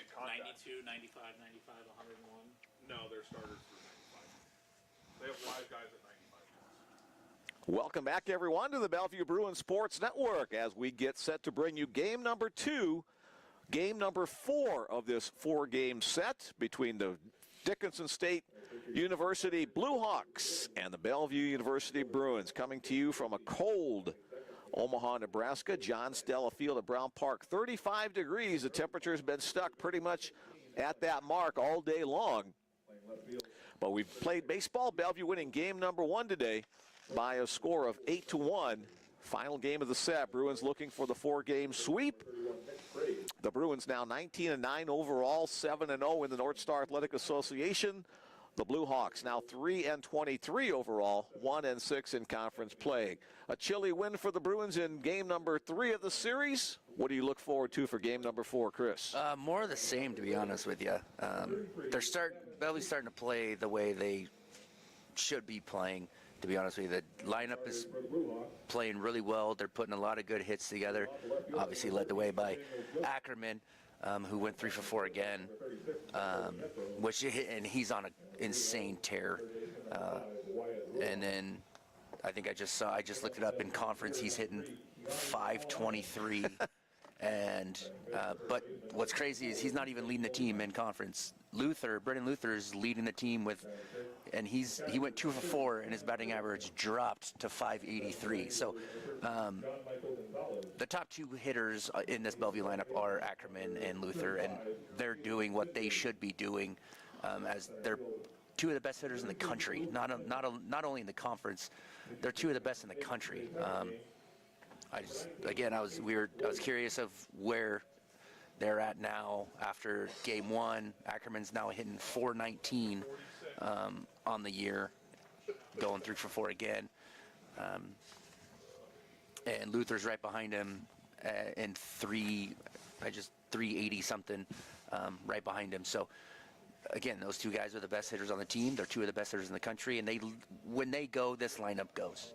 make contact. 92, 95, 95, 101? No, they're starters for 95. They have live guys at 95. Welcome back, everyone, to the Bellevue Bruins Sports Network as we get set to bring you game number 2, game number 4 of this 4-game set between the Dickinson State University Blue Hawks and the Bellevue University Bruins, coming to you from a cold Omaha, Nebraska. John Stella Field at Brown Park, 35 degrees. The temperature's been stuck pretty much at that mark all day long. But we've played baseball. Bellevue winning game number 1 today by a score of 8-1. Final game of the set. Bruins looking for the 4-game sweep. The Bruins now 19-9 overall, 7-0 in the North Star Athletic Association. The Blue Hawks now 3-23 overall, 1-6 in conference play. A chilly win for the Bruins in game number 3 of the series. What do you look forward to for game number 4, Chris? More of the same, to be honest with you. Bellevue's starting to play the way they should be playing, to be honest with you. The lineup is playing really well. They're putting a lot of good hits together. Obviously led the way by Ackerman, who went 3 for 4 again, and he's on an insane tear. And then I think I just looked it up in conference. He's hitting .523. And but what's crazy is he's not even leading the team in conference. Brendan Luther is leading the team and he went 2 for 4 and his batting average dropped to .583. So the top 2 hitters in this Bellevue lineup are Ackerman and Luther, and they're doing what they should be doing, as they're 2 of the best hitters in the country. Not only in the conference, they're 2 of the best in the country. I was curious of where they're at now after game 1. Ackerman's now hitting .419 on the year, going 3 for 4 again. And Luther's right behind him in 380 something, right behind him. So again, those 2 guys are the best hitters on the team. They're 2 of the best hitters in the country, and when they go, this lineup goes.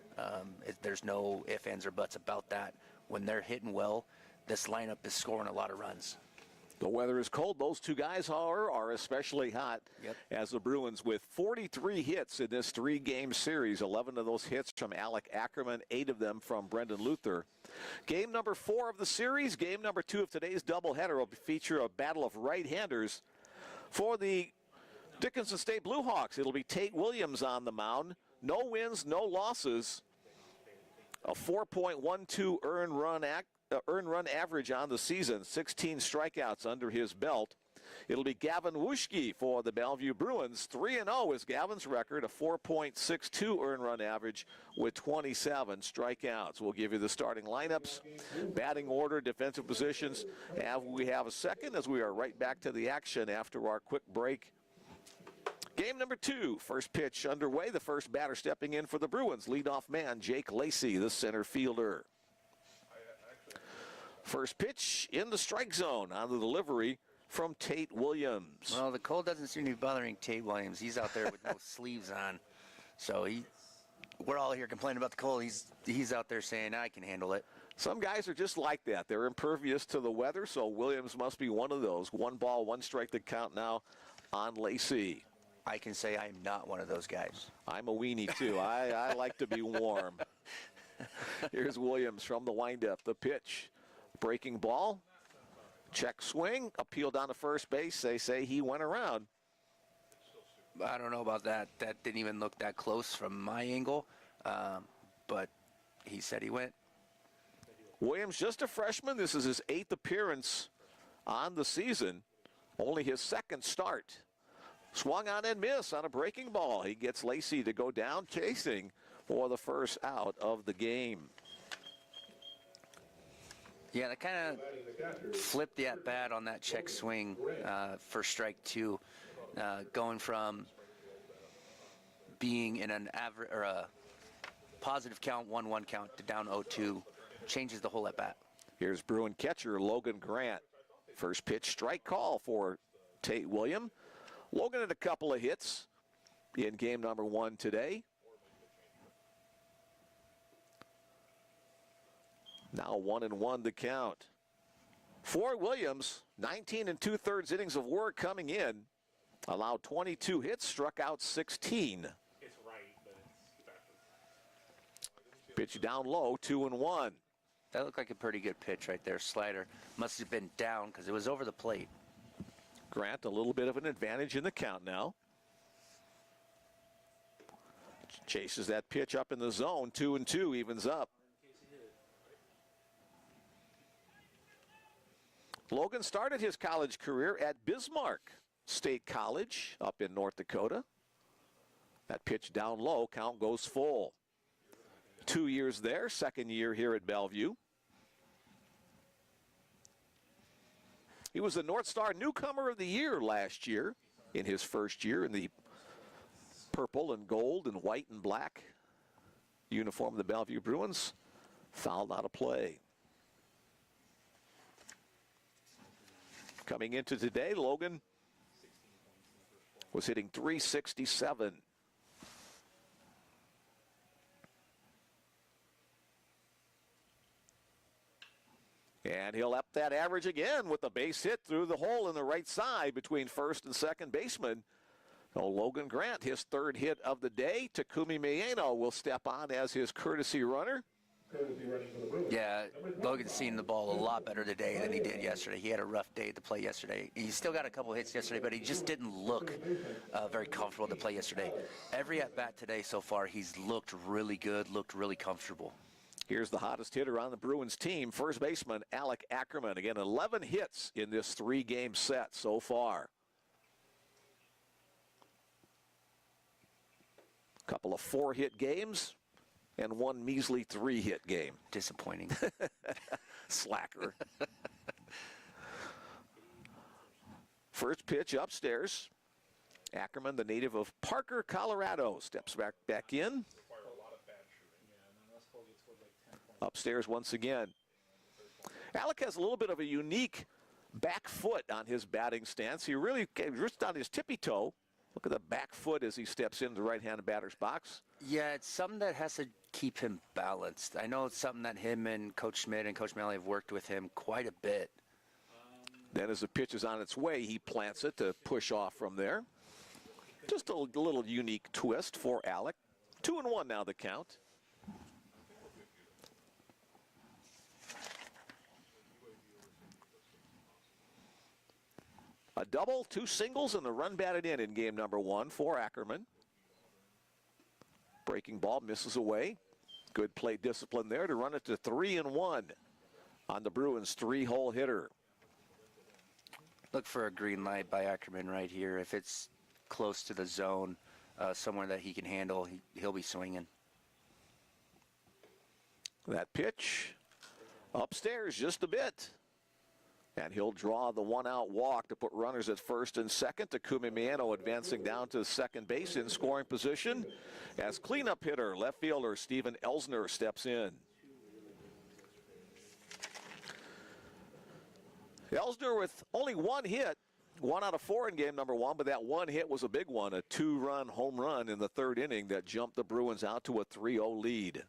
There's no ifs, ands, or buts about that. When they're hitting well, this lineup is scoring a lot of runs. The weather is cold. Those 2 guys, however, are especially hot. Yep. As the Bruins with 43 hits in this 3-game series, 11 of those hits from Alec Ackerman, 8 of them from Brendan Luther. Game number 4 of the series, game number 2 of today's doubleheader will feature a battle of right-handers. For the Dickinson State Blue Hawks, it'll be Tate Williams on the mound. No wins, no losses. A 4.12 earned run average on the season, 16 strikeouts under his belt. It'll be Gavin Wuschke for the Bellevue Bruins. 3-0 is Gavin's record, a 4.62 earned run average with 27 strikeouts. We'll give you the starting lineups, batting order, defensive positions. We have a second as we are right back to the action after our quick break. Game number 2, first pitch underway. The first batter stepping in for the Bruins, leadoff man Jake Lacey, the center fielder. First pitch in the strike zone on the delivery from Tate Williams. Well, the cold doesn't seem to be bothering Tate Williams. He's out there with no sleeves on. So we're all here complaining about the cold. He's out there saying, I can handle it. Some guys are just like that. They're impervious to the weather, so Williams must be one of those. 1 ball, 1 strike to count now on Lacey. I can say I am not one of those guys. I'm a weenie, too. I like to be warm. Here's Williams from the windup. The pitch. Breaking ball. Check swing. Appeal down to first base. They say he went around. I don't know about that. That didn't even look that close from my angle. But he said he went. Williams, just a freshman. This is his 8th appearance on the season. Only his 2nd start. Swung on and missed on a breaking ball. He gets Lacey to go down chasing for the first out of the game. Yeah, that kind of flipped the at-bat on that check swing for strike 2, going from being in an average or a positive count, 1-1 count, to down 0-2, changes the whole at-bat. Here's Bruin catcher Logan Grant. First pitch strike call for Tate Williams. Logan had a couple of hits in game number 1 today. Now 1-1 the count. For Williams, 19 2/3 innings of work coming in, allowed 22 hits, struck out 16. It's right, but it's backwards. Pitch down low, 2-1. That looked like a pretty good pitch right there. Slider must have been down because it was over the plate. Grant a little bit of an advantage in the count now. Chases that pitch up in the zone, 2-2, evens up. Logan started his college career at Bismarck State College up in North Dakota. That pitch down low, count goes full. 2 years there, second year here at Bellevue. He was the North Star Newcomer of the Year last year in his first year in the purple and gold and white and black uniform of the Bellevue Bruins. Fouled out of play. Coming into today, Logan was hitting .367. And he'll up that average again with a base hit through the hole in the right side between first and second baseman. So Logan Grant, his third hit of the day. Takumi Mieno will step on as his courtesy runner. Yeah, Logan's seen the ball a lot better today than he did yesterday. He had a rough day to play yesterday. He still got a couple hits yesterday, but he just didn't look very comfortable to play yesterday. Every at-bat today so far, he's looked really good, looked really comfortable. Here's the hottest hitter on the Bruins team, first baseman Alec Ackerman. Again, 11 hits in this three-game set so far. Couple of 4-hit games and one measly 3-hit game. Disappointing. Slacker. First pitch upstairs. Ackerman, the native of Parker, Colorado, steps back in. Upstairs once again. Alec has a little bit of a unique back foot on his batting stance. He really just on his tippy toe. Look at the back foot as he steps into the right-handed batter's box. Yeah, it's something that has to keep him balanced. I know it's something that him and Coach Schmidt and Coach Malley have worked with him quite a bit. Then as the pitch is on its way, he plants it to push off from there. Just a little unique twist for Alec. 2-1 now the count. A double, 2 singles, and the run batted in game number 1 for Ackerman. Breaking ball misses away. Good plate discipline there to run it to 3-1 on the Bruins' 3-hole hitter. Look for a green light by Ackerman right here. If it's close to the zone, somewhere that he can handle, he'll be swinging. That pitch upstairs just a bit. And he'll draw the one-out walk to put runners at first and second. Takumi Mieno advancing down to second base in scoring position as cleanup hitter, left fielder Steven Elsner steps in. Elsner with only 1 hit, 1 out of 4 in game number 1, but that 1 hit was a big one, a 2-run home run in the 3rd inning that jumped the Bruins out to a 3-0 lead.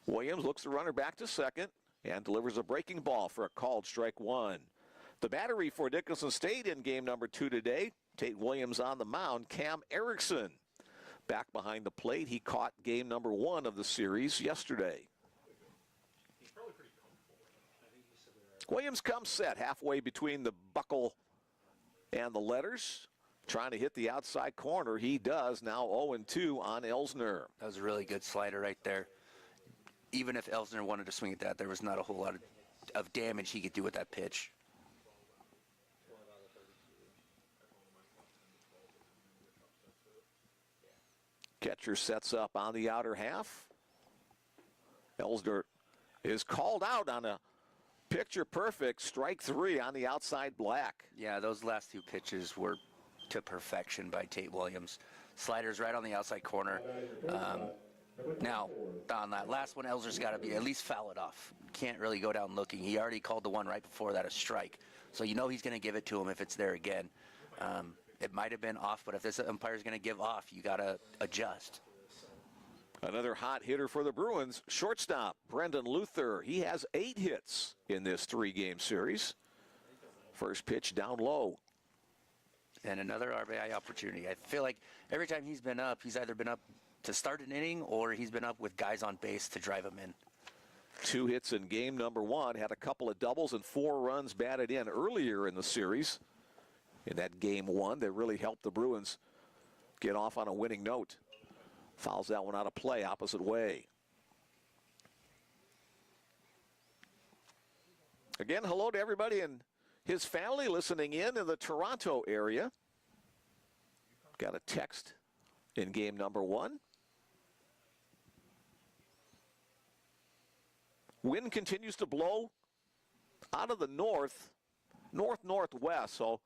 Williams looks the runner back to second and delivers a breaking ball for a called strike 1. The battery for Dickinson State in game number 2 today. Tate Williams on the mound. Cam Erickson back behind the plate. He caught game number 1 of the series yesterday. Williams comes set halfway between the buckle and the letters. Trying to hit the outside corner. He does. Now 0-2 on Elsner. That was a really good slider right there. Even if Elsner wanted to swing at that, there was not a whole lot of damage he could do with that pitch. Catcher sets up on the outer half. Elsner is called out on a picture-perfect strike 3 on the outside black. Yeah, those last 2 pitches were to perfection by Tate Williams. Sliders right on the outside corner. Now, on that last one, Elsner's got to be at least foul it off. Can't really go down looking. He already called the one right before that a strike. So you know he's going to give it to him if it's there again. It might have been off, but if this umpire's going to give off, you got to adjust. Another hot hitter for the Bruins, shortstop Brendan Luther. He has 8 hits in this 3-game series. First pitch down low. And another RBI opportunity. I feel like every time he's been up, he's either been up to start an inning or he's been up with guys on base to drive him in. 2 hits in game number 1. Had a couple of doubles and 4 runs batted in earlier in the series. In that game 1 that really helped the Bruins get off on a winning note. Fouls that one out of play, opposite way. Again, hello to everybody and his family listening in the Toronto area. Got a text in game number 1. Wind continues to blow out of the northwest. So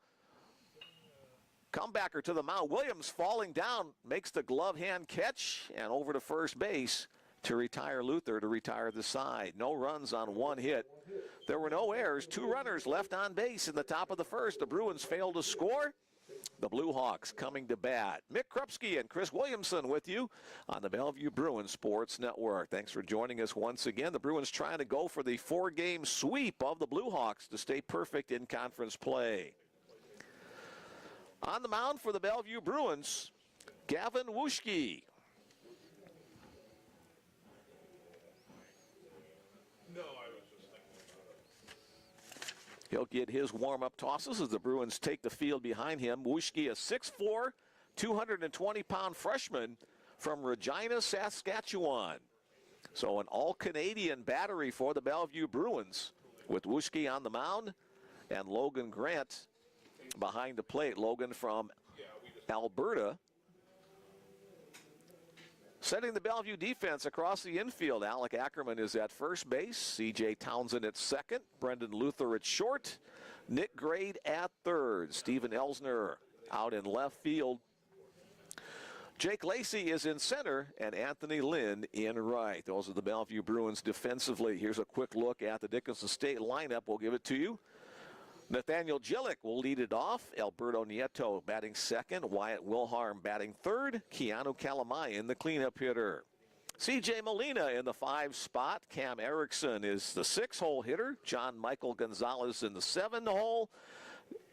comebacker to the mound. Williams falling down, makes the glove hand catch and over to first base to retire Luther, to retire the side. No runs on 1 hit. There were no errors. 2 runners left on base in the top of the first. The Bruins failed to score. The Blue Hawks coming to bat. Mick Krupski and Chris Williamson with you on the Bellevue Bruins Sports Network. Thanks for joining us once again. The Bruins trying to go for the 4-game sweep of the Blue Hawks to stay perfect in conference play. On the mound for the Bellevue Bruins, Gavin Wuschke. No, I was just thinking about it. He'll get his warm-up tosses as the Bruins take the field behind him. Wuschke, a 6'4", 220-pound freshman from Regina, Saskatchewan. So an all-Canadian battery for the Bellevue Bruins with Wuschke on the mound and Logan Grant behind the plate. Logan from Alberta. Setting the Bellevue defense across the infield. Alec Ackerman is at first base. C.J. Townsend at second. Brendan Luther at short. Nick Grade at third. Steven Elsner out in left field. Jake Lacey is in center and Anthony Lynn in right. Those are the Bellevue Bruins defensively. Here's a quick look at the Dickinson State lineup. We'll give it to you. Nathaniel Gillick will lead it off. Alberto Nieto batting second. Wyatt Wilharm batting third. Keanu Kalamai the cleanup hitter. C.J. Molina in the 5 spot. Cam Erickson is the 6-hole hitter. John Michael Gonzalez in the 7-hole.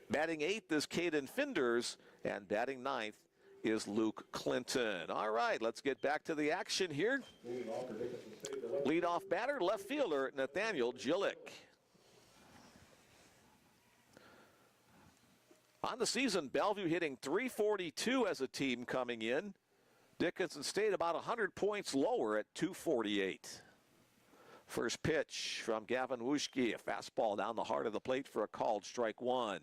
Batting 8th is Caden Finders. And batting 9th is Luke Clinton. All right, let's get back to the action here. Leadoff batter, left fielder Nathaniel Gillick. On the season, Bellevue hitting .342 as a team coming in. Dickinson State about 100 points lower at .248. First pitch from Gavin Wuschke, a fastball down the heart of the plate for a called strike 1.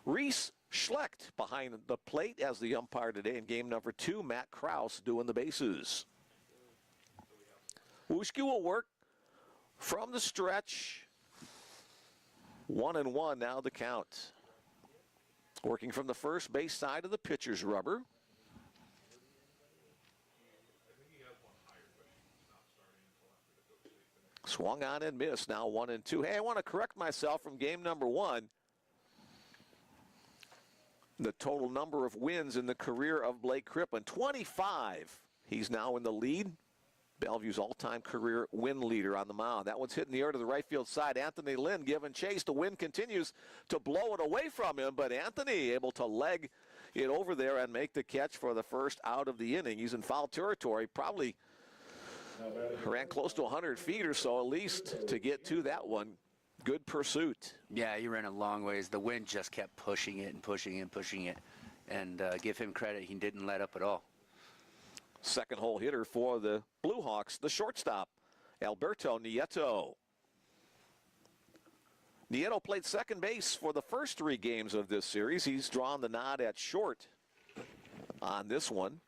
Reese Schlecht behind the plate as the umpire today in game number 2. Matt Krause doing the bases. Wuschke will work from the stretch. 1-1 now the count. Working from the first base side of the pitcher's rubber. Swung on and missed. Now 1-2. Hey, I want to correct myself from game number 1. The total number of wins in the career of Blake Crippen, 25. He's now in the lead. Bellevue's all-time career win leader on the mound. That one's hitting the air to the right field side. Anthony Lynn giving chase. The wind continues to blow it away from him, but Anthony able to leg it over there and make the catch for the first out of the inning. He's in foul territory, probably ran close to 100 feet or so at least to get to that one. Good pursuit. Yeah, he ran a long ways. The wind just kept pushing it and pushing it and pushing it. And give him credit, he didn't let up at all. Second hole hitter for the Blue Hawks, the shortstop, Alberto Nieto. Nieto played second base for the first 3 games of this series. He's drawn the nod at short on this one.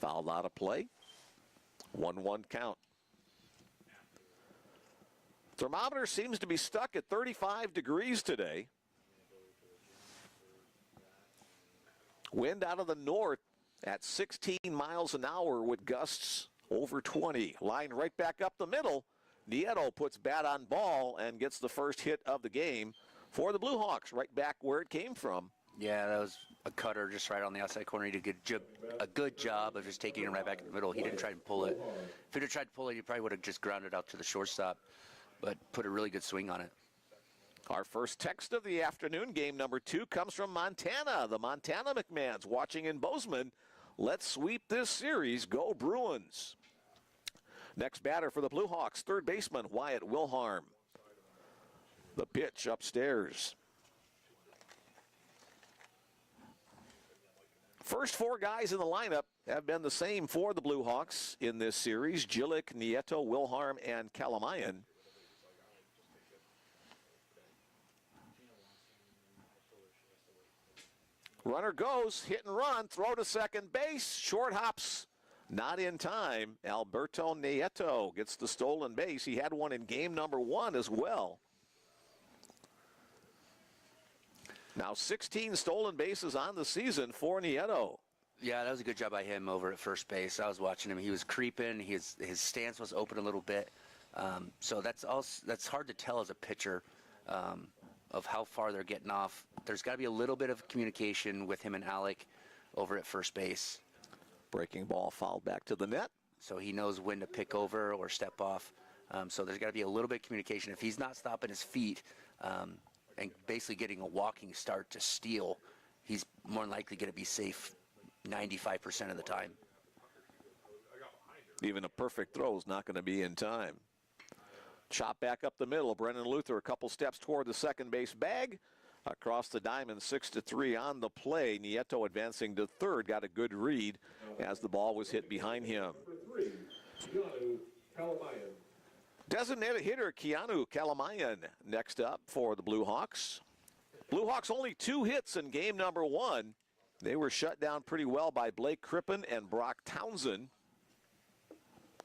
Fouled out of play. 1-1 count. Thermometer seems to be stuck at 35 degrees today. Wind out of the north at 16 miles an hour with gusts over 20. Line right back up the middle. Nieto puts bat on ball and gets the first hit of the game for the Blue Hawks, right back where it came from. Yeah, that was a cutter just right on the outside corner. He did a good job of just taking it right back in the middle. He didn't try to pull it. If he'd have tried to pull it, he probably would have just grounded out to the shortstop, but put a really good swing on it. Our first text of the afternoon, game number 2, comes from Montana. The Montana McMahons watching in Bozeman. Let's sweep this series. Go Bruins. Next batter for the Blue Hawks, third baseman Wyatt Wilharm. The pitch upstairs. First 4 guys in the lineup have been the same for the Blue Hawks in this series. Jillick, Nieto, Wilharm, and Kalamayan. Runner goes, hit and run, throw to second base, short hops, not in time. Alberto Nieto gets the stolen base. He had one in game number 1 as well. Now 16 stolen bases on the season for Nieto. Yeah, that was a good job by him over at first base. I was watching him. He was creeping. His stance was open a little bit. So that's hard to tell as a pitcher of how far they're getting off. There's got to be a little bit of communication with him and Alec over at first base. Breaking ball fouled back to the net. So he knows when to pick over or step off. So there's got to be a little bit of communication. If he's not stopping his feet and basically getting a walking start to steal, he's more than likely going to be safe 95% of the time. Even a perfect throw is not going to be in time. Chop back up the middle. Brennan Luther a couple steps toward the second base bag. Across the diamond, 6-3 on the play. Nieto advancing to third, got a good read as the ball was hit behind him. Designated hitter Keanu Kalamayan next up for the Blue Hawks. Blue Hawks only 2 hits in game number 1. They were shut down pretty well by Blake Crippen and Brock Townsend.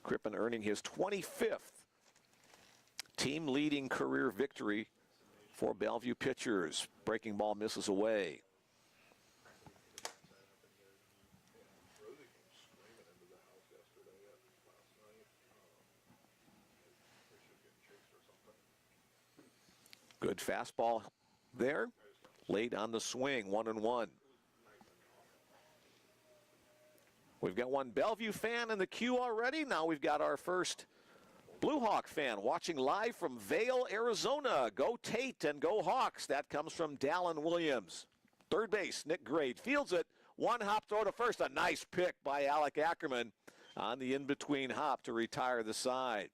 Crippen earning his 25th team-leading career victory for Bellevue pitchers. Breaking ball misses away. Good fastball there. Late on the swing, 1-1. We've got one Bellevue fan in the queue already. Now we've got our first Blue Hawk fan watching live from Vail, Arizona. Go Tate and go Hawks. That comes from Dallin Williams. Third base, Nick Grade fields it. One hop throw to first. A nice pick by Alec Ackerman on the in-between hop to retire the side.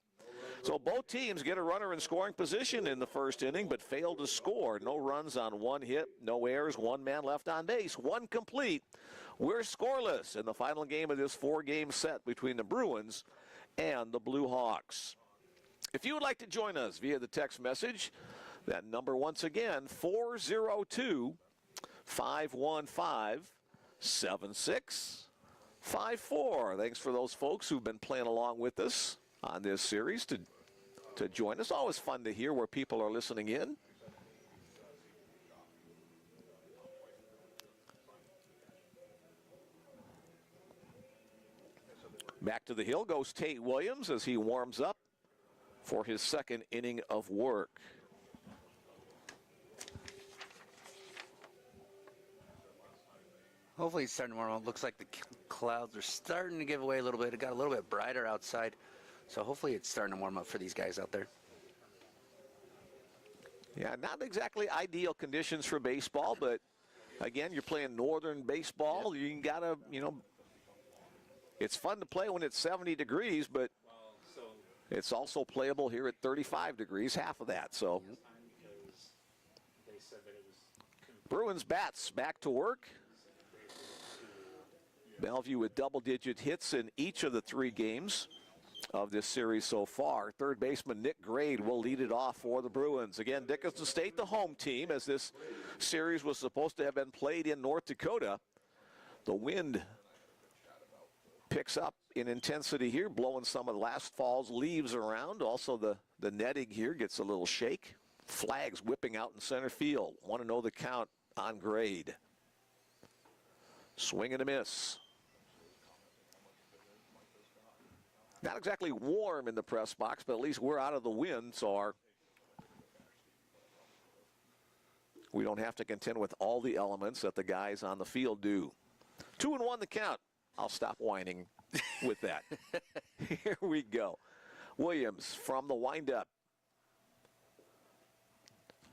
So both teams get a runner in scoring position in the first inning, but fail to score. No runs on 1 hit, no errors, 1 man left on base, 1 complete. We're scoreless in the final game of this 4-game set between the Bruins and the Blue Hawks. If you would like to join us via the text message, that number once again, 402-515-7654. Thanks for those folks who've been playing along with us on this series to join us. Always fun to hear where people are listening in. Back to the hill goes Tate Williams as he warms up for his second inning of work. Hopefully it's starting to warm up. Looks like the clouds are starting to give away a little bit. It got a little bit brighter outside. So hopefully it's starting to warm up for these guys out there. Yeah, not exactly ideal conditions for baseball, but again, you're playing northern baseball. You gotta, it's fun to play when it's 70 degrees, but it's also playable here at 35 degrees, half of that. So Bruins bats back to work. Bellevue with double-digit hits in each of the 3 games of this series so far. Third baseman Nick Grade will lead it off for the Bruins. Again, Dickinson State, the home team, as this series was supposed to have been played in North Dakota. The wind picks up in intensity here, blowing some of the last fall's leaves around. Also, the netting here gets a little shake. Flags whipping out in center field. Want to know the count on Grade. Swing and a miss. Not exactly warm in the press box, but at least we're out of the wind, so our we don't have to contend with all the elements that the guys on the field do. 2-1 the count. I'll stop whining with that. Here we go. Williams from the windup.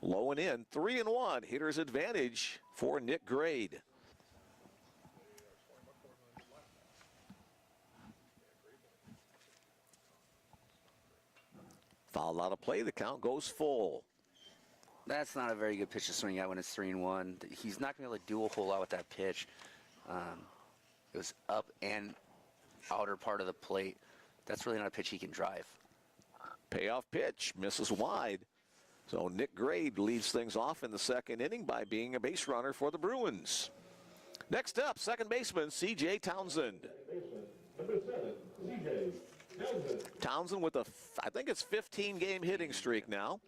Low and in, 3-1. Hitter's advantage for Nick Grade. Fouled out of play, the count goes full. That's not a very good pitch to swing at when it's 3-1. He's not going to be able to do a whole lot with that pitch. It was up and outer part of the plate. That's really not a pitch he can drive. Payoff pitch, misses wide. So Nick Grade leads things off in the second inning by being a base runner for the Bruins. Next up, second baseman C.J. Townsend. Townsend with I think it's 15-game hitting streak now.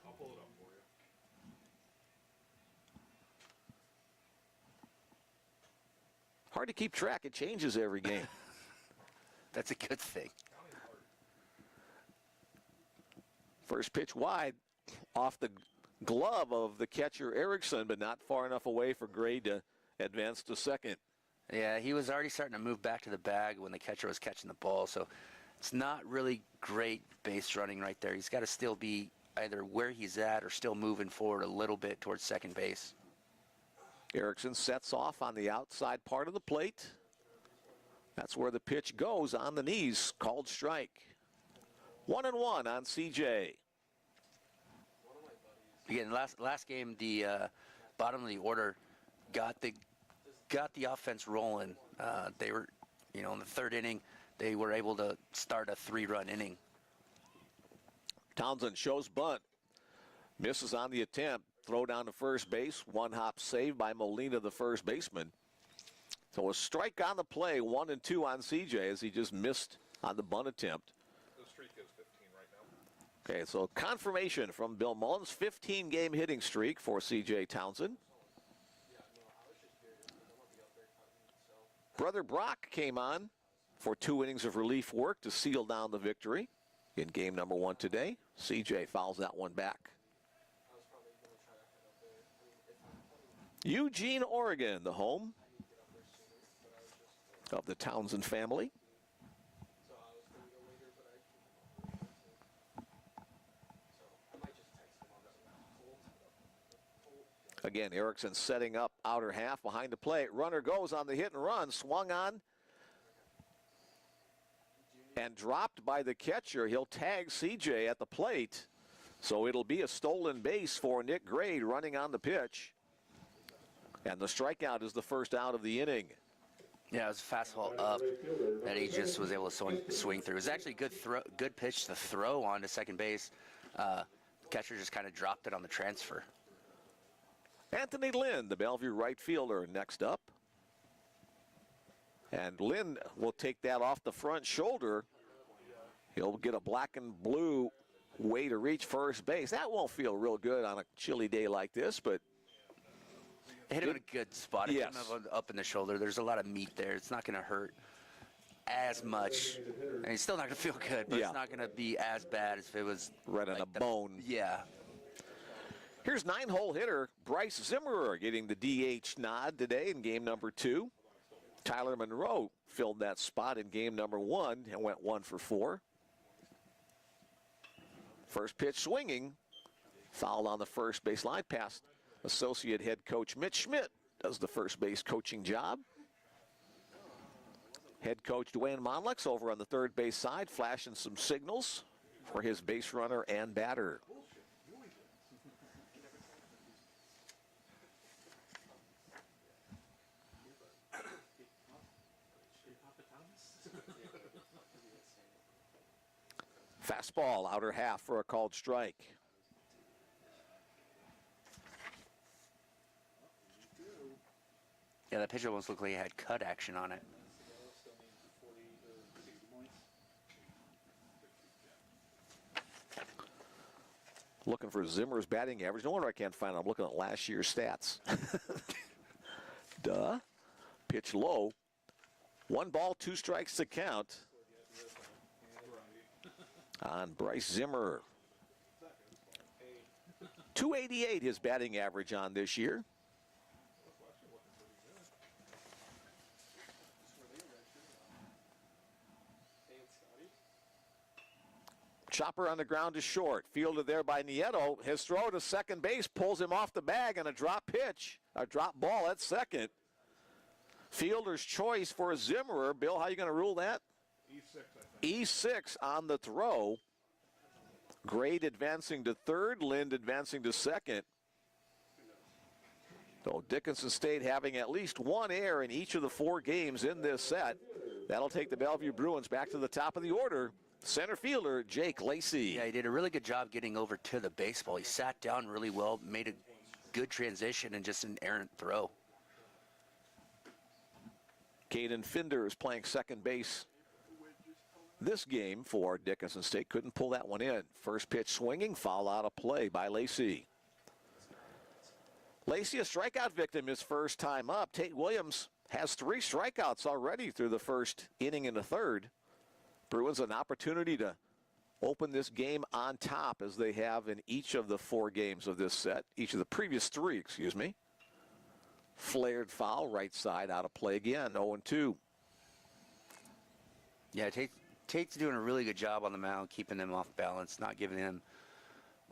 I'll pull it up for you. Hard to keep track. It changes every game. That's a good thing. First pitch wide off the glove of the catcher Erickson, but not far enough away for Grade to advance to second. Yeah, he was already starting to move back to the bag when the catcher was catching the ball, so it's not really great base running right there. He's got to still be either where he's at or still moving forward a little bit towards second base. Erickson sets off on the outside part of the plate. That's where the pitch goes on the knees, called strike. 1-1 on CJ. Again, last game, the bottom of the order got the offense rolling. They were, in the third inning, they were able to start a 3-run inning. Townsend shows bunt. Misses on the attempt. Throw down to first base. One hop save by Molina, the first baseman. So a strike on the play, 1-2 on CJ as he just missed on the bunt attempt. The streak is 15 right now. Okay, so confirmation from Bill Mullins, 15-game hitting streak for CJ Townsend. Brother Brock came on for 2 innings of relief work to seal down the victory in game number 1 today. CJ fouls that one back. Eugene, Oregon, the home of the Townsend family. Again, Erickson setting up outer half behind the plate. Runner goes on the hit and run, swung on and dropped by the catcher. He'll tag CJ at the plate. So it'll be a stolen base for Nick Grade running on the pitch. And the strikeout is the first out of the inning. Yeah, it was a fastball up that he just was able to swing through. It was actually a good pitch to throw on to second base. Catcher just kind of dropped it on the transfer. Anthony Lynn, the Bellevue right fielder, next up. And Lynn will take that off the front shoulder. He'll get a black and blue way to reach first base. That won't feel real good on a chilly day like this, but It hit him in a good spot. It Yes. hit him up in the shoulder. There's a lot of meat there. It's not going to hurt as much. And it's still not going to feel good, but Yeah. it's not going to be as bad as if it was right on like the bone. Yeah. Here's 9-hole hitter Bryce Zimmerer getting the DH nod today in game number 2. Tyler Monroe filled that spot in game number 1 and went 1 for 4. First pitch swinging, fouled on the first base line past associate head coach Mitch Schmidt does the first base coaching job. Head coach Dwayne Monlex over on the third base side flashing some signals for his base runner and batter. Fastball, outer half for a called strike. Yeah, that pitch almost looked like it had cut action on it. Looking for Zimmer's batting average. No wonder I can't find it. I'm looking at last year's stats. Duh. Pitch low. 1 ball, 2 strikes to count on Bryce Zimmer. .288 his batting average on this year. Chopper on the ground is short. Fielded there by Nieto. His throw to second base pulls him off the bag and a drop pitch. A drop ball at second. Fielder's choice for Zimmerer. Bill, how are you going to rule that? E6, I think. E6 on the throw. Grade advancing to third. Lind advancing to second. So Dickinson State having at least one error in each of the 4 games in this set. That'll take the Bellevue Bruins back to the top of the order. Center fielder, Jake Lacey. Yeah, he did a really good job getting over to the baseball. He sat down really well, made a good transition, and just an errant throw. Caden Finder is playing second base this game for Dickinson State. Couldn't pull that one in. First pitch swinging, foul out of play by Lacey. Lacey, a strikeout victim his first time up. Tate Williams has 3 strikeouts already through the first inning and the third. Bruins an opportunity to open this game on top as they have in each of the 4 games of this set. Each of the previous 3, excuse me. Flared foul, right side out of play again, 0-2. Yeah, Tate's doing a really good job on the mound, keeping them off balance, not giving them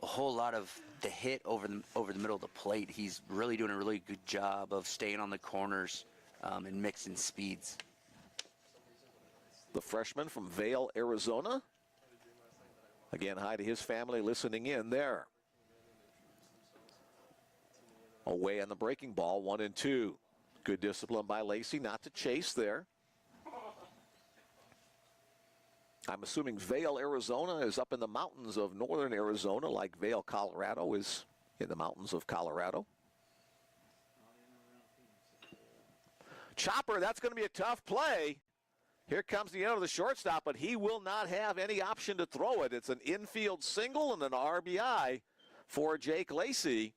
a whole lot of the hit over the middle of the plate. He's really doing a really good job of staying on the corners and mixing speeds. The freshman from Vail, Arizona. Again, hi to his family listening in there. Away on the breaking ball, 1-2. Good discipline by Lacey not to chase there. I'm assuming Vail, Arizona is up in the mountains of northern Arizona, like Vail, Colorado is in the mountains of Colorado. Chopper, that's going to be a tough play. Here comes the end of the shortstop, but he will not have any option to throw it. It's an infield single and an RBI for Jake Lacey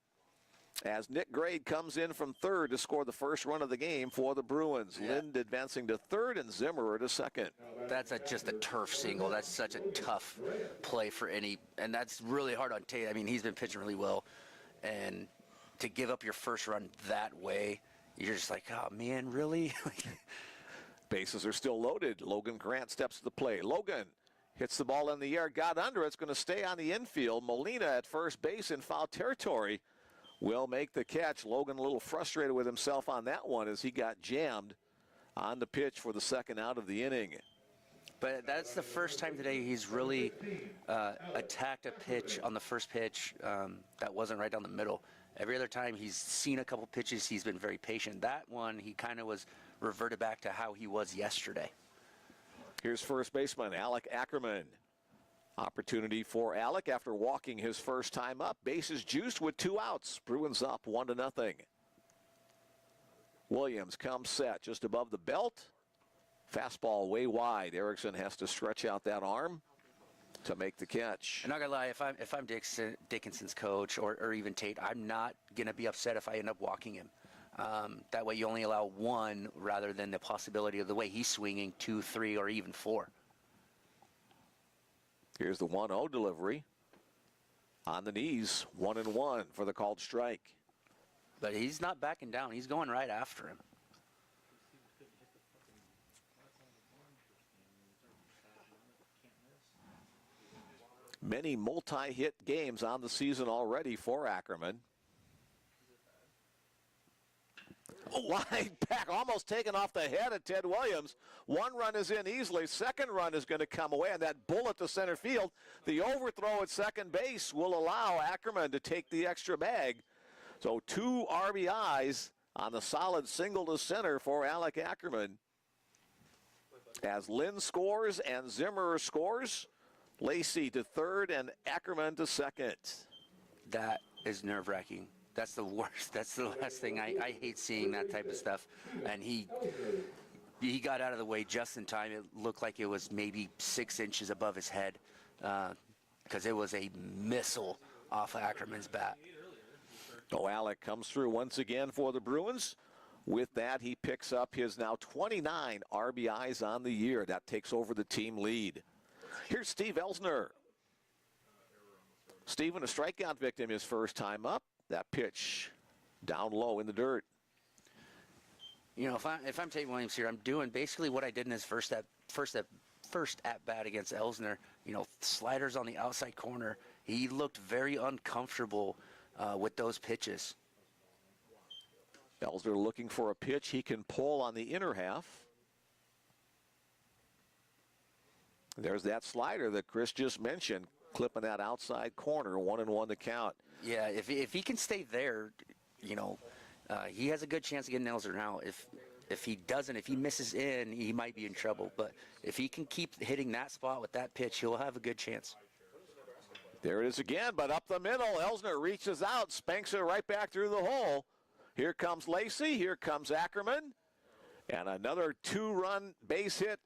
as Nick Grade comes in from third to score the first run of the game for the Bruins. Yeah. Lind advancing to third and Zimmerer to second. That's just a turf single. That's such a tough play for any, and that's really hard on Tate. I mean, he's been pitching really well, and to give up your first run that way, you're just like, oh man, really? Bases are still loaded. Logan Grant steps to the plate. Logan hits the ball in the air, got under it. It's going to stay on the infield. Molina at first base in foul territory will make the catch. Logan a little frustrated with himself on that one as he got jammed on the pitch for the second out of the inning. But that's the first time today he's really attacked a pitch on the first pitch that wasn't right down the middle. Every other time he's seen a couple pitches, he's been very patient. That one, he kind of was reverted back to how he was yesterday. Here's first baseman Alec Ackerman. Opportunity for Alec after walking his first time up. Bases juiced with 2 outs. Bruins up 1-0. Williams comes set just above the belt. Fastball way wide. Erickson has to stretch out that arm to make the catch. I'm not gonna lie, if I'm Dickinson's coach or even Tate, I'm not gonna be upset if I end up walking him. That way you only allow 1 rather than the possibility of the way he's swinging 2, 3, or even 4. Here's the 1-0 delivery. On the knees, 1-1 for the called strike. But he's not backing down. He's going right after him. Many multi-hit games on the season already for Ackerman. Line back, almost taken off the head of Ted Williams. 1 run is in easily. 2nd run is going to come away, and that bullet to center field. The overthrow at second base will allow Ackerman to take the extra bag. So 2 RBIs on the solid single to center for Alec Ackerman. As Lynn scores and Zimmerer scores, Lacey to third and Ackerman to second. That is nerve-wracking. That's the worst. That's the last thing. I hate seeing that type of stuff. And he got out of the way just in time. It looked like it was maybe 6 inches above his head because it was a missile off Ackerman's bat. Oh, Alec comes through once again for the Bruins. With that, he picks up his now 29 RBIs on the year. That takes over the team lead. Here's Steve Elsner. Steven, a strikeout victim his first time up. That pitch down low in the dirt. You know, if I'm Tate Williams here, I'm doing basically what I did in his first at bat against Elsner. You know, sliders on the outside corner. He looked very uncomfortable with those pitches. Elsner looking for a pitch he can pull on the inner half. There's that slider that Chris just mentioned, clipping that outside corner, 1-1 to count. Yeah, if he can stay there, you know, he has a good chance of getting Elsner out. If he doesn't, if he misses in, he might be in trouble. But if he can keep hitting that spot with that pitch, he'll have a good chance. There it is again, but up the middle. Elsner reaches out, spanks it right back through the hole. Here comes Lacey, here comes Ackerman. And another 2-run base hit,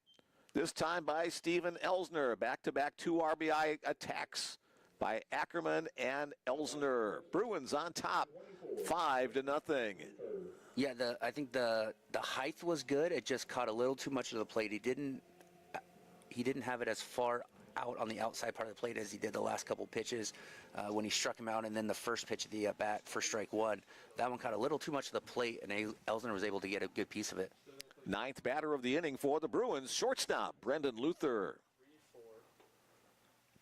this time by Steven Elsner. Back-to-back 2 RBI attacks by Ackerman and Elsner. Bruins on top, 5-0. Yeah, I think the height was good. It just caught a little too much of the plate. He didn't have it as far out on the outside part of the plate as he did the last couple pitches when he struck him out, and then the first pitch of the bat for strike one. That one caught a little too much of the plate, and Elsner was able to get a good piece of it. 9th batter of the inning for the Bruins, shortstop Brendan Luther.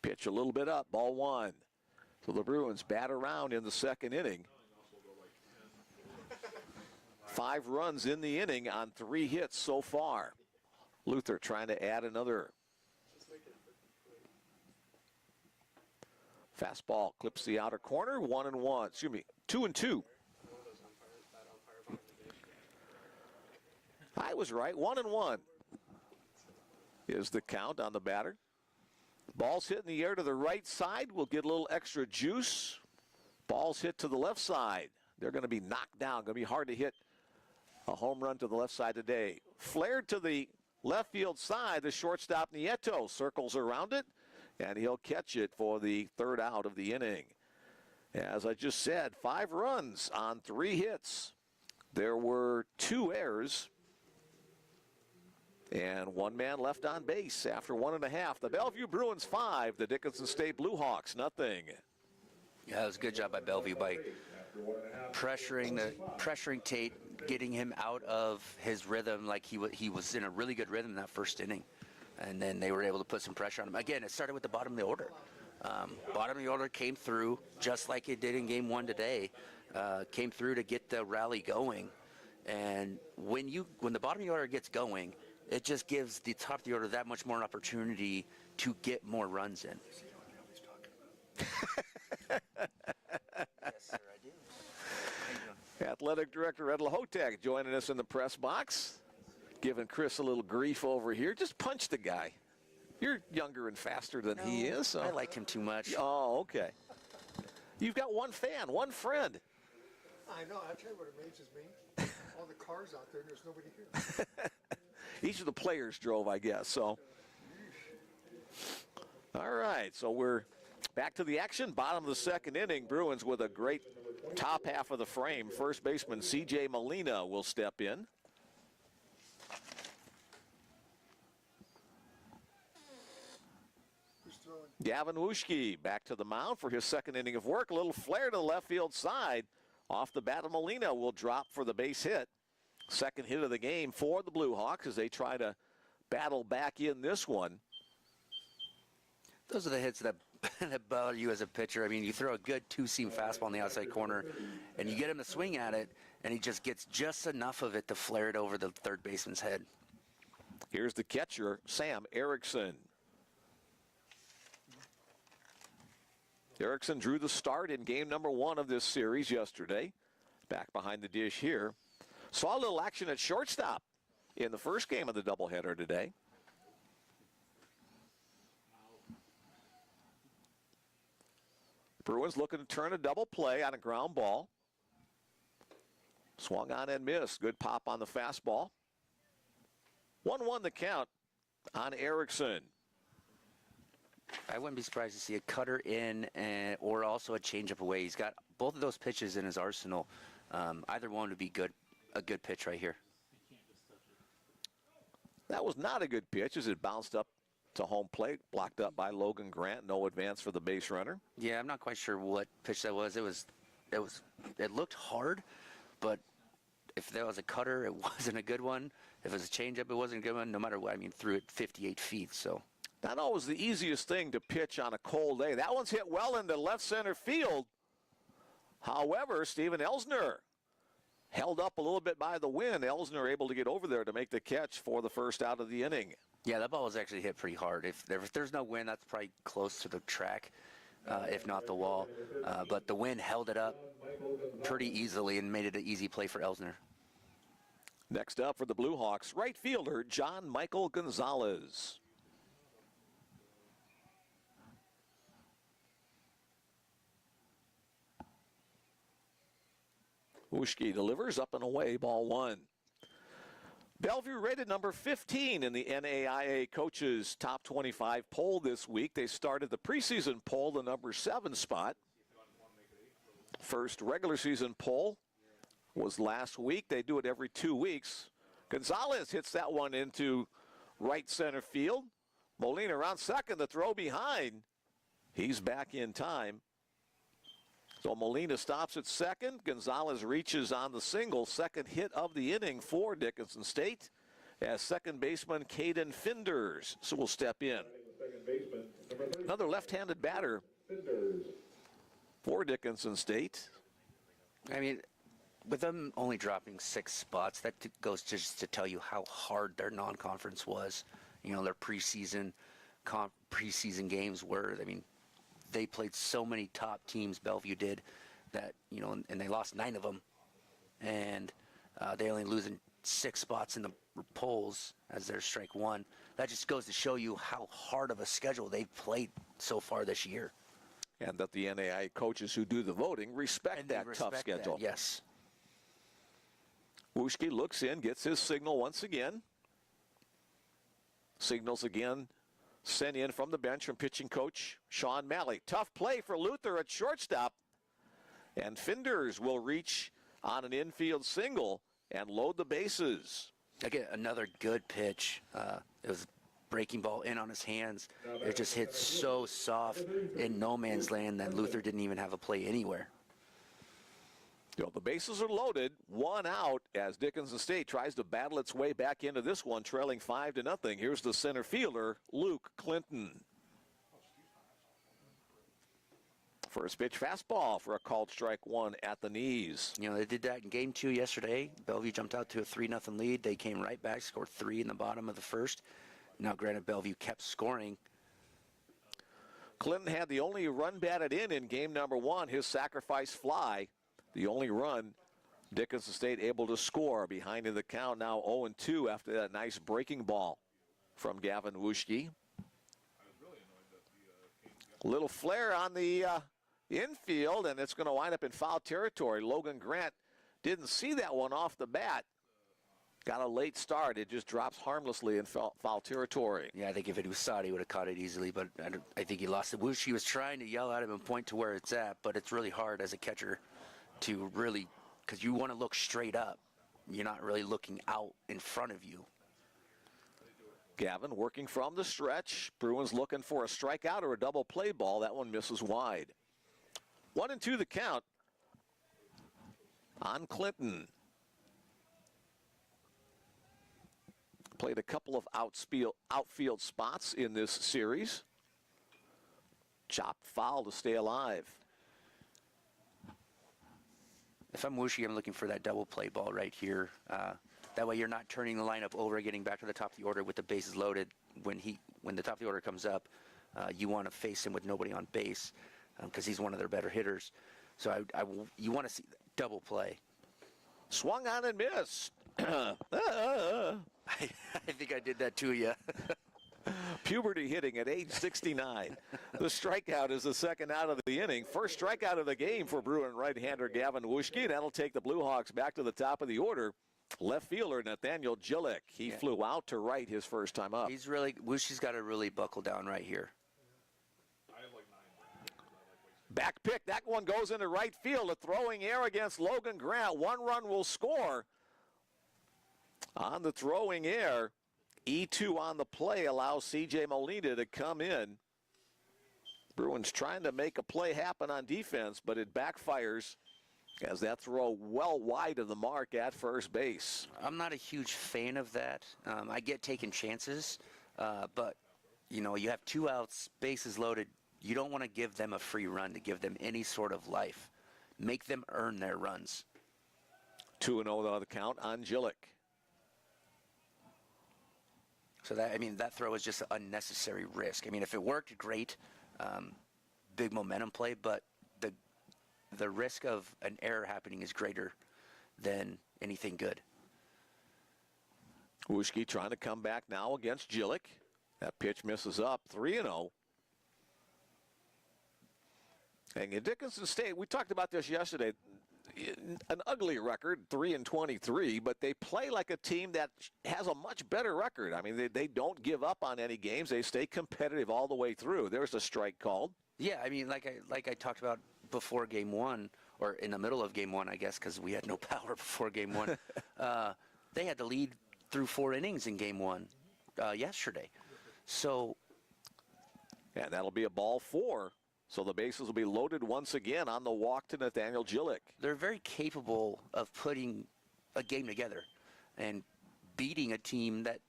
Pitch a little bit up, ball 1. So the Bruins bat around in the second inning. 5 runs in the inning on 3 hits so far. Luther trying to add another. Fastball clips the outer corner, 1-1. Excuse me, 2-2. I was right, 1-1 is the count on the batter. Ball's hit in the air to the right side. We'll get a little extra juice. Ball's hit to the left side. They're going to be knocked down. Going to be hard to hit a home run to the left side today. Flared to the left field side. The shortstop Nieto circles around it, and he'll catch it for the 3rd out of the inning. As I just said, 5 runs on 3 hits. There were 2 errors and 1 man left on base after 1.5. The Bellevue Bruins 5, the Dickinson State Blue Hawks nothing. Yeah, it was a good job by Bellevue by pressuring Tate, getting him out of his rhythm. Like he was in a really good rhythm in that first inning, and then they were able to put some pressure on him. Again, it started with the bottom of the order. Bottom of the order came through just like it did in Game 1 today. Came through to get the rally going, and when the bottom of the order gets going, it just gives the top of the order that much more opportunity to get more runs in. Yes, sir, I do. Athletic Director Ed Lahotek joining us in the press box, giving Chris a little grief over here. Just punch the guy. You're younger and faster than he is. So. I like him too much. Oh, okay. You've got one fan, one friend. I know. I'll tell you what amazes me. All the cars out there, and there's nobody here. Each of the players drove, I guess. So, all right. So we're back to the action. Bottom of the second inning. Bruins with a great top half of the frame. First baseman C.J. Molina will step in. Gavin Wuschke back to the mound for his second inning of work. A little flare to the left field side. Off the bat of Molina will drop for the base hit. Second hit of the game for the Blue Hawks as they try to battle back in this one. Those are the hits that bother you as a pitcher. I mean, you throw a good 2-seam fastball on the outside corner, and you get him to swing at it, and he just gets just enough of it to flare it over the third baseman's head. Here's the catcher, Sam Erickson. Erickson drew the start in game number 1 of this series yesterday. Back behind the dish here. Saw a little action at shortstop in the first game of the doubleheader today. Bruins looking to turn a double play on a ground ball. Swung on and missed. Good pop on the fastball. 1-1 the count on Erickson. I wouldn't be surprised to see a cutter in or also a changeup away. He's got both of those pitches in his arsenal. Either one would be a good pitch right here. That was not a good pitch as it bounced up to home plate, blocked up by Logan Grant. No advance for the base runner. Yeah, I'm not quite sure what pitch that was. It looked hard, but if there was a cutter, it wasn't a good one. If it was a changeup, it wasn't a good one. No matter what, I mean, threw it 58 feet. So Not always the easiest thing to pitch on a cold day. That one's hit well into left center field. However, Steven Elsner held up a little bit by the wind. Elsner able to get over there to make the catch for the first out of the inning. yeah, that ball was actually hit pretty hard. If there's no wind, that's probably close to the track, if not the wall. But the wind held it up pretty easily and made it an easy play for Elsner. Next up for the Blue Hawks, right fielder John Michael Gonzalez. Wuschke delivers up and away, ball one. Bellevue rated number 15 in the NAIA Coaches Top 25 poll this week. They started the preseason poll, the number 7 spot. First regular season poll was last week. They do it every 2 weeks. Gonzalez hits that one into right center field. Molina around second, the throw behind. He's back in time. So Molina stops at second. Gonzalez reaches on the single, second hit of the inning for Dickinson State, as second baseman Caden Finders will step in. Another left-handed batter for Dickinson State. I mean, with them only dropping 6 spots, that goes just to tell you how hard their non-conference was. You know, their preseason games were, I mean, they played so many top teams, Bellevue did, that, you know, and they lost 9 of them. And they only losing 6 spots in the polls as their strike 1. That just goes to show you how hard of a schedule they've played so far this year. And that the NAIA coaches who do the voting respect that tough schedule. Yes. Wuschke looks in, gets his signal once again. Signals again sent in from the bench from pitching coach Sean Malley. Tough play for Luther at shortstop. And Finders will reach on an infield single and load the bases. Again, another good pitch. It was a breaking ball in on his hands. It just hit so soft in no man's land that Luther didn't even have a play anywhere. You know, the bases are loaded, 1 out as Dickinson State tries to battle its way back into this one, trailing 5-0. Here's the center fielder, Luke Clinton. First pitch fastball for a called strike 1 at the knees. You know, they did that in game 2 yesterday. Bellevue jumped out to a 3-0 lead. They came right back, scored 3 in the bottom of the first. Now, granted, Bellevue kept scoring. Clinton had the only run batted in game number 1, his sacrifice fly. The only run Dickinson State able to score, behind in the count now 0-2 after that nice breaking ball from Gavin Wuschke. Little flare on the infield, and it's going to wind up in foul territory. Logan Grant didn't see that one off the bat. Got a late start. It just drops harmlessly in foul territory. Yeah, I think if it was Saudi, he would have caught it easily, but I think he lost it. Wuschke was trying to yell at him and point to where it's at, but it's really hard as a catcher to really, because you want to look straight up. You're not really looking out in front of you. Gavin working from the stretch. Bruins looking for a strikeout or a double play ball. That one misses wide. 1-2 the count on Clinton. Played a couple of outfield spots in this series. Chopped foul to stay alive. If I'm Wuschke, I'm looking for that double play ball right here. That way you're not turning the lineup over, getting back to the top of the order with the bases loaded. When the top of the order comes up, you want to face him with nobody on base because he's one of their better hitters. So you want to see double play. Swung on and missed. I think I did that to you. Puberty hitting at age 69. The strikeout is the second out of the inning. First strikeout of the game for Bruin right-hander Gavin Wuschke. That'll take the Blue Hawks back to the top of the order. Left fielder Nathaniel Gillick. He flew out to right his first time up. Wuschke's got to really buckle down right here. Back pick. That one goes into right field. A throwing error against Logan Grant. 1 run will score on the throwing error. E2 on the play allows C.J. Molina to come in. Bruins trying to make a play happen on defense, but it backfires as that throw well wide of the mark at first base. I'm not a huge fan of that. I get taking chances, but, you know, you have 2 outs, bases loaded. You don't want to give them a free run to give them any sort of life. Make them earn their runs. 2-0 on the count on Gillick. So that throw is just an unnecessary risk. I mean, if it worked, great, big momentum play, but the risk of an error happening is greater than anything good. Wuschke trying to come back now against Gillick. That pitch misses up, 3-0. And in Dickinson State, we talked about this yesterday, an ugly record, 3-23, but they play like a team that has a much better record. I mean, they don't give up on any games. They stay competitive all the way through. There's a strike called. Yeah, I mean, like I talked about before Game 1, or in the middle of Game 1, I guess, because we had no power before Game 1. They had the lead through 4 innings in Game 1 yesterday. So, and that'll be a ball 4. So the bases will be loaded once again on the walk to Nathaniel Gillick. They're very capable of putting a game together and beating a team that,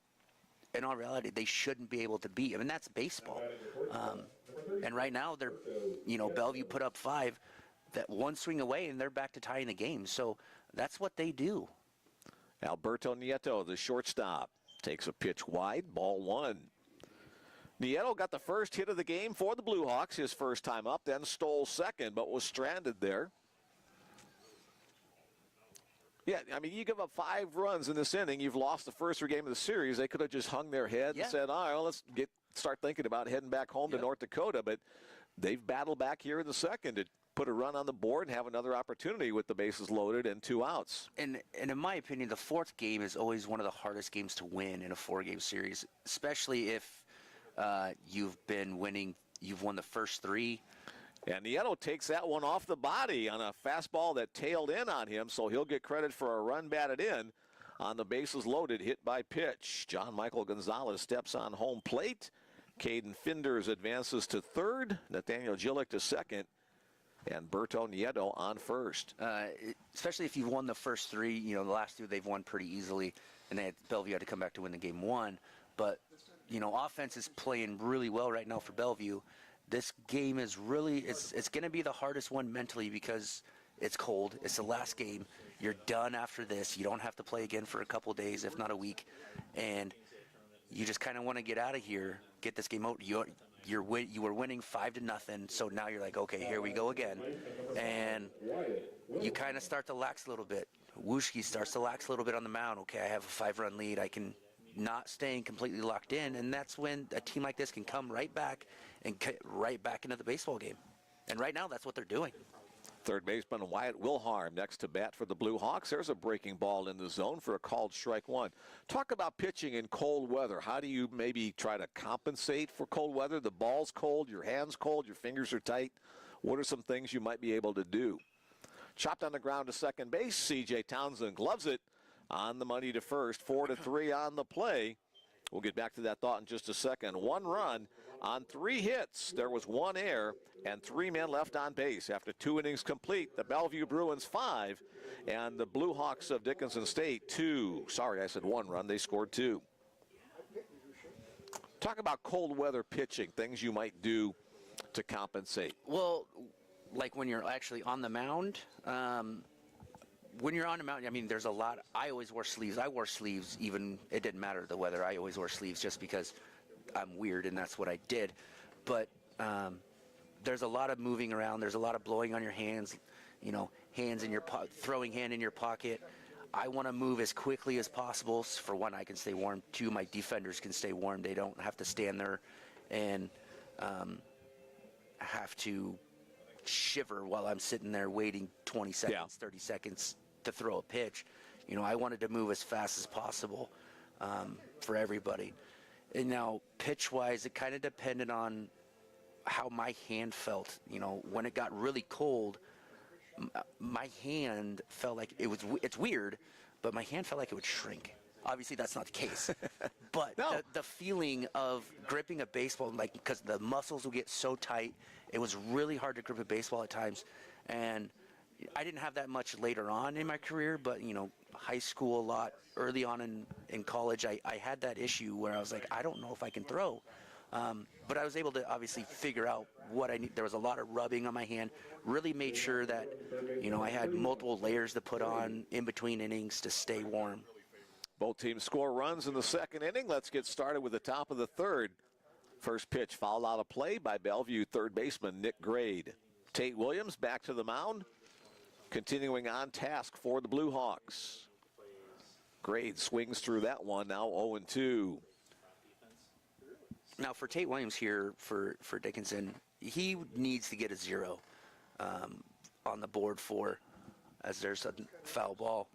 in all reality, they shouldn't be able to beat. I mean, that's baseball. And right now, Bellevue put up 5, that one swing away, and they're back to tying the game. So that's what they do. Alberto Nieto, the shortstop, takes a pitch wide, ball 1. Nieto got the first hit of the game for the Blue Hawks, his first time up, then stole second, but was stranded there. Yeah, I mean, you give up 5 runs in this inning, you've lost the first 3 games of the series. They could have just hung their head and said, all right, well, let's start thinking about heading back home to North Dakota. But they've battled back here in the second to put a run on the board and have another opportunity with the bases loaded and 2 outs. And in my opinion, the 4th game is always one of the hardest games to win in a 4-game series, especially if you've won the first 3. And Nieto takes that one off the body on a fastball that tailed in on him, so he'll get credit for a run batted in on the bases loaded, hit by pitch. John Michael Gonzalez steps on home plate. Caden Finders advances to third. Nathaniel Gillick to second. And Berto Nieto on first. Especially if you've won the first 3, the last 2 they've won pretty easily, and Bellevue had to come back to win the game 1. But, offense is playing really well right now for Bellevue. This game is really, it's going to be the hardest one mentally because it's cold. It's the last game. You're done after this. You don't have to play again for a couple of days, if not a week. And you just kind of want to get out of here, get this game out. You were winning 5-0, so now you're like, okay, here we go again. And you kind of start to lax a little bit. Wuschke starts to lax a little bit on the mound. Okay, I have a 5-run lead. I can not staying completely locked in, and that's when a team like this can come right back and get right back into the baseball game. And right now, that's what they're doing. Third baseman Wyatt Wilharm next to bat for the Blue Hawks. There's a breaking ball in the zone for a called strike 1. Talk about pitching in cold weather. How do you maybe try to compensate for cold weather? The ball's cold, your hand's cold, your fingers are tight. What are some things you might be able to do? Chopped on the ground to second base. C.J. Townsend gloves it on the money to first. 4-3 on the play. We'll get back to that thought in just a second. 1 run on 3 hits. There was 1 error and 3 men left on base. After 2 innings complete, the Bellevue Bruins 5 and the Blue Hawks of Dickinson State 2. Sorry, I said 1 run. They scored 2. Talk about cold weather pitching, things you might do to compensate. Well, like when you're actually on the mound, when you're on the mountain, I mean, there's a lot. I always wore sleeves. I wore sleeves even, it didn't matter the weather. I always wore sleeves just because I'm weird and that's what I did. But there's a lot of moving around. There's a lot of blowing on your hands, hands in your throwing hand in your pocket. I want to move as quickly as possible. For one, I can stay warm. 2, my defenders can stay warm. They don't have to stand there and have to shiver while I'm sitting there waiting 20 seconds, 30 seconds to throw a pitch. I wanted to move as fast as possible for everybody. And now, pitch-wise, it kind of depended on how my hand felt. When it got really cold, my hand felt like it's weird, but my hand felt like it would shrink. Obviously, that's not the case. But No. the feeling of gripping a baseball, like, because the muscles will get so tight, it was really hard to grip a baseball at times. And I didn't have that much later on in my career, but, high school a lot, early on in college, I had that issue where I was like, I don't know if I can throw. But I was able to obviously figure out what I need. There was a lot of rubbing on my hand. Really made sure that, I had multiple layers to put on in between innings to stay warm. Both teams score runs in the second inning. Let's get started with the top of the third. First pitch fouled out of play by Bellevue third baseman Nick Grade. Tate Williams back to the mound, continuing on task for the Blue Hawks. Grade swings through that one, now 0-2. Now, for Tate Williams here, for Dickinson, he needs to get a 0 on the board as there's a foul ball,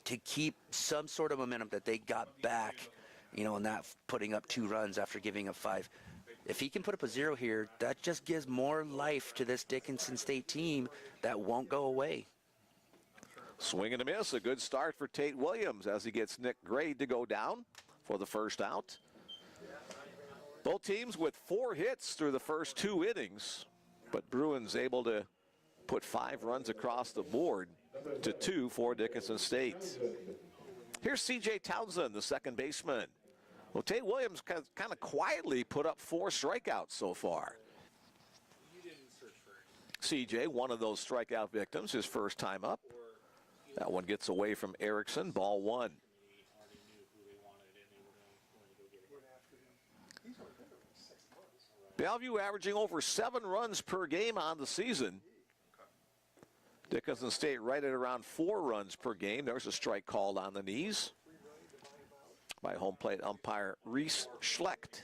to keep some sort of momentum that they got back, and that putting up 2 runs after giving up 5. If he can put up a 0 here, that just gives more life to this Dickinson State team that won't go away. Swing and a miss, a good start for Tate Williams as he gets Nick Grade to go down for the first out. Both teams with 4 hits through the first 2 innings, but Bruins able to put 5 runs across the board to 2 for Dickinson State. Here's C.J. Townsend, the second baseman. Well, Tate Williams kind of quietly put up 4 strikeouts so far. C.J., one of those strikeout victims, his first time up. That one gets away from Erickson, ball 1. Bellevue averaging over 7 runs per game on the season. Dickinson State right at around 4 runs per game. There's a strike called on the knees by home plate umpire Reese Schlecht.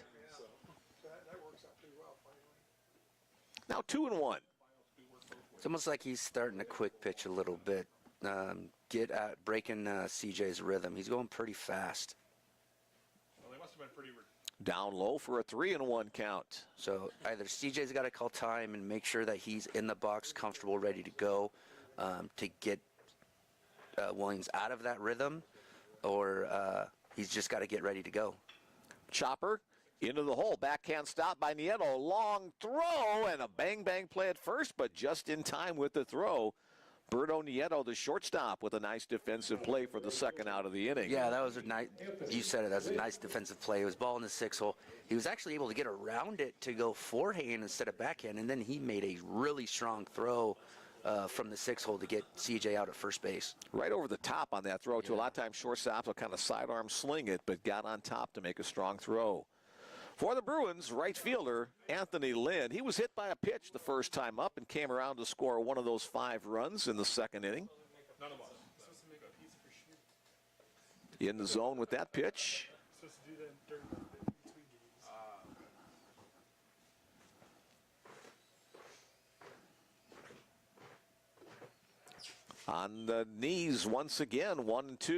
Now 2-1. It's almost like he's starting to quick pitch a little bit, get at breaking CJ's rhythm. He's going pretty fast. Well, they must have been pretty. Down low for a 3-1 count. So either CJ's got to call time and make sure that he's in the box, comfortable, ready to go, to get Williams out of that rhythm, or he's just got to get ready to go. Chopper into the hole. Backhand stop by Nieto. Long throw and a bang-bang play at first, but just in time with the throw. Berto Nieto, the shortstop, with a nice defensive play for the second out of the inning. Yeah, that was a nice, you said it, that was a nice defensive play. It was ball in the 6 hole. He was actually able to get around it to go forehand instead of backhand, and then he made a really strong throw from the 6 hole to get CJ out at first base. Right over the top on that throw, too. A lot of times shortstops will kind of sidearm sling it, but got on top to make a strong throw. For the Bruins, right fielder Anthony Lynn. He was hit by a pitch the first time up and came around to score one of those 5 runs in the second inning. None of us. In the zone with that pitch. Supposed to do that during the between games. On the knees once again, 1-2. Is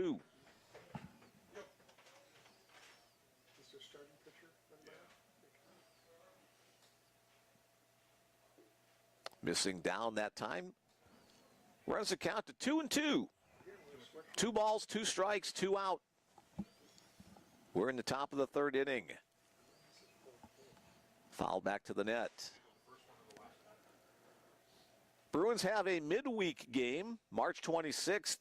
there starting pitcher? Missing down that time. Runs the count to 2-2. 2 balls, 2 strikes, 2 out. We're in the top of the third inning. Foul back to the net. Bruins have a midweek game, March 26th,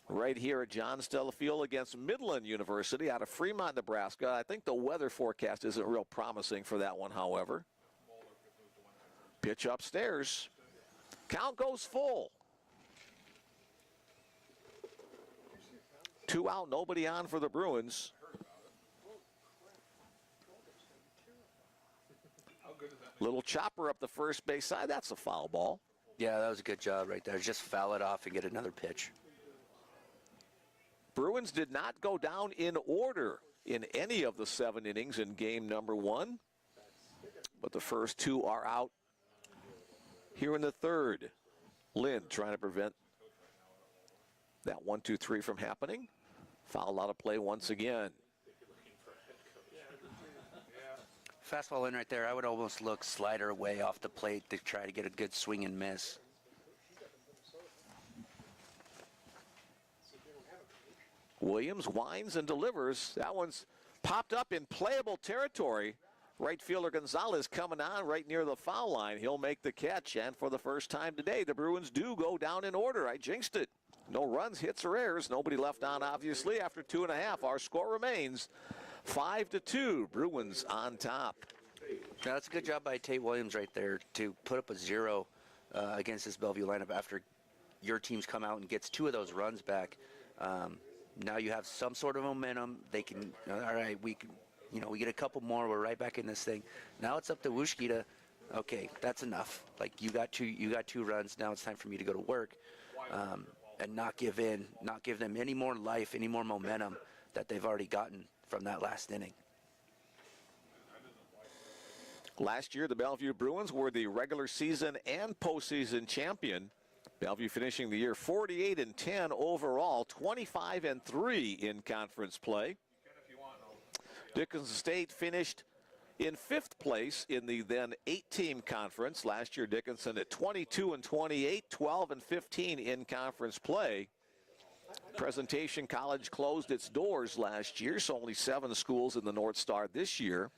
right here at John Stella Field against Midland University out of Fremont, Nebraska. I think the weather forecast isn't real promising for that one, however. Pitch upstairs. Count goes full. 2 out, nobody on for the Bruins. Little chopper up the first base side. That's a foul ball. Yeah, that was a good job right there. Just foul it off and get another pitch. Bruins did not go down in order in any of the 7 innings in game number 1. But the first 2 are out here in the third. Lynn trying to prevent that 1-2-3 from happening. Foul out of play once again. Fastball in right there. I would almost look slider away off the plate to try to get a good swing and miss. Williams winds and delivers. That one's popped up in playable territory. Right fielder Gonzalez coming on right near the foul line. He'll make the catch, and for the first time today, the Bruins do go down in order. I jinxed it. No runs, hits, or errors. Nobody left on, obviously, after 2.5. Our score remains 5-2. Bruins on top. Now, that's a good job by Tate Williams right there to put up a 0 against this Bellevue lineup after your team's come out and gets 2 of those runs back. Now you have some sort of momentum. They can, all right, we can, we get a couple more. We're right back in this thing. Now it's up to Wuschke to, okay, that's enough. Like you got 2 runs. Now it's time for me to go to work, and not give in, not give them any more life, any more momentum that they've already gotten from that last inning. Last year, the Bellevue Bruins were the regular season and postseason champion. Bellevue finishing the year 48-10 overall, 25-3 in conference play. Dickinson State finished in 5th place in the then 8-team conference. Last year, Dickinson at 22-28, 12-15 in conference play. Presentation College closed its doors last year, so only 7 schools in the North Star this year.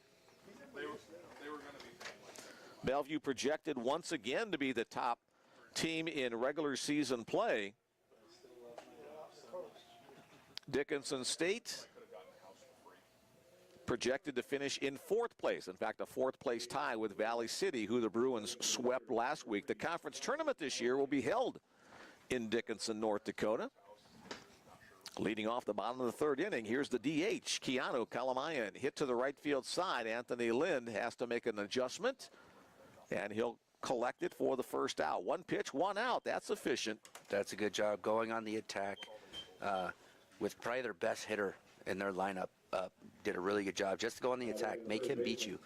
Bellevue projected once again to be the top team in regular season play. Dickinson State projected to finish in 4th place. In fact, a 4th place tie with Valley City, who the Bruins swept last week. The conference tournament this year will be held in Dickinson, North Dakota. Leading off the bottom of the 3rd inning, here's the DH, Keanu Kalamayan. Hit to the right field side. Anthony Lind has to make an adjustment, and he'll collect it for the first out. 1 pitch, 1 out. That's efficient. That's a good job going on the attack with probably their best hitter in their lineup. Did a really good job just to go on the attack, make him beat you.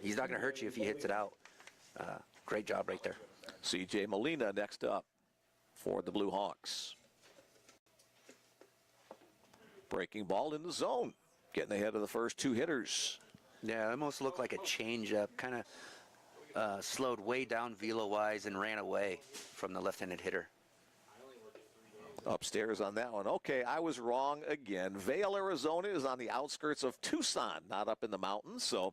He's not going to hurt you if he hits it out. Great job right there. C.J. Molina next up for the Blue Hawks. Breaking ball in the zone, getting ahead of the first 2 hitters. Yeah, it almost looked like a changeup, kind of slowed way down velo-wise and ran away from the left-handed hitter. Upstairs on that one. Okay, I was wrong again. Vail, Arizona is on the outskirts of Tucson, not up in the mountains. So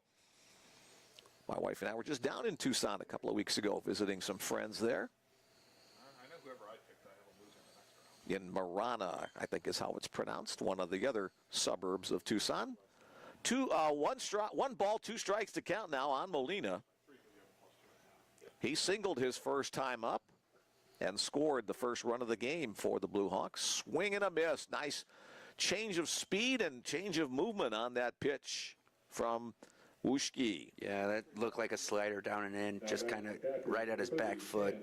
my wife and I were just down in Tucson a couple of weeks ago visiting some friends there. I know whoever I picked, I have them losing the next round. In Marana, I think is how it's pronounced, one of the other suburbs of Tucson. 1 ball, 2 strikes to count now on Molina. He singled his first time up and scored the first run of the game for the Blue Hawks. Swing and a miss. Nice change of speed and change of movement on that pitch from Wuschke. Yeah, that looked like a slider down and in, just kind of right at his back foot.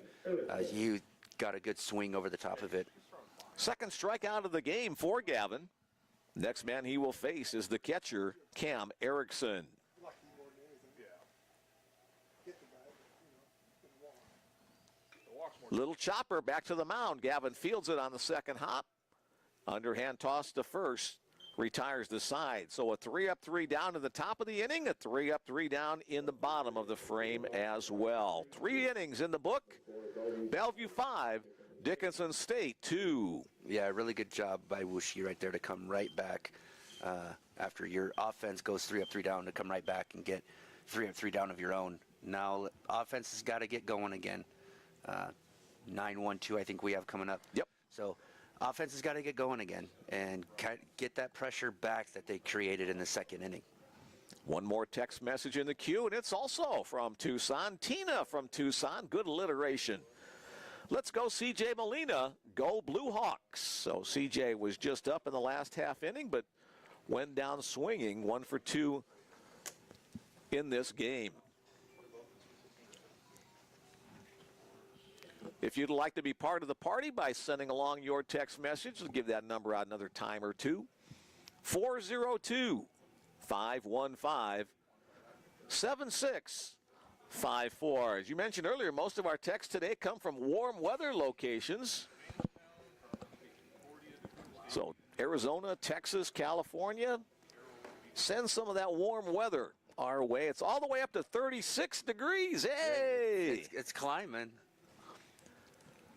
He got a good swing over the top of it. Second strikeout of the game for Gavin. Next man he will face is the catcher, Cam Erickson. Little chopper back to the mound. Gavin fields it on the second hop. Underhand toss to first. Retires the side. So a 3-up, 3 down to the top of the inning. A 3-up, 3 down in the bottom of the frame as well. 3 innings in the book. Bellevue 5, Dickinson State 2. Yeah, really good job by Wuschke right there to come right back after your offense goes 3-up, 3 down, to come right back and get 3-up, 3 down of your own. Now offense has got to get going again. 9-1-2 I think we have coming up. Yep. So offense has got to get going again and get that pressure back that they created in the second inning. One more text message in the queue, and it's also from Tucson. Tina from Tucson. Good alliteration. Let's go C.J. Molina. Go Blue Hawks. So C.J. was just up in the last half inning, but went down swinging. 1 for 2 in this game. If you'd like to be part of the party by sending along your text message, we'll give that number out another time or two. 402-515-7654. As you mentioned earlier, most of our texts today come from warm weather locations. So Arizona, Texas, California, send some of that warm weather our way. It's all the way up to 36 degrees. Hey! It's climbing.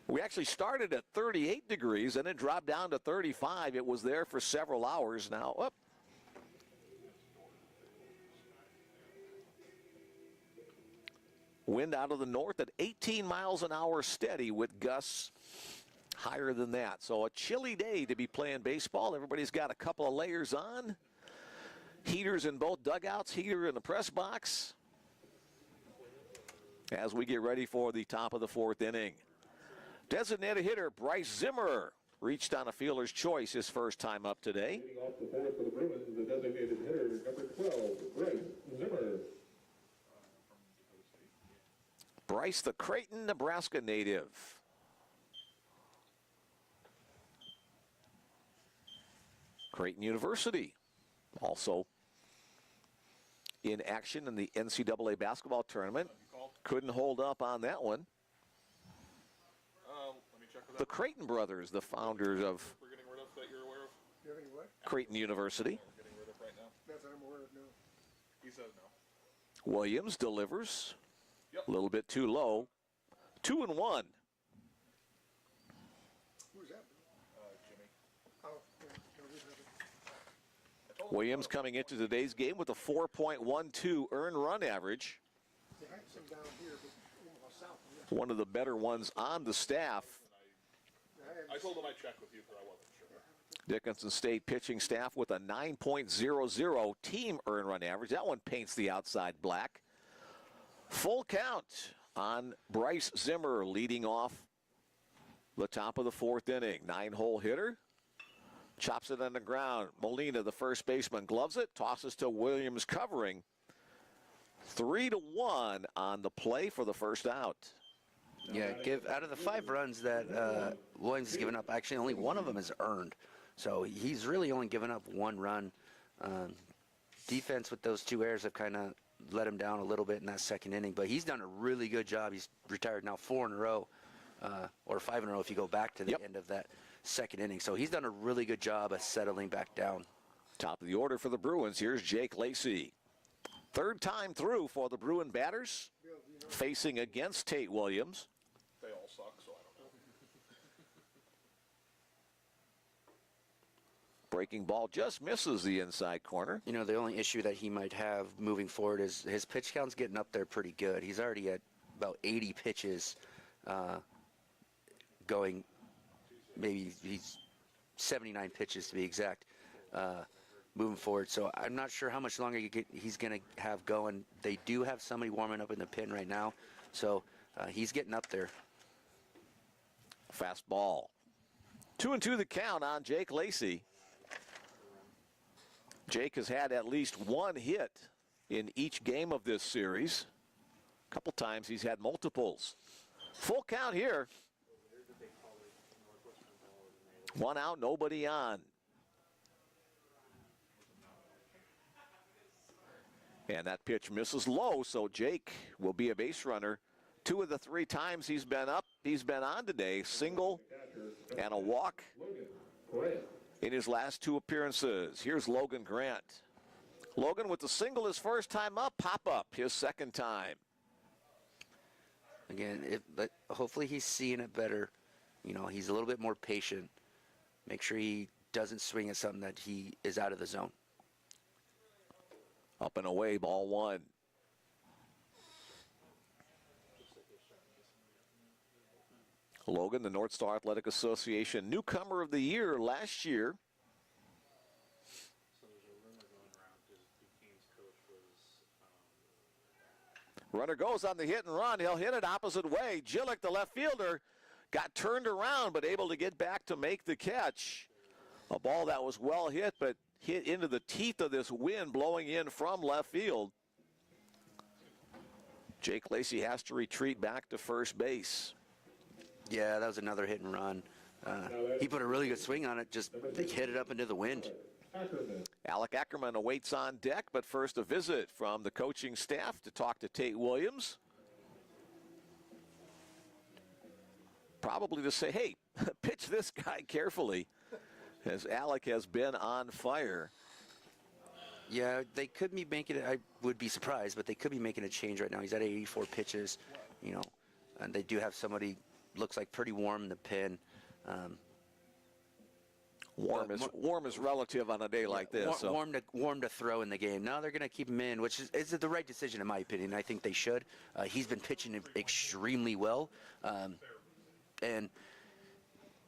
We actually started at 38 degrees and it dropped down to 35. It was there for several hours now. Up. Wind out of the north at 18 miles an hour steady with gusts higher than that. So a chilly day to be playing baseball. Everybody's got a couple of layers on. Heaters in both dugouts, heater in the press box. As we get ready for the top of the fourth inning. Designated hitter Bryce Zimmer reached on a fielder's choice his first time up today. Leading off the board for the Bruins, the designated hitter, number 12, Bryce Zimmer. Bryce, the Creighton, Nebraska native. Creighton University also in action in the NCAA basketball tournament. Couldn't hold up on that one. Let me check with The that. Creighton brothers, the founders of We're getting rid of that you're aware of? Do you have any what? Creighton University. We're getting rid of right now. That's what I'm aware of, no. He says no. Williams delivers. Yep. A little bit too low. 2-1. Who's that? Jimmy. Oh, yeah, no, we haven't. I told him Williams coming into today's game with a 4.12 earned run average. They had some down here, but Omaha South. Yeah. One of the better ones on the staff. I told him I'd check with you, but I wasn't sure. Dickinson State pitching staff with a 9.00 team earned run average. That one paints the outside black. Full count on Bryce Zimmer leading off the top of the fourth inning. 9-hole hitter. Chops it on the ground. Molina, the first baseman, gloves it. Tosses to Williams covering. 3-1 on the play for the first out. Yeah, out of the 5 runs that Williams has given up, actually only one of them is earned. So he's really only given up 1 run. Defense with those 2 errors have kind of let him down a little bit in that second inning, but he's done a really good job. He's retired now 4 in a row, or 5 in a row if you go back to the end of that second inning. So he's done a really good job of settling back down. Top of the order for the Bruins. Here's Jake Lacey. Third time through for the Bruin batters, facing against Tate Williams. They all suck, so I don't know. Breaking ball just misses the inside corner. You know, the only issue that he might have moving forward is his pitch count's getting up there pretty good. He's already at about 80 pitches going, maybe he's 79 pitches to be exact, moving forward. So I'm not sure how much longer he's going to have going. They do have somebody warming up in the pen right now, so he's getting up there. Fastball. 2-2 the count on Jake Lacey. Jake has had at least 1 hit in each game of this series. A couple times he's had multiples. Full count here. 1 out, nobody on. And that pitch misses low, so Jake will be a base runner. 2 of the 3 times he's been on today, single and a walk in his last 2 appearances. Here's Logan Grant. Logan with the single his first time up, pop up his second time. Again, but hopefully he's seeing it better. You know, he's a little bit more patient. Make sure he doesn't swing at something that he is out of the zone. Up and away, ball 1. Logan, the North Star Athletic Association newcomer of the year last year. So there's a rumor going around because Duquesne's coach was Runner goes on the hit and run. He'll hit it opposite way. Gillick, the left fielder, got turned around but able to get back to make the catch. A ball that was well hit, but hit into the teeth of this wind blowing in from left field. Jake Lacey has to retreat back to first base. Yeah, that was another hit and run. He put a really good swing on it, just hit it up into the wind. Alec Ackerman awaits on deck, but first a visit from the coaching staff to talk to Tate Williams. Probably to say, hey, pitch this guy carefully, as Alec has been on fire. Yeah, they could be making it, I would be surprised, but they could be making a change right now. He's at 84 pitches, you know, and they do have somebody looks like pretty warm in the pen. Warm is relative on a day like this. So. Warm to throw in the game. Now they're going to keep him in, which is the right decision in my opinion. I think they should. He's been pitching extremely well, and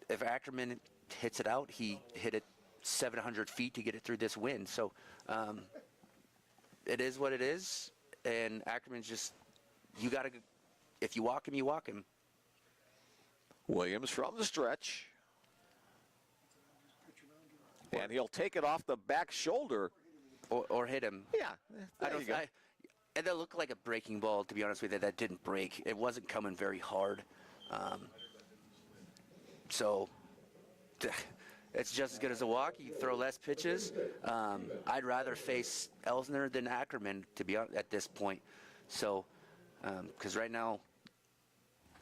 if Ackerman hits it out, he hit it 700 feet to get it through this wind. So it is what it is, and Ackerman's just, you got to, if you walk him, you walk him. Williams from the stretch. And he'll take it off the back shoulder. Or hit him. Yeah, there you go. And that looked like a breaking ball, to be honest with you. That didn't break. It wasn't coming very hard. So it's just as good as a walk. You throw less pitches. I'd rather face Elsner than Ackerman, to be honest, at this point. So, because right now,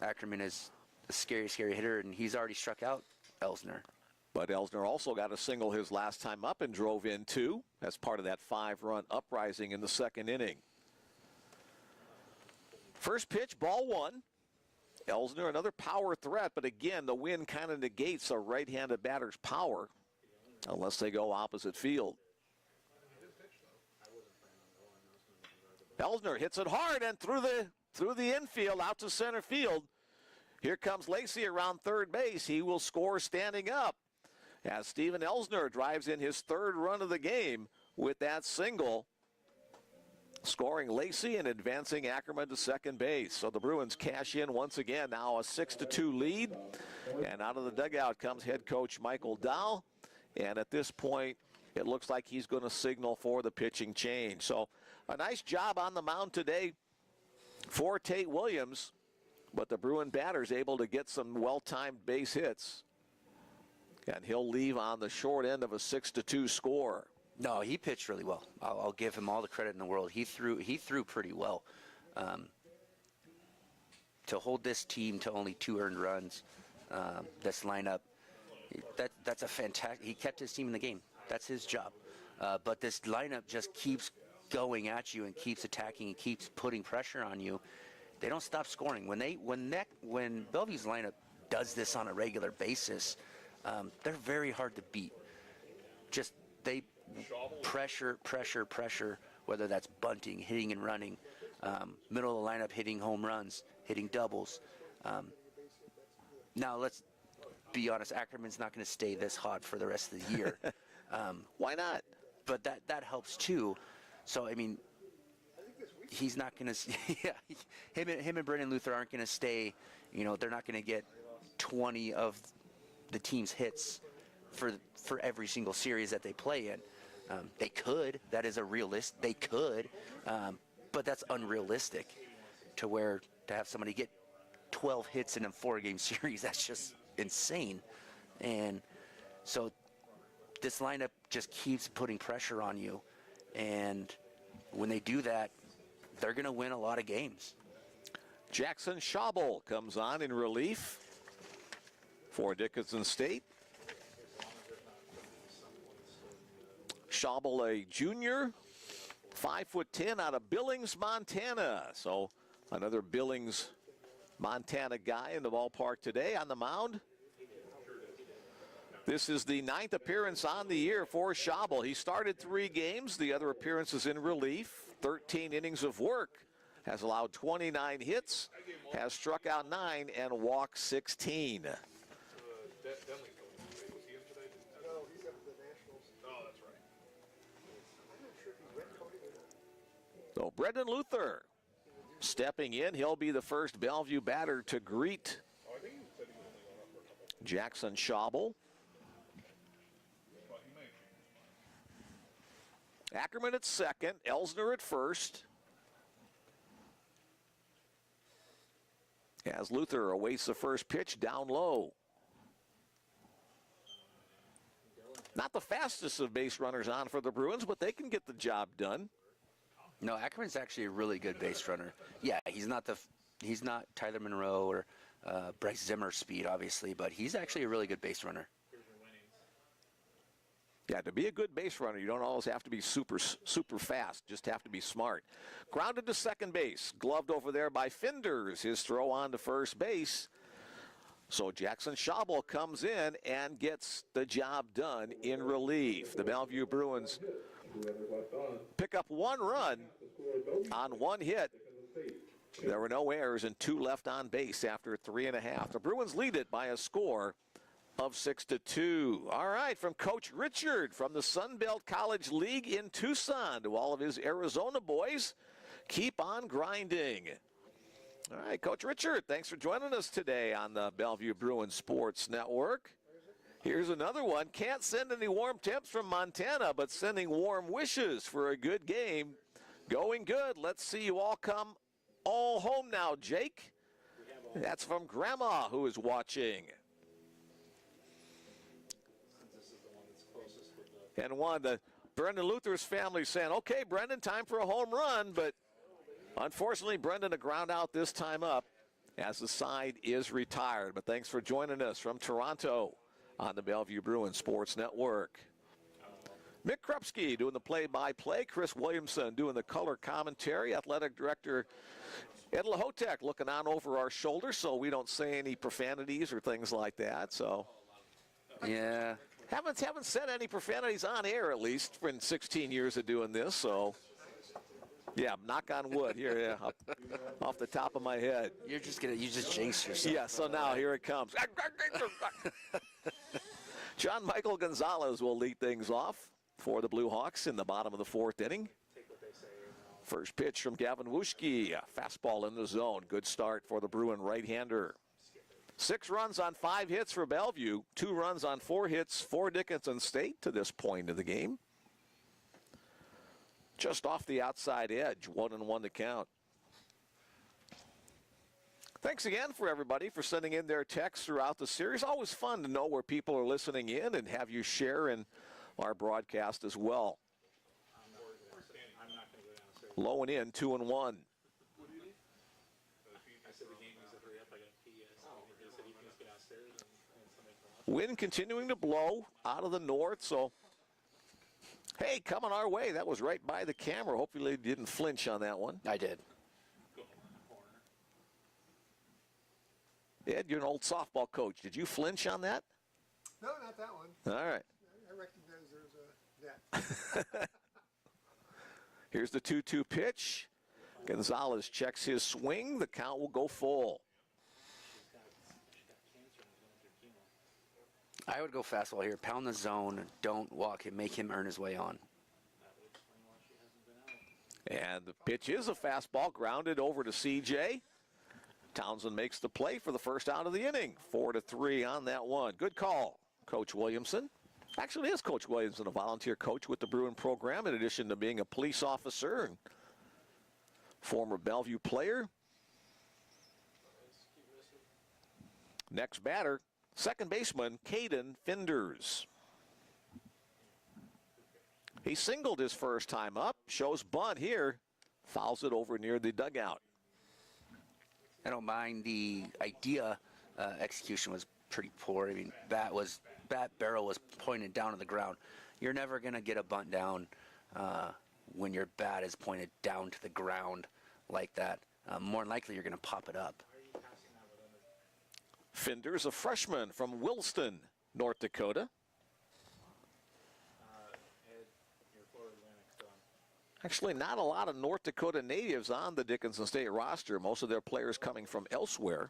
Ackerman is a scary, scary hitter, and he's already struck out Elsner. But Elsner also got a single his last time up and drove in 2 as part of that 5-run uprising in the second inning. First pitch, ball 1. Elsner, another power threat, but again, the wind kind of negates a right-handed batter's power unless they go opposite field. Elsner hits it hard and through the infield out to center field. Here comes Lacey around third base. He will score standing up as Steven Elsner drives in his 3rd run of the game with that single, scoring Lacey and advancing Ackerman to second base. So the Bruins cash in once again, now a 6-2 lead. And out of the dugout comes head coach Michael Dow. And at this point, it looks like he's going to signal for the pitching change. So a nice job on the mound today for Tate Williams. But the Bruin batter's able to get some well-timed base hits. And he'll leave on the short end of a 6-2 score. No, he pitched really well. I'll give him all the credit in the world. He threw pretty well. To hold this team to only 2 earned runs, this lineup, that's a fantastic. He kept his team in the game. That's his job. But this lineup just keeps going at you and keeps attacking and keeps putting pressure on you. They don't stop scoring. When Bellevue's lineup does this on a regular basis, they're very hard to beat. Just they pressure, whether that's bunting, hitting and running, middle of the lineup hitting home runs, hitting doubles. Now let's be honest, Ackerman's not going to stay this hot for the rest of the year. Why not? But that helps too. So I mean, he's not going to. Yeah, him and Brendan Luther aren't going to stay. You know, they're not going to get 20 of the team's hits for every single series that they play in. They could. That is a realist. They could, but that's unrealistic. To have somebody get 12 hits in a 4-game series, that's just insane. And so this lineup just keeps putting pressure on you, and when they do that, they're going to win a lot of games. Jackson Schabel comes on in relief for Dickinson State. Schabel, a junior, 5'10" out of Billings, Montana. So another Billings, Montana guy in the ballpark today on the mound. This is the 9th appearance on the year for Schabel. He started 3 games, the other appearances in relief, 13 innings of work, has allowed 29 hits, has struck out 9 and walked 16. Denley's going today. Was he in today? No, he's up at the Nationals. Oh, that's right. I'm not sure if he went Cody or not. So Brendan Luther stepping in. He'll be the first Bellevue batter to greet Oh, I think he said he was only going up for a couple. Jackson Schabel. But he may. Ackerman at second, Elsner at first. As Luther awaits the first pitch down low. Not the fastest of base runners on for the Bruins, but they can get the job done. No, Ackerman's actually a really good base runner. Yeah, he's not Tyler Monroe or Bryce Zimmer speed, obviously, but he's actually a really good base runner. Yeah, to be a good base runner, you don't always have to be super fast. Just have to be smart. Grounded to second base. Gloved over there by Finders. His throw on to first base. So Jackson Schabel comes in and gets the job done in relief. The Bellevue Bruins pick up 1 run on 1 hit. There were no errors and 2 left on base after 3.5. The Bruins lead it by a score of 6-2. All right, from Coach Richard from the Sun Belt College League in Tucson to all of his Arizona boys, keep on grinding. All right, Coach Richard, thanks for joining us today on the Bellevue Bruins Sports Network. Here's another one. Can't send any warm temps from Montana, but sending warm wishes for a good game. Going good. Let's see you all come all home now, Jake. That's from Grandma, who is watching. And one, the Brendan Luther's family saying, okay, Brendan, time for a home run, but unfortunately, Brendan a ground out this time up as the side is retired. But thanks for joining us from Toronto on the Bellevue Bruins Sports Network. Mick Krupski doing the play-by-play. Chris Williamson doing the color commentary. Athletic Director Ed Lahotek looking on over our shoulder so we don't say any profanities or things like that. So, Yeah. haven't said any profanities on air, at least, in 16 years of doing this. So, yeah, knock on wood here, yeah, off the top of my head. You just jinxed yourself. Yeah, so now here it comes. John Michael Gonzalez will lead things off for the Blue Hawks in the bottom of the 4th inning. First pitch from Gavin Wuschke, a fastball in the zone. Good start for the Bruin right-hander. 6 runs on 5 hits for Bellevue, 2 runs on 4 hits for Dickinson State to this point of the game. Just off the outside edge, 1-1 to count. Thanks again for everybody for sending in their texts throughout the series. Always fun to know where people are listening in and have you share in our broadcast as well. Low and in, 2-1. Wind continuing to blow out of the north, so hey, coming our way. That was right by the camera. Hopefully they didn't flinch on that one. I did. Ed, you're an old softball coach. Did you flinch on that? No, not that one. All right. I recognize there's a net. Here's the 2-2 pitch. Gonzalez checks his swing. The count will go full. I would go fastball here. Pound the zone. Don't walk him. Make him earn his way on. And the pitch is a fastball grounded over to CJ. Townsend makes the play for the first out of the inning. 4-3 on that one. Good call, Coach Williamson. Actually, is Coach Williamson a volunteer coach with the Bruin program in addition to being a police officer and former Bellevue player? Next batter, second baseman Caden Finders. He singled his first time up, shows bunt here, fouls it over near the dugout. I don't mind the idea. Execution was pretty poor. I mean, bat barrel was pointed down to the ground. You're never going to get a bunt down when your bat is pointed down to the ground like that. More than likely, you're going to pop it up. Finders, a freshman from Williston, North Dakota. Actually, not a lot of North Dakota natives on the Dickinson State roster. Most of their players coming from elsewhere.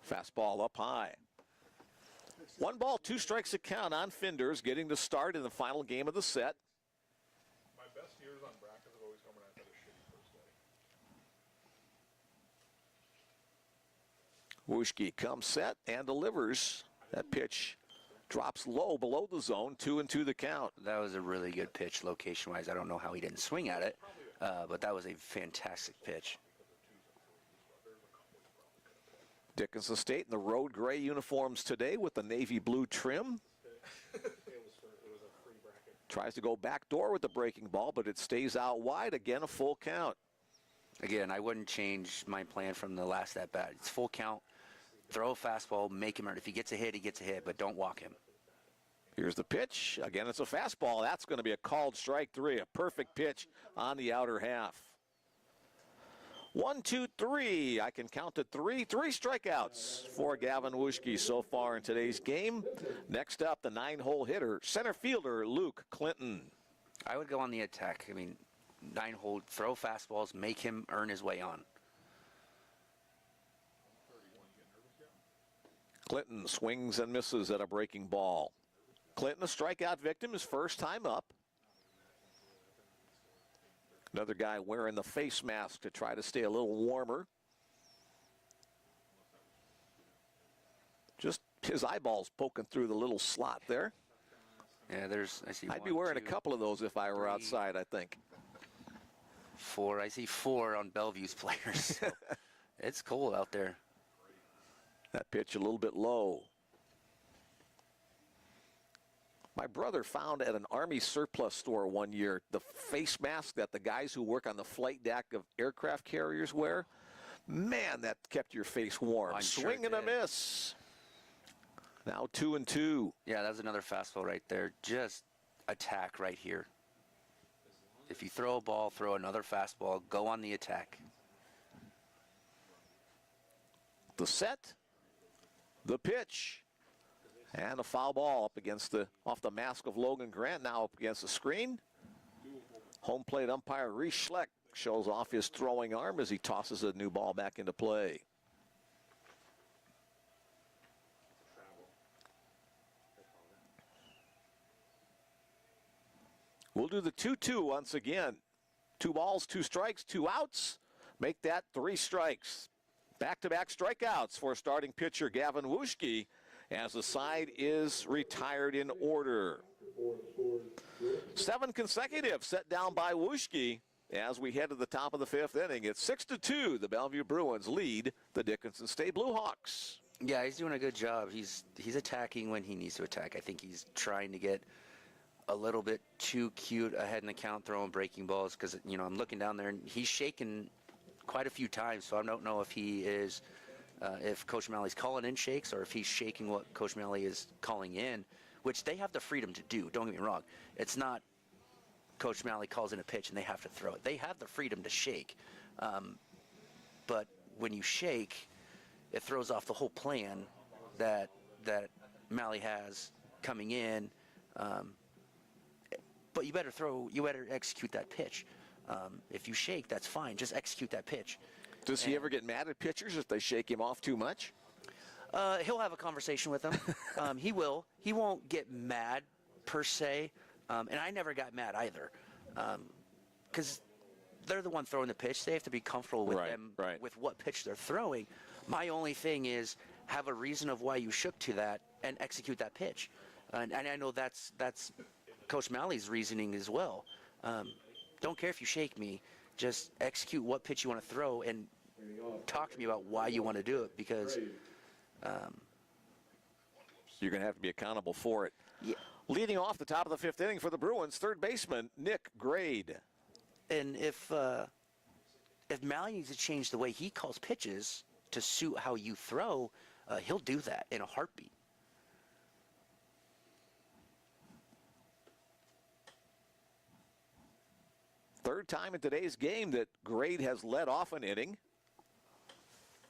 Fastball up high. 1 ball, 2 strikes to count on Finders, getting the start in the final game of the set. My best years on brackets have always come when I've had a shitty first day. Wuschke comes set and delivers. That pitch drops low below the zone, 2-2 the count. That was a really good pitch location-wise. I don't know how he didn't swing at it, but that was a fantastic pitch. Dickinson State in the road gray uniforms today with the navy blue trim. Tries to go backdoor with the breaking ball, but it stays out wide. Again, a full count. Again, I wouldn't change my plan from the last at-bat. It's full count. Throw a fastball, make him earn. If he gets a hit, he gets a hit, but don't walk him. Here's the pitch. Again, it's a fastball. That's going to be a called strike 3. A perfect pitch on the outer half. 1, 2, 3. I can count to three. 3 strikeouts for Gavin Wuschke so far in today's game. Next up, the 9-hole hitter, center fielder Luke Clinton. I would go on the attack. I mean, 9-hole, throw fastballs, make him earn his way on. Clinton swings and misses at a breaking ball. Clinton, a strikeout victim, his first time up. Another guy wearing the face mask to try to stay a little warmer. Just his eyeballs poking through the little slot there. Yeah, I see I'd be one, wearing a two, couple of those if I were 3, outside, I think. 4. I see 4 on Bellevue's players. So it's cold out there. That pitch a little bit low. My brother found at an Army surplus store one year the face mask that the guys who work on the flight deck of aircraft carriers wear. Man, that kept your face warm. I'm sure Swing it and a did. miss. Now 2-2. Yeah, that was another fastball right there. Just attack right here. If you throw a ball, throw another fastball, go on the attack. The set, the pitch, and a foul ball up against off the mask of Logan Grant, now up against the screen. Home plate umpire Reese Schleck shows off his throwing arm as he tosses a new ball back into play. We'll do the 2-2 once again. 2 balls, 2 strikes, 2 outs. Make that 3 strikes. Back-to-back strikeouts for starting pitcher Gavin Wuschke as the side is retired in order. 7 consecutive set down by Wuschke as we head to the top of the 5th inning. It's 6-2. The Bellevue Bruins lead the Dickinson State Blue Hawks. Yeah, he's doing a good job. He's attacking when he needs to attack. I think he's trying to get a little bit too cute ahead in the count, throwing breaking balls because, you know, I'm looking down there and he's shaking quite a few times, so I don't know if he is, if Coach Malley's calling in shakes or if he's shaking what Coach Malley is calling in, which they have the freedom to do. Don't get me wrong. It's not Coach Malley calls in a pitch and they have to throw it. They have the freedom to shake, but when you shake, it throws off the whole plan that Malley has coming in. But you better execute that pitch. If you shake, that's fine. Just execute that pitch. Does he ever get mad at pitchers if they shake him off too much? He'll have a conversation with them. He will. He won't get mad per se. And I never got mad either. Because they're the one throwing the pitch. They have to be comfortable with with what pitch they're throwing. My only thing is have a reason of why you shook to that and execute that pitch. And I know that's Coach Malley's reasoning as well. Don't care if you shake me, just execute what pitch you want to throw and talk to me about why you want to do it, because you're going to have to be accountable for it. Yeah. Leading off the top of the 5th inning for the Bruins, third baseman Nick Grade. And if Malley needs to change the way he calls pitches to suit how you throw, he'll do that in a heartbeat. Third time in today's game that Grade has led off an inning.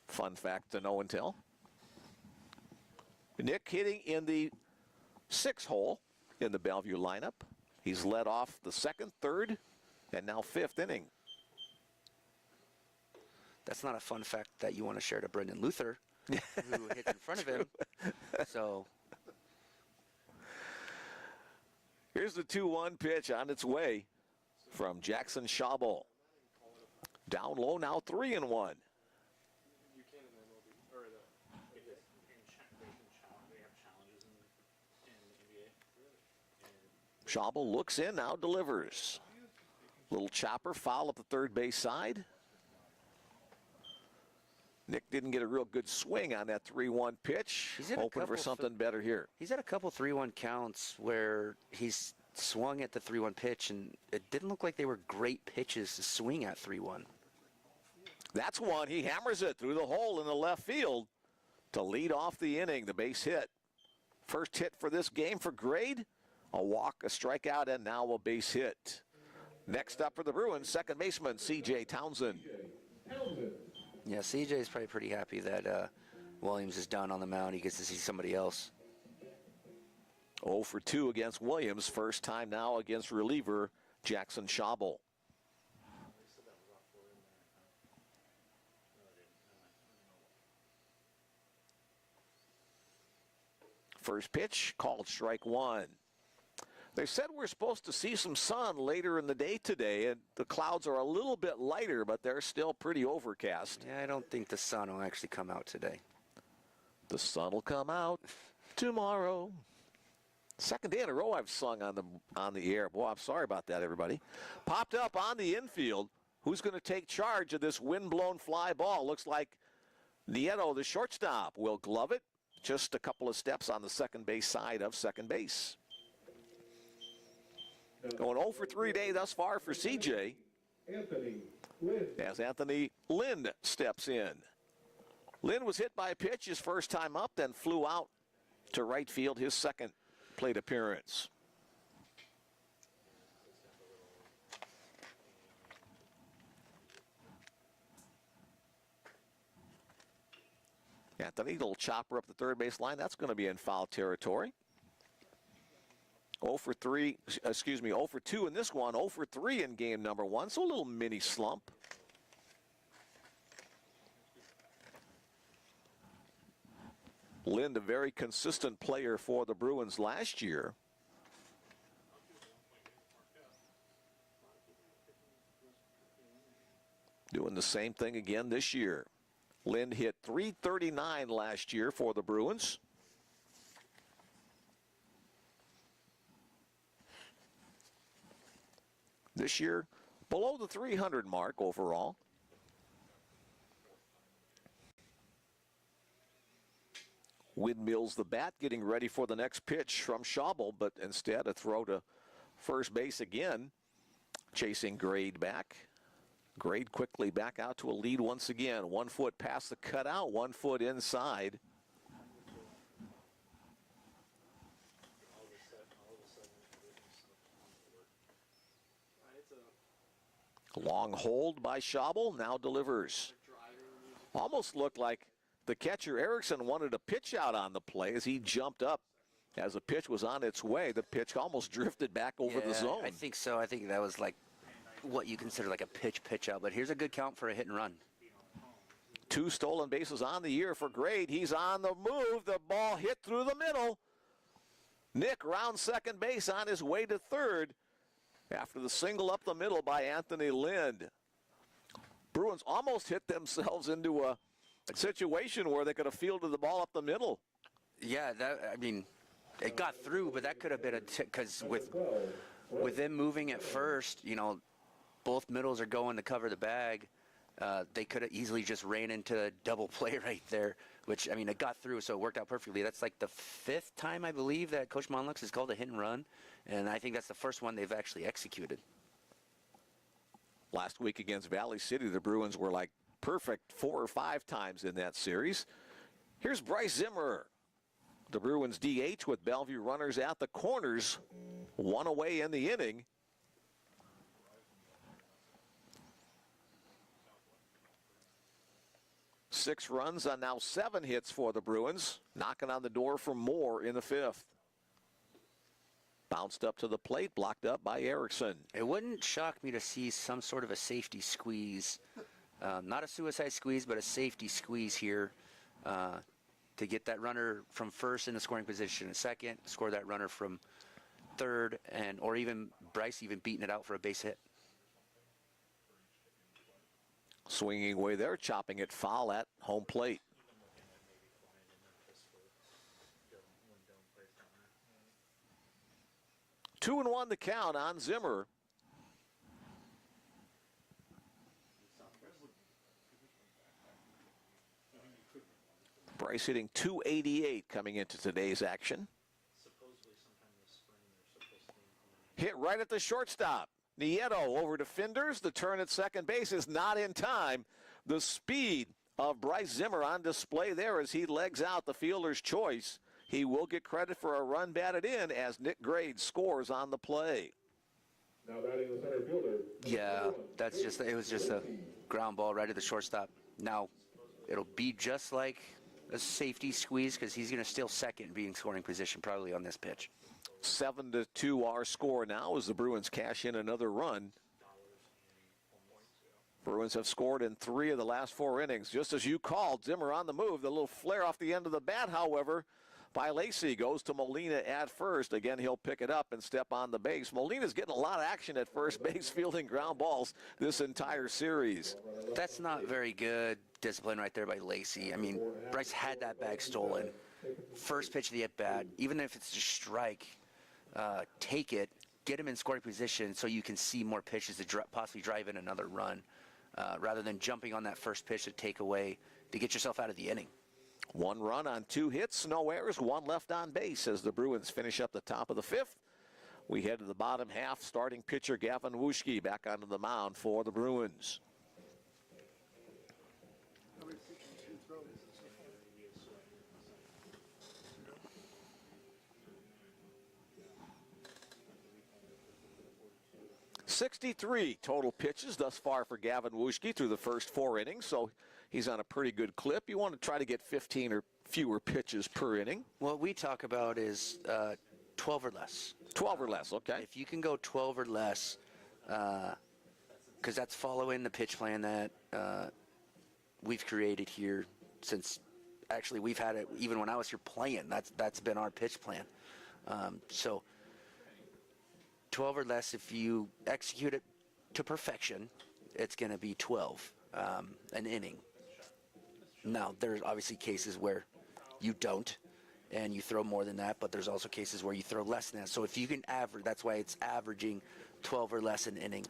Fun fact to know and tell. Nick hitting in the 6th hole in the Bellevue lineup. He's led off the 2nd, 3rd, and now 5th inning. That's not a fun fact that you want to share to Brendan Luther, who hits in front of him. So here's the 2-1 pitch on its way from Jackson Schabel. Down low now, 3-1. Schabel looks in, now delivers. Little chopper, foul up the third base side. Nick didn't get a real good swing on that 3-1 pitch. He's had hoping for something better here. He's had a couple 3-1 counts where he's swung at the 3-1 pitch, and it didn't look like they were great pitches to swing at 3-1. That's one. He hammers it through the hole in the left field to lead off the inning, the base hit. First hit for this game for Grade. A walk, a strikeout, and now a base hit. Next up for the Bruins, second baseman C.J. Townsend. Yeah, CJ is probably pretty happy that Williams is done on the mound. He gets to see somebody else. 0 for 2 against Williams. First time now against reliever Jackson Schabel. First pitch called strike one. They said we're supposed to see some sun later in the day today, and the clouds are a little bit lighter, but they're still pretty overcast. Yeah, I don't think the sun will actually come out today. The sun will come out tomorrow. Second day in a row I've sung on the air. Boy, I'm sorry about that, everybody. Popped up on the infield. Who's going to take charge of this wind-blown fly ball? Looks like Nieto, the shortstop, will glove it. Just a couple of steps on the second base side of second base. Going 0 for 3 day thus far for CJ. Anthony Lynn. As Anthony Lynn steps in. Lynn was hit by a pitch his first time up, then flew out to right field his second plate appearance. Anthony, little chopper up the third base line. That's going to be in foul territory. 0 for 2 in this one. 0 for 3 in game number 1. So a little mini slump. Lind, a very consistent player for the Bruins last year. Doing the same thing again this year. Lind hit .339 last year for the Bruins. This year, below the 300 mark overall. Windmills the bat, getting ready for the next pitch from Schabel, but instead a throw to first base again. Chasing Grade back. Grade quickly back out to a lead once again. 1 foot past the cutout, 1 foot inside. Long hold by Schabel, now delivers. Almost looked like the catcher Erickson wanted a pitch out on the play as he jumped up. As the pitch was on its way, the pitch almost drifted back over the zone. I think so. I think that was like what you consider like a pitch out. But here's a good count for a hit and run. 2 stolen bases on the year for Grade. He's on the move. The ball hit through the middle. Nick round second base on his way to third after the single up the middle by Anthony Lind. Bruins almost hit themselves into a situation where they could have fielded the ball up the middle. Yeah, I mean, it got through, but that could have been because with them moving at first, you know, both middles are going to cover the bag. They could have easily just ran into a double play right there, which, I mean, it got through, so it worked out perfectly. That's like the 5th time, I believe, that Coach Monlux has called a hit and run, and I think that's the first one they've actually executed. Last week against Valley City, the Bruins were like perfect 4 or 5 times in that series. Here's Bryce Zimmer, the Bruins DH, with Bellevue runners at the corners. 1 away in the inning. Six runs on now 7 hits for the Bruins, knocking on the door for more in the 5th. Bounced up to the plate, blocked up by Erickson. It wouldn't shock me to see some sort of a safety squeeze. Not a suicide squeeze, but a safety squeeze here to get that runner from first in the scoring position in second, score that runner from third, or even Bryce even beating it out for a base hit. Swinging away there, chopping it foul at home plate. Two and 1 the count on Zimmer. Bryce hitting .288 coming into today's action. Hit right at the shortstop. Nieto over to Finders. The turn at second base is not in time. The speed of Bryce Zimmer on display there as he legs out the fielder's choice. He will get credit for a run batted in as Nick Grade scores on the play. Now batting the center fielder. Yeah, it was just a ground ball right at the shortstop. Now, it'll be just like a safety squeeze because he's going to steal second, being scoring position probably on this pitch. 7-2 our score now as the Bruins cash in another run. Bruins have scored in 3 of the last 4 innings. Just as you called, Zimmer on the move. The little flare off the end of the bat, however, by Lacey goes to Molina at first. Again, he'll pick it up and step on the base. Molina's getting a lot of action at first base, fielding ground balls this entire series. That's not very good discipline right there by Lacey. I mean, Bryce had that bag stolen. First pitch of the at-bat, even if it's a strike, take it, get him in scoring position so you can see more pitches to possibly drive in another run, rather than jumping on that first pitch to take away, to get yourself out of the inning. 1 run on 2 hits, no errors, 1 left on base as the Bruins finish up the top of the 5th. We head to the bottom half. Starting pitcher Gavin Wuschke back onto the mound for the Bruins. How many pitches did you throw? 63 total pitches thus far for Gavin Wuschke through the first 4 innings, so he's on a pretty good clip. You want to try to get 15 or fewer pitches per inning. What we talk about is 12 or less. 12 or less, okay. If you can go 12 or less, because that's following the pitch plan that we've created here since, actually we've had it even when I was here playing. That's been our pitch plan. So 12 or less, if you execute it to perfection, it's going to be 12 an inning. Now, there's obviously cases where you don't and you throw more than that, but there's also cases where you throw less than that. So if you can average, that's why it's averaging 12 or less an inning,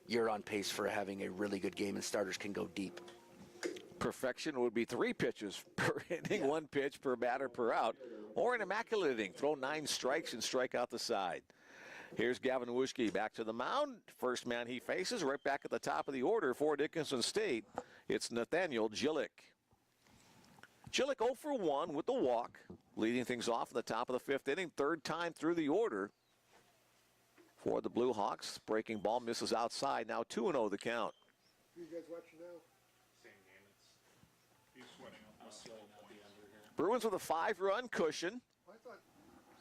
you're on pace for having a really good game, and starters can go deep. Perfection would be 3 pitches per inning, 1 pitch per batter per out, or an immaculate inning. Throw 9 strikes and strike out the side. Here's Gavin Wuschke back to the mound. First man he faces right back at the top of the order for Dickinson State. It's Nathaniel Gillick. Gillick 0 for 1 with the walk, leading things off in the top of the 5th inning. 3rd time through the order for the Blue Hawks. Breaking ball misses outside. Now 2-0 the count. You guys watching now? Same game. He's sweating up I'm the sweating whole at the point. under here. Bruins with a 5-run cushion. I thought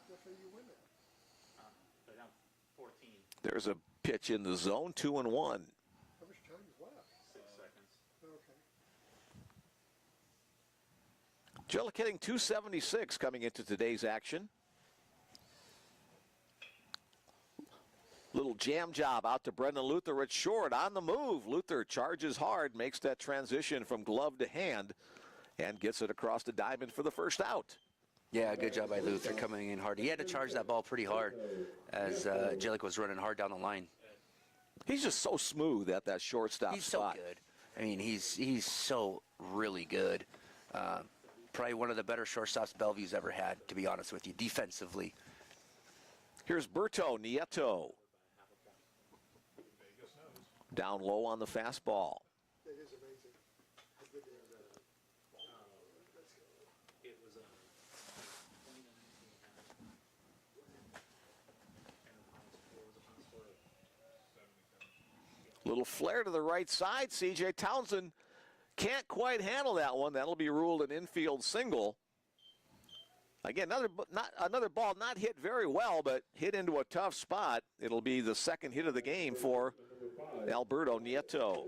FAU win that. They're down 14, There's a pitch in the zone, 2-1. How much time is left? 6 seconds. Okay. Gillick hitting .276 coming into today's action. Little jam job out to Brendan Luther at short. On the move, Luther charges hard, makes that transition from glove to hand, and gets it across the diamond for the first out. Yeah, good job by Luther coming in hard. He had to charge that ball pretty hard as Gillick was running hard down the line. He's just so smooth at that shortstop He's spot. so good. I mean, he's so really good. Probably one of the better shortstops Bellevue's ever had, to be honest with you, defensively. Here's Berto Nieto. Down low on the fastball. That is amazing. How good they are that. It was 29 and the final score was a final score of Little flare to the right side. C.J. Townsend can't quite handle that one. That'll be ruled an infield single. Again, another ball not hit very well, but hit into a tough spot. It'll be the 2nd hit of the game for Alberto Nieto.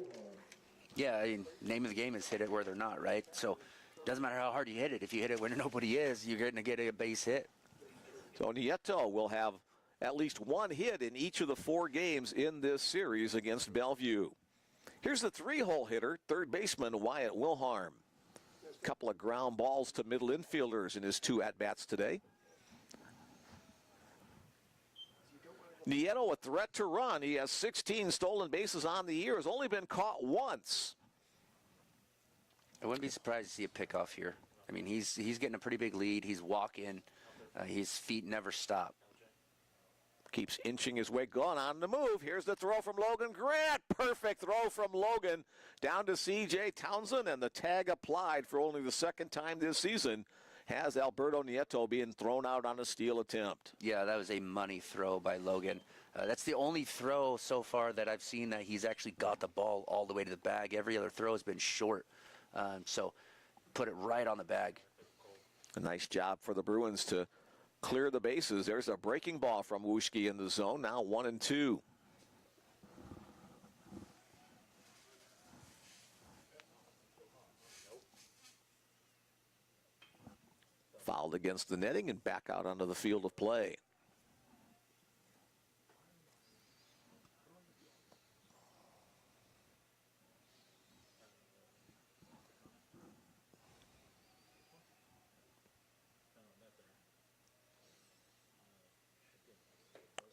Yeah, I mean, name of the game is hit it where they're not, right? So it doesn't matter how hard you hit it. If you hit it when nobody is, you're going to get a base hit. So Nieto will have at least 1 hit in each of the 4 games in this series against Bellevue. Here's the 3-hole hitter, 3rd baseman Wyatt Wilharm. Couple of ground balls to middle infielders in his 2 at-bats today. Nieto a threat to run. He has 16 stolen bases on the year, has only been caught once. I wouldn't be surprised to see a pickoff here. I mean, he's getting a pretty big lead. He's walking. His feet never stop. Keeps inching his way, going on the move. Here's the throw from Logan Grant. Perfect throw from Logan down to C.J. Townsend, and the tag applied for only the 2nd time this season has Alberto Nieto being thrown out on a steal attempt. Yeah, that was a money throw by Logan. That's the only throw so far that I've seen that he's actually got the ball all the way to the bag. Every other throw has been short. So put it right on the bag. A nice job for the Bruins to clear the bases. There's a breaking ball from Wuschke in the zone. Now 1-2. Fouled against the netting and back out onto the field of play.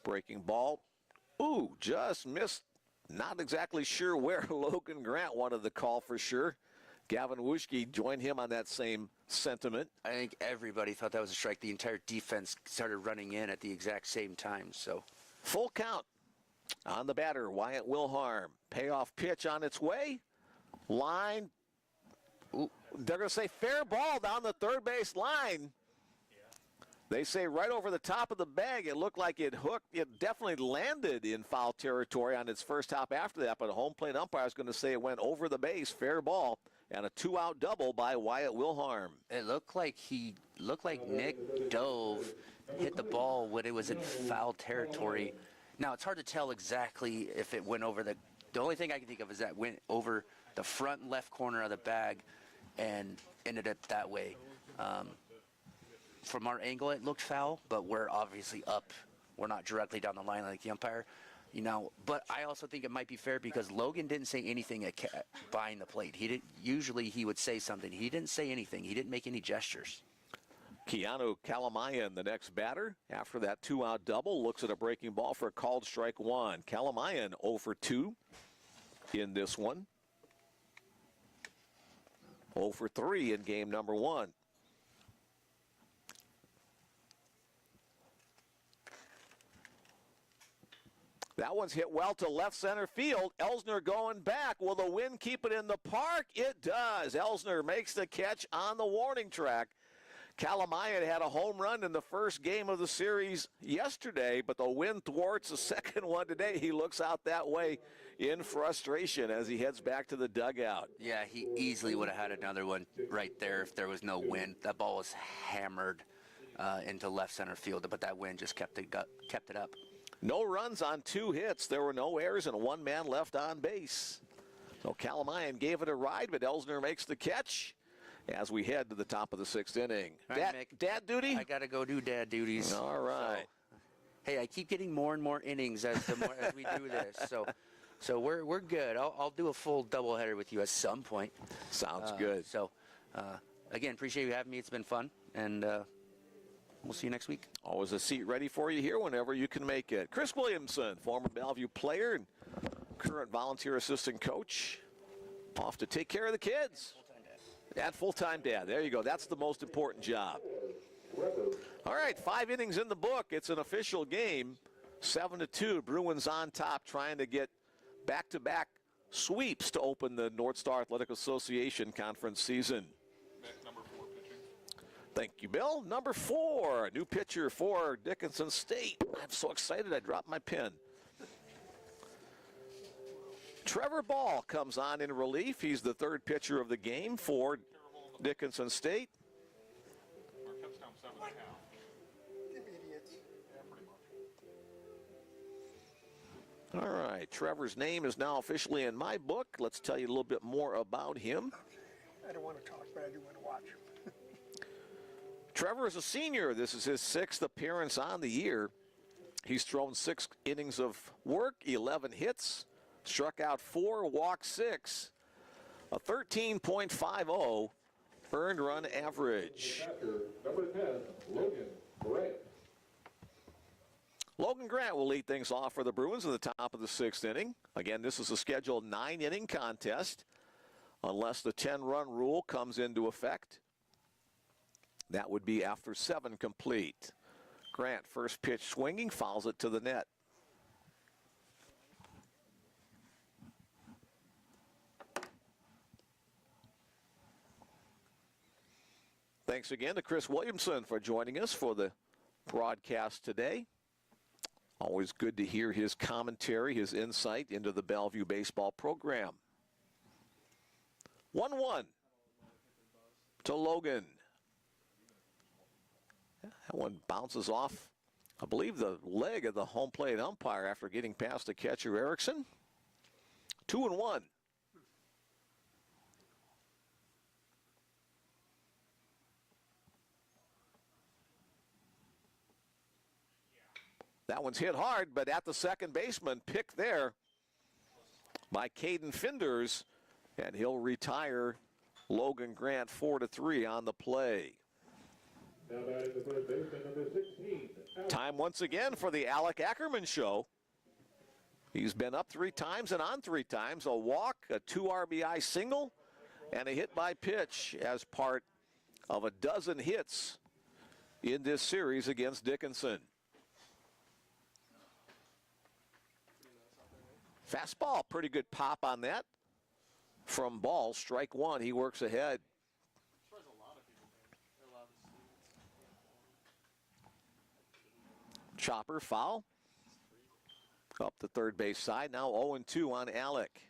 Breaking ball. Ooh, just missed. Not exactly sure where Logan Grant wanted the call for sure. Gavin Wuschke joined him on that same sentiment. I think everybody thought that was a strike. The entire defense started running in at the exact same time. So Full count on the batter, Wyatt Wilharm. Payoff pitch on its way. Line. Ooh, they're going to say fair ball down the third base line. They say right over the top of the bag. It looked like it hooked. It definitely landed in foul territory on its first hop after that, but a home plate umpire is going to say it went over the base, fair ball, and a 2-out double by Wyatt Wilharm. it looked like Nick dove, hit the ball when it was in foul territory. Now, it's hard to tell exactly if it went over the only thing I can think of is that it went over the front left corner of the bag and ended up that way. From our angle, it looked foul, but we're obviously up. We're not directly down the line like the umpire, But I also think it might be fair because Logan didn't say anything behind the plate. He didn't. Usually he would say something. He didn't say anything. He didn't make any gestures. Keanu Kalamayan, the next batter, after that 2-out double, looks at a breaking ball for a called strike one. Kalamayan 0 for 2 in this one. 0 for 3 in game number 1. That one's hit well to left center field. Elsner going back. Will the wind keep it in the park? It does. Elsner makes the catch on the warning track. Kalamayan had a home run in the first game of the series yesterday, but the wind thwarts the second one today. He looks out that way in frustration as he heads back to the dugout. Yeah, he easily would have had another one right there if there was no wind. That ball was hammered into left center field, but that wind just kept it up. No runs on 2 hits. There were no errors and 1 man left on base. So Kalamayan gave it a ride, but Elsner makes the catch as we head to the top of the 6th inning. All right, Mick, dad duty? I got to go do dad duties. All right. So, hey, I keep getting more and more innings as we do this. So we're good. I'll do a full doubleheader with you at some point. Sounds good. So, again, appreciate you having me. It's been fun, and we'll see you next week. Always a seat ready for you here whenever you can make it. Chris Williamson, former Bellevue player and current volunteer assistant coach, off to take care of the kids. Full-time dad. There you go. That's the most important job. All right, 5 innings in the book. It's an official game. 7-2. Bruins on top, trying to get back-to-back sweeps to open the North Star Athletic Association conference season. Number 4 pitching. Thank you, Bill. Number 4, new pitcher for Dickinson State. I'm so excited I dropped my pen. Trevor Ball comes on in relief. He's the 3rd pitcher of the game for Dickinson State. Marquette's down 7.5. Give idiots. Yeah, pretty much. All right, Trevor's name is now officially in my book. Let's tell you a little bit more about him. I don't want to talk, but I do want to watch him. Trevor is a senior. This is his 6th appearance on the year. He's thrown 6 innings of work, 11 hits, struck out 4, walked 6, a 13.50 earned run average. Number 10, Logan Grant. Logan Grant will lead things off for the Bruins at the top of the 6th inning. Again, this is a scheduled 9-inning contest unless the 10-run rule comes into effect. That would be after 7 complete. Grant, first pitch swinging, fouls it to the net. Thanks again to Chris Williamson for joining us for the broadcast today. Always good to hear his commentary, his insight into the Bellevue baseball program. 1-1 to Logan. That one bounces off, I believe, the leg of the home plate umpire after getting past the catcher, Erickson. 2-1. That one's hit hard, but at the second baseman, picked there by Caden Finders, and he'll retire Logan Grant 4-3 on the play. Now batting the third baseman, number 16. Time once again for the Alec Ackerman show. He's been up 3 times and on 3 times. A walk, a 2 RBI single, and a hit by pitch as part of a dozen hits in this series against Dickinson. Fastball, pretty good pop on that. From Ball, strike 1, he works ahead. Chopper, foul. Up the third base side, now 0-2 on Alec.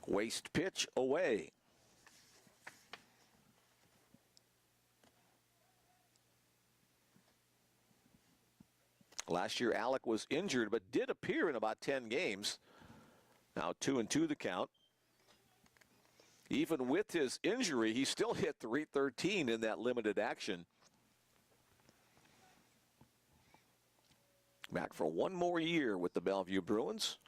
Waste pitch away. Last year, Alec was injured, but did appear in about 10 games. Now 2-2 the count. Even with his injury, he still hit .313 in that limited action. Back for one more year with the Bellevue Bruins.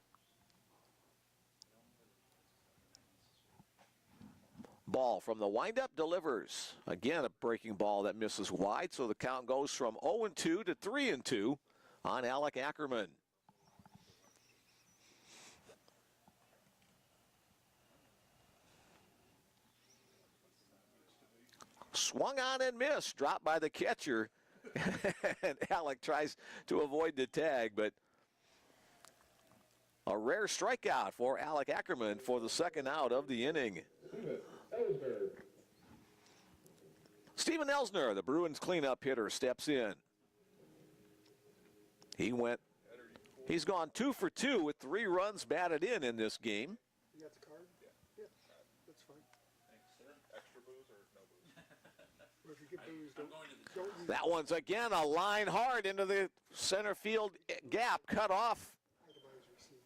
Ball from the windup delivers. Again, a breaking ball that misses wide, so the count goes from 0-2 to 3-2 on Alec Ackerman. Swung on and missed, dropped by the catcher. And Alec tries to avoid the tag, but a rare strikeout for Alec Ackerman for the second out of the inning. Steven Elsner, the Bruins cleanup hitter, steps in. He's gone 2 for 2 with 3 runs batted in this game. You got the card? Yeah, that's fine. Extra booze or no booze? Or if you get booze, don't use That one's again a line hard into the center field gap, cut off itemized receipt.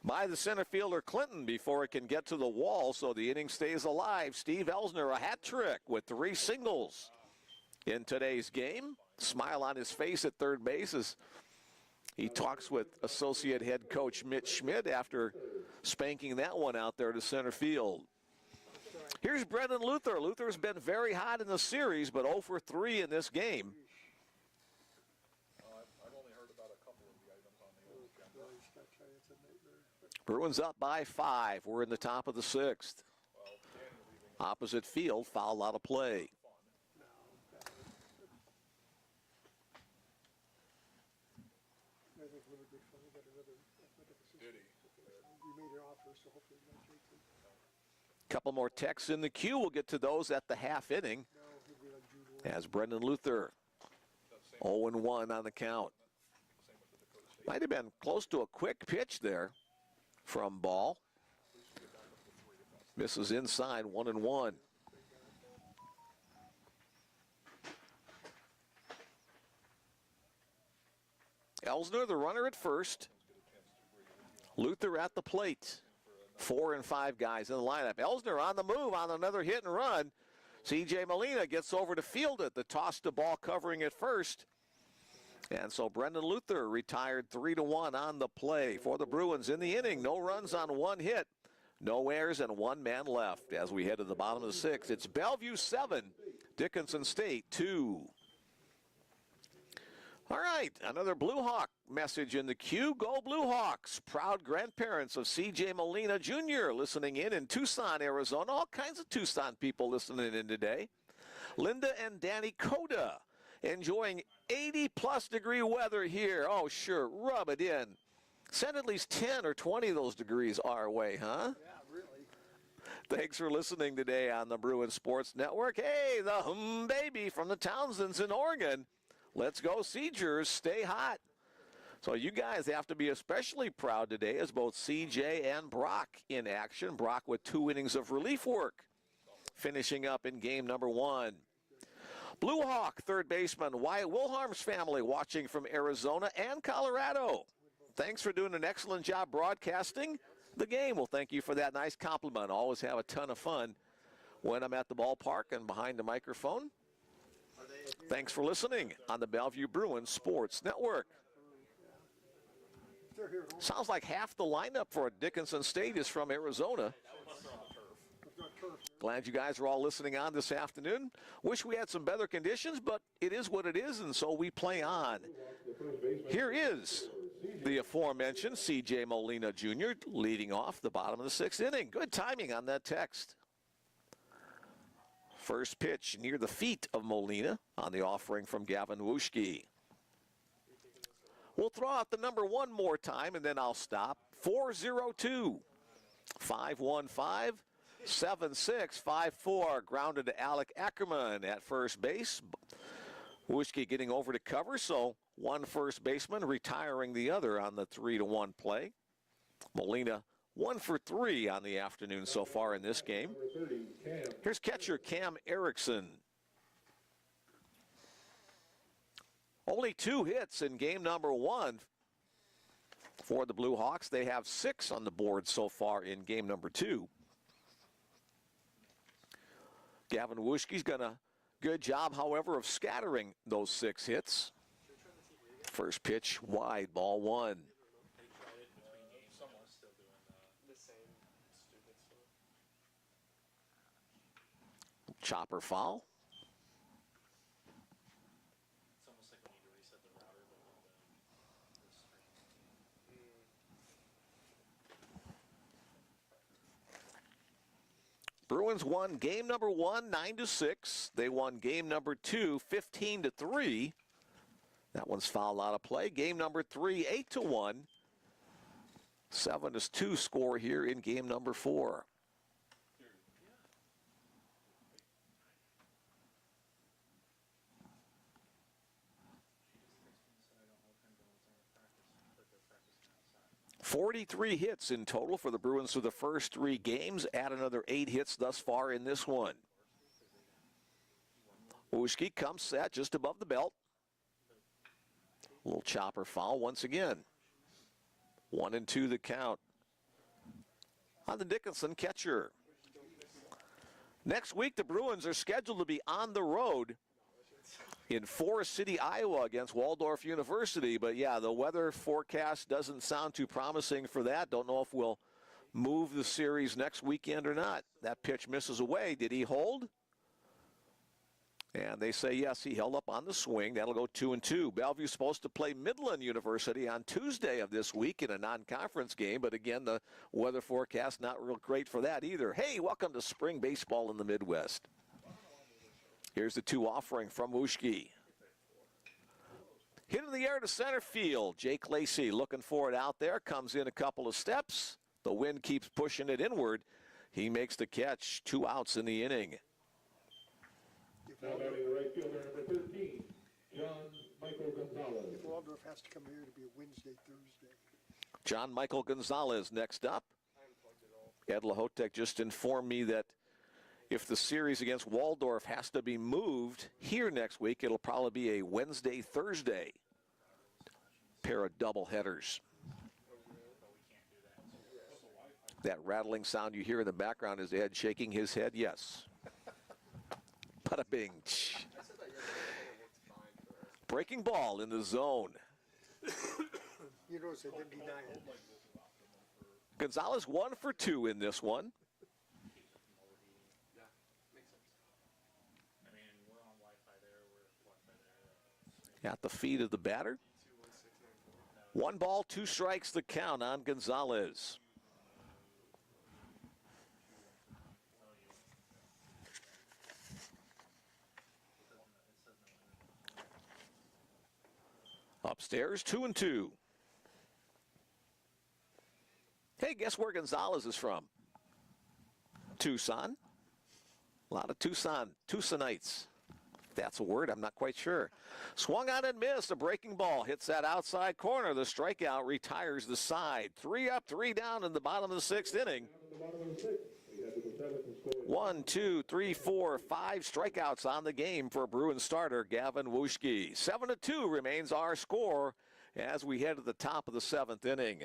by the center fielder Clinton before it can get to the wall, so the inning stays alive. Steve Elsner, a hat trick with 3 singles in today's game. Smile on his face at third base as he talks with associate head coach Mitch Schmidt after spanking that one out there to center field. Here's Brendan Luther. Luther's been very hot in the series, but 0 for 3 in this game. I've only heard about a couple of the items on the old agenda. It's a nightmare. Bruins up by 5. We're in the top of the 6th. Opposite field, foul out of play. I think it would be fun. We got another athletic assistant. We made an offer, so hopefully we might take it. Couple more texts in the queue. We'll get to those at the half inning No, he'd be like Jude Ward. as Brendan Luther 0-1 on the count. Might have been close to a quick pitch there from Ball. Misses inside, 1-1. Elsner, the runner at first. Luther at the plate. 4 and 5 guys in the lineup. Elsner on the move on another hit and run. C.J. Molina gets over to field it. The toss to Ball covering at first. And so Brendan Luther retired 3-1 on the play for the Bruins in the inning. No runs on 1 hit. No errors and 1 man left as we head to the bottom of the 6th. It's Bellevue 7, Dickinson State 2. All right, another Blue Hawk message in the queue. Go Blue Hawks. Proud grandparents of C.J. Molina Jr. listening in Tucson, Arizona. All kinds of Tucson people listening in today. Linda and Danny Coda enjoying 80-plus degree weather here. Oh, sure, rub it in. Send at least 10 or 20 of those degrees our way, huh? Yeah, really. Thanks for listening today on the Bruin Sports Network. Hey, the baby from the Townsends in Oregon. Let's go, Seegers. Stay hot. So you guys have to be especially proud today as both CJ and Brock in action. Brock with 2 innings of relief work, finishing up in game number 1. Blue Hawk third baseman Wyatt Wilharm's family watching from Arizona and Colorado. Thanks for doing an excellent job broadcasting the game. Well, thank you for that nice compliment. Always have a ton of fun when I'm at the ballpark and behind the microphone. Thanks for listening on the Bellevue Bruins Sports Network. Sounds like half the lineup for Dickinson State is from Arizona. Glad you guys are all listening on this afternoon. Wish we had some better conditions, but it is what it is, and so we play on. Here is the aforementioned C.J. Molina Jr. leading off the bottom of the 6th inning. Good timing on that text. First pitch near the feet of Molina on the offering from Gavin Wuschke. We'll throw out the number 1 more time, and then I'll stop. 4-0-2. 5-1-5. 7-6-5-4. Grounded to Alec Ackerman at first base. Wuschke getting over to cover, so one first baseman retiring the other on the 3-1 play. Molina 1 for 3 on the afternoon so far in this game. Here's catcher Cam Erickson. Only 2 hits in game number 1 for the Blue Hawks. They have 6 on the board so far in game number 2. Gavin Wuschke's done a good job, however, of scattering those 6 hits. First pitch wide, ball 1. Chopper foul. Bruins won game number 1, 9-6. They won game number 2, 15-3. That one's fouled out of play. Game number 3, 8-1. 7-2 score here in game number 4. .43 hits in total for the Bruins through the first 3 games. Add another 8 hits thus far in this one. Wuschke comes set just above the belt. Little chopper foul once again. 1-2 the count on the Dickinson catcher. Next week, the Bruins are scheduled to be on the road in Forest City, Iowa against Waldorf University. But yeah, the weather forecast doesn't sound too promising for that. Don't know if we'll move the series next weekend or not. That pitch misses away. Did he hold? And they say yes, he held up on the swing. That'll go 2-2. Bellevue's supposed to play Midland University on Tuesday of this week in a non-conference game. But again, the weather forecast not real great for that either. Hey, welcome to spring baseball in the Midwest. Here's the 2 offering from Wuschke. Hit in the air to center field. Jake Lacey looking for it out there. Comes in a couple of steps. The wind keeps pushing it inward. He makes the catch. 2 outs in the inning. Now batting the right fielder, number 13, John Michael Gonzalez. If Waldorf has to come here, it'll be a Wednesday, Thursday. John Michael Gonzalez next up. Ed Lahotek just informed me that if the series against Waldorf has to be moved here next week, it'll probably be a Wednesday, Thursday pair of double headers. That rattling sound you hear in the background is Ed shaking his head, yes. Bada bing. Breaking ball in the zone. You notice they didn't deny it. Gonzalez 1 for 2 in this one. At the feet of the batter. 1 ball, 2 strikes the count on Gonzalez. Upstairs, 2-2. Hey, guess where Gonzalez is from? Tucson. A lot of Tucsonites. If that's a word, I'm not quite sure. Swung on and missed. A breaking ball hits that outside corner. The strikeout retires the side. 3 up, 3 down in the bottom of the 6th inning. 1, 2, 3, 4, 5 strikeouts on the game for Bruins starter Gavin Wuschke. 7-2 remains our score as we head to the top of the 7th inning.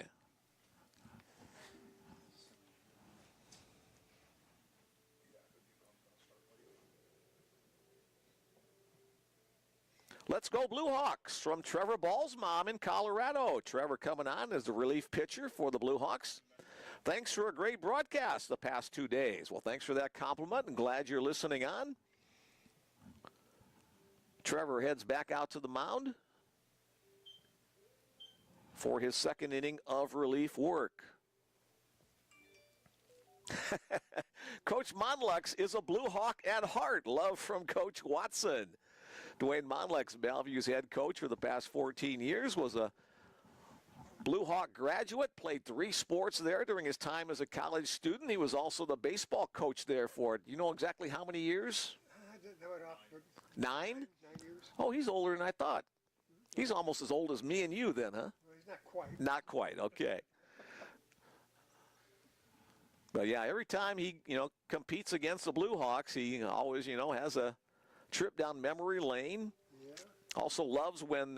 Let's go Blue Hawks from Trevor Ball's mom in Colorado. Trevor coming on as the relief pitcher for the Blue Hawks. Thanks for a great broadcast the past 2 days. Well, thanks for that compliment and glad you're listening on. Trevor heads back out to the mound for his 2nd inning of relief work. Coach Monlux is a Blue Hawk at heart. Love from Coach Watson. Dwayne Monlux, Bellevue's head coach for the past 14 years, was a Blue Hawk graduate, played 3 sports there during his time as a college student. He was also the baseball coach there for it. You know exactly how many years? I didn't know it off, but 9? 9 years. Oh, he's older than I thought. He's almost as old as me and you then, huh? Well, he's not quite. Not quite, okay. But yeah, every time he, competes against the Blue Hawks, he always, has a trip down memory lane. Yeah. Also loves when,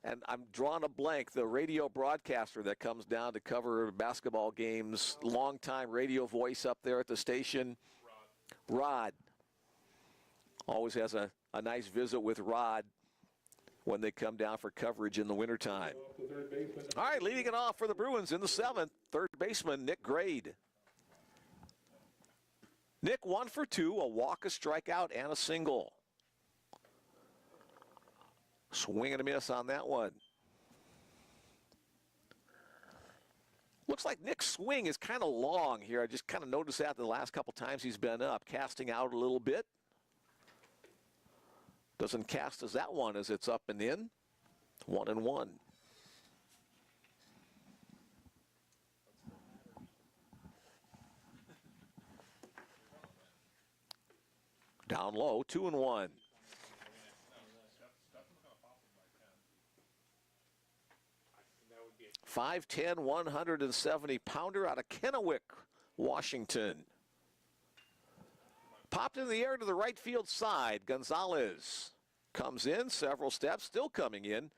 and I'm drawing a blank, the radio broadcaster that comes down to cover basketball games, longtime radio voice up there at the station. Rod. Always has a nice visit with Rod when they come down for coverage in the wintertime. All right, leading it off for the Bruins in the 7th, third baseman Nick Grade. Nick 1 for 2, a walk, a strikeout, and a single. Swing and a miss on that one. Looks like Nick's swing is kind of long here. I just kind of noticed that the last couple times he's been up, casting out a little bit. Doesn't cast as that one as it's up and in. 1-1. Down low, 2-1. 5'10", 170-pounder out of Kennewick, Washington. Popped in the air to the right field side. Gonzalez comes in, several steps, still coming in,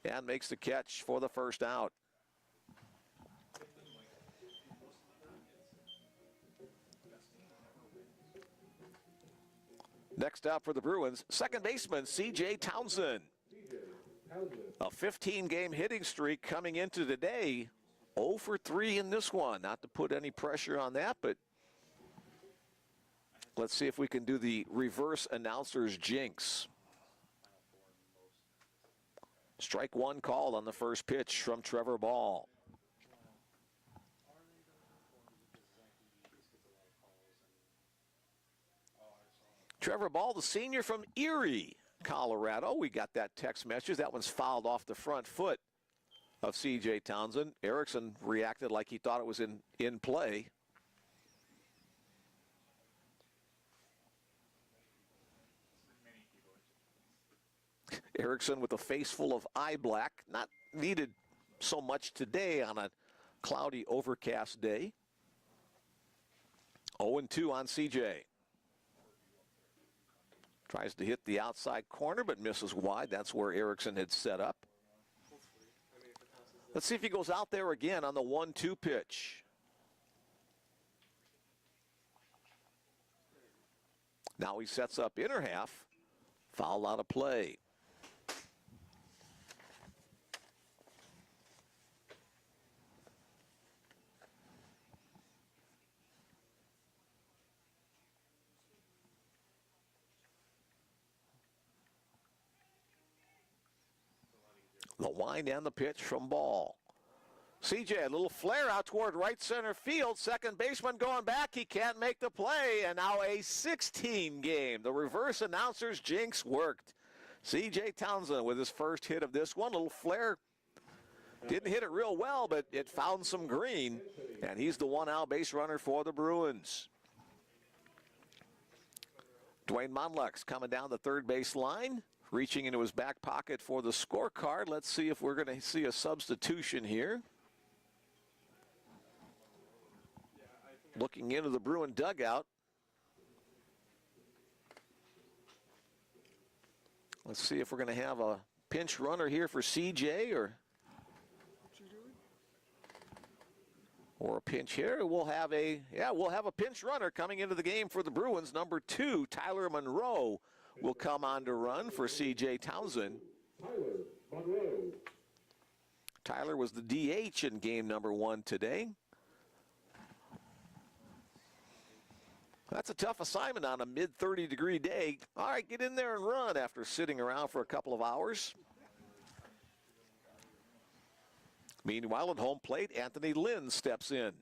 and makes the catch for the first out. Next up for the Bruins, second baseman C.J. Townsend. A 15-game hitting streak coming into today. 0 for 3 in this one. Not to put any pressure on that, but let's see if we can do the reverse announcer's jinx. Strike 1 called on the first pitch from Trevor Ball. Trevor Ball, the senior from Erie, Colorado. We got that text message. That one's fouled off the front foot of C.J. Townsend. Erickson reacted like he thought it was in play. Erickson with a face full of eye black. Not needed so much today on a cloudy, overcast day. 0-2 on C.J. Tries to hit the outside corner, but misses wide. That's where Erickson had set up. Let's see if he goes out there again on the 1-2 pitch. Now he sets up inner half. Foul out of play. The wind and the pitch from Ball. CJ, a little flare out toward right center field. Second baseman going back. He can't make the play. And now a 16 game. The reverse announcer's jinx worked. CJ Townsend with his first hit of this one. A little flare. Didn't hit it real well, but it found some green. And he's the one out base runner for the Bruins. Dwayne Monlux coming down the third base line, reaching into his back pocket for the scorecard. Let's see if we're going to see a substitution here. Looking into the Bruin dugout. Let's see if we're going to have a pinch runner here for CJ or a pinch here. We'll have a pinch runner coming into the game for the Bruins. Number 2, Tyler Monroe will come on to run for CJ Townsend. Tyler Monroe. Tyler was the DH in game number 1 today. That's a tough assignment on a mid-30-degree day. All right, get in there and run after sitting around for a couple of hours. Meanwhile, at home plate, Anthony Lynn steps in.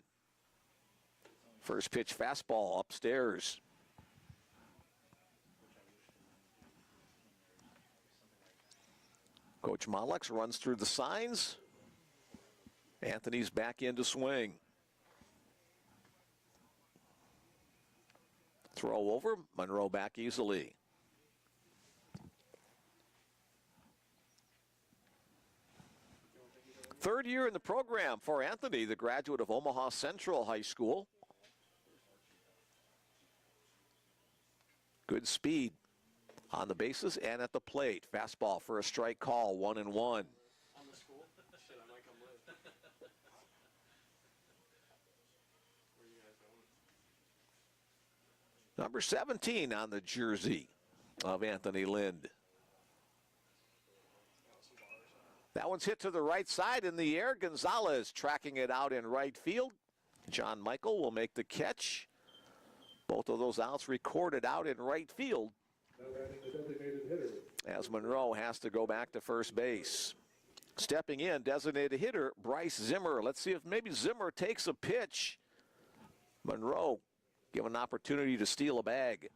First pitch fastball upstairs. Coach Monlux runs through the signs. Anthony's back in to swing. Throw over, Monroe back easily. Third year in the program for Anthony, the graduate of Omaha Central High School. Good speed on the bases and at the plate. Fastball for a strike call, 1-1. On the school? Shit, I might come live. Where you guys going? Number 17 on the jersey of Anthony Lind. That one's hit to the right side in the air. Gonzalez tracking it out in right field. John Michael will make the catch. Both of those outs recorded out in right field. Now batting the designated hitter. As Monroe has to go back to first base. Stepping in, designated hitter Bryce Zimmer. Let's see if maybe Zimmer takes a pitch. Monroe given an opportunity to steal a bag.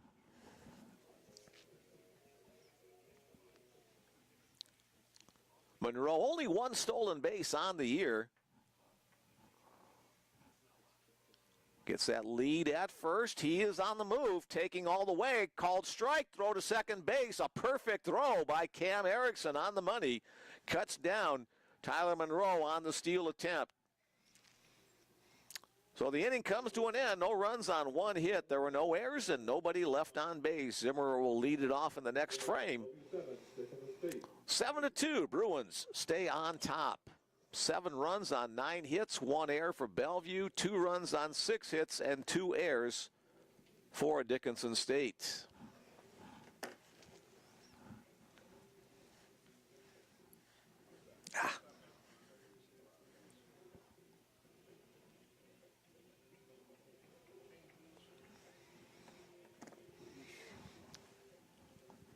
Monroe only 1 stolen base on the year. Gets that lead at first. He is on the move, taking all the way. Called strike, throw to second base. A perfect throw by Cam Erickson on the money. Cuts down Tyler Monroe on the steal attempt. So the inning comes to an end. No runs on 1 hit. There were no errors and nobody left on base. Zimmer will lead it off in the next frame. 7-2, Bruins stay on top. 7 runs on 9 hits, 1 error for Bellevue, 2 runs on 6 hits, and 2 errors for Dickinson State.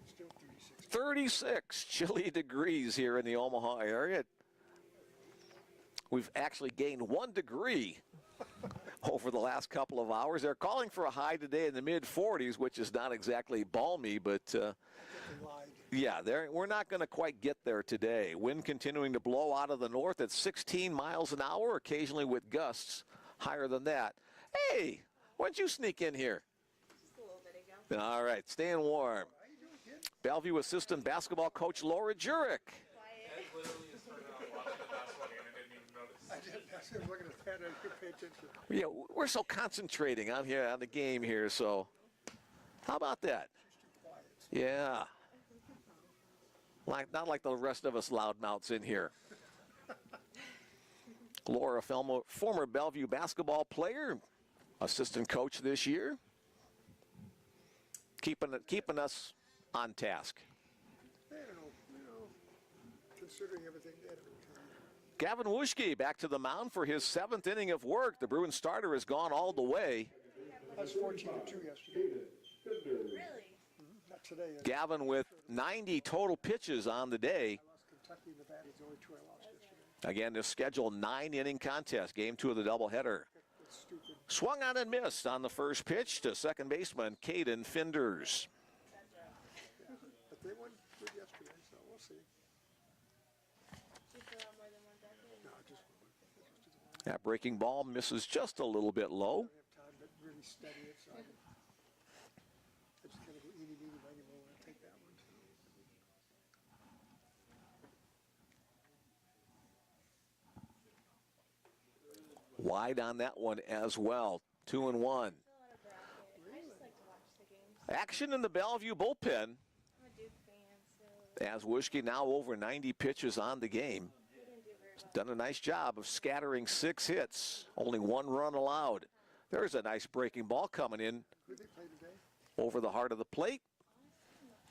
Still 36. 36 chilly degrees here in the Omaha area. We've actually gained 1 degree over the last couple of hours. They're calling for a high today in the mid-40s, which is not exactly balmy, but yeah, we're not going to quite get there today. Wind continuing to blow out of the north at 16 miles an hour, occasionally with gusts higher than that. Hey, why don't you sneak in here? Just a little bit ago. All right, staying warm. Bellevue assistant basketball coach Laura Jurek. I was looking at that, I didn't pay attention. Yeah, we're so concentrating on here on the game here, so how about that? Yeah. Not like the rest of us loudmouths in here. Laura Felmo, former Bellevue basketball player, assistant coach this year. Keeping us on task. I don't know, considering everything they had to return. Gavin Wuschke back to the mound for his 7th inning of work. The Bruins starter has gone all the way. That's 14-2 yesterday. Really? Not today. Gavin with 90 total pitches on the day. I lost Kentucky and Nevada. It's the only 2 I lost yesterday. Again, this scheduled 9-inning contest, game 2 of the doubleheader. That's stupid. Swung on and missed on the first pitch to second baseman Caden Finders. But they won good yesterday, so we'll see. Do you fill out more than 1 decade? No, just That breaking ball misses just a little bit low. don't have time to really study it, so kind of an eeny, meeny, miny, moe, I'll take that one. Wide on that one as well. 2-1. Still on a bracket. I just like to watch the games. Action in the Bellevue bullpen I'm a Duke fan, so as Wishke now over 90 pitches on the game. we didn't do very well. Done a nice job of scattering 6 hits. Only 1 run allowed. There's a nice breaking ball coming in Who they play today? over the heart of the plate.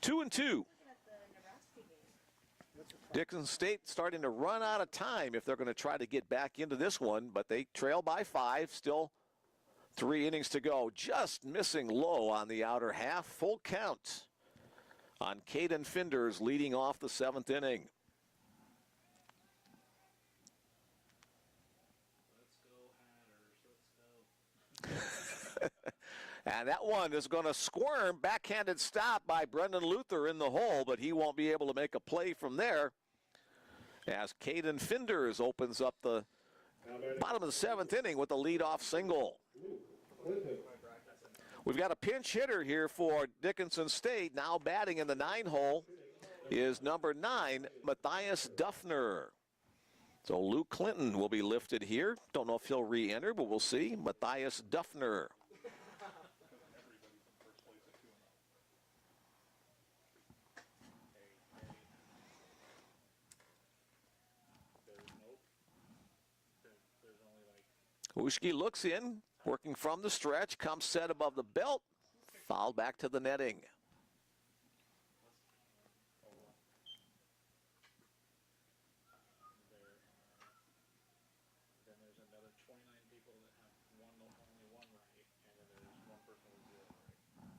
2-2. Looking at the Nebraska game. That's a fun. Dickinson State starting to run out of time if they're going to try to get back into this one, but they trail by 5. Still 3 innings to go. Just missing low on the outer half. Full count on Caden Finders leading off the 7th inning. And that one is going to squirm. Backhanded stop by Brendan Luther in the hole, but he won't be able to make a play from there as Caden Finders opens up the bottom of the 7th inning with a leadoff single. We've got a pinch hitter here for Dickinson State. Now batting in the 9 hole is number 9, Matthias Duffner. So Luke Clinton will be lifted here. Don't know if he'll re-enter, but we'll see. Matthias Duffner. Wishke looks in, working from the stretch, comes set above the belt, foul back to the netting. Then there's another 29 people that have only one right, and then there's one person with 0 right.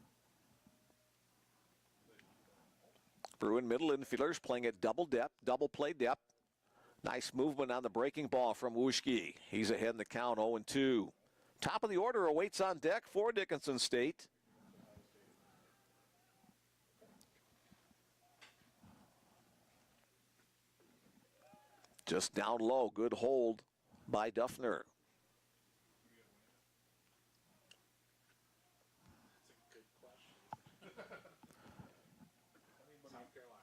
Bruin middle infielders playing at double play depth. Nice movement on the breaking ball from Wishke. He's ahead in the count, 0-2. Top of the order awaits on deck for Dickinson State. Just down low, good hold by Duffner. That's a good question. South Carolina.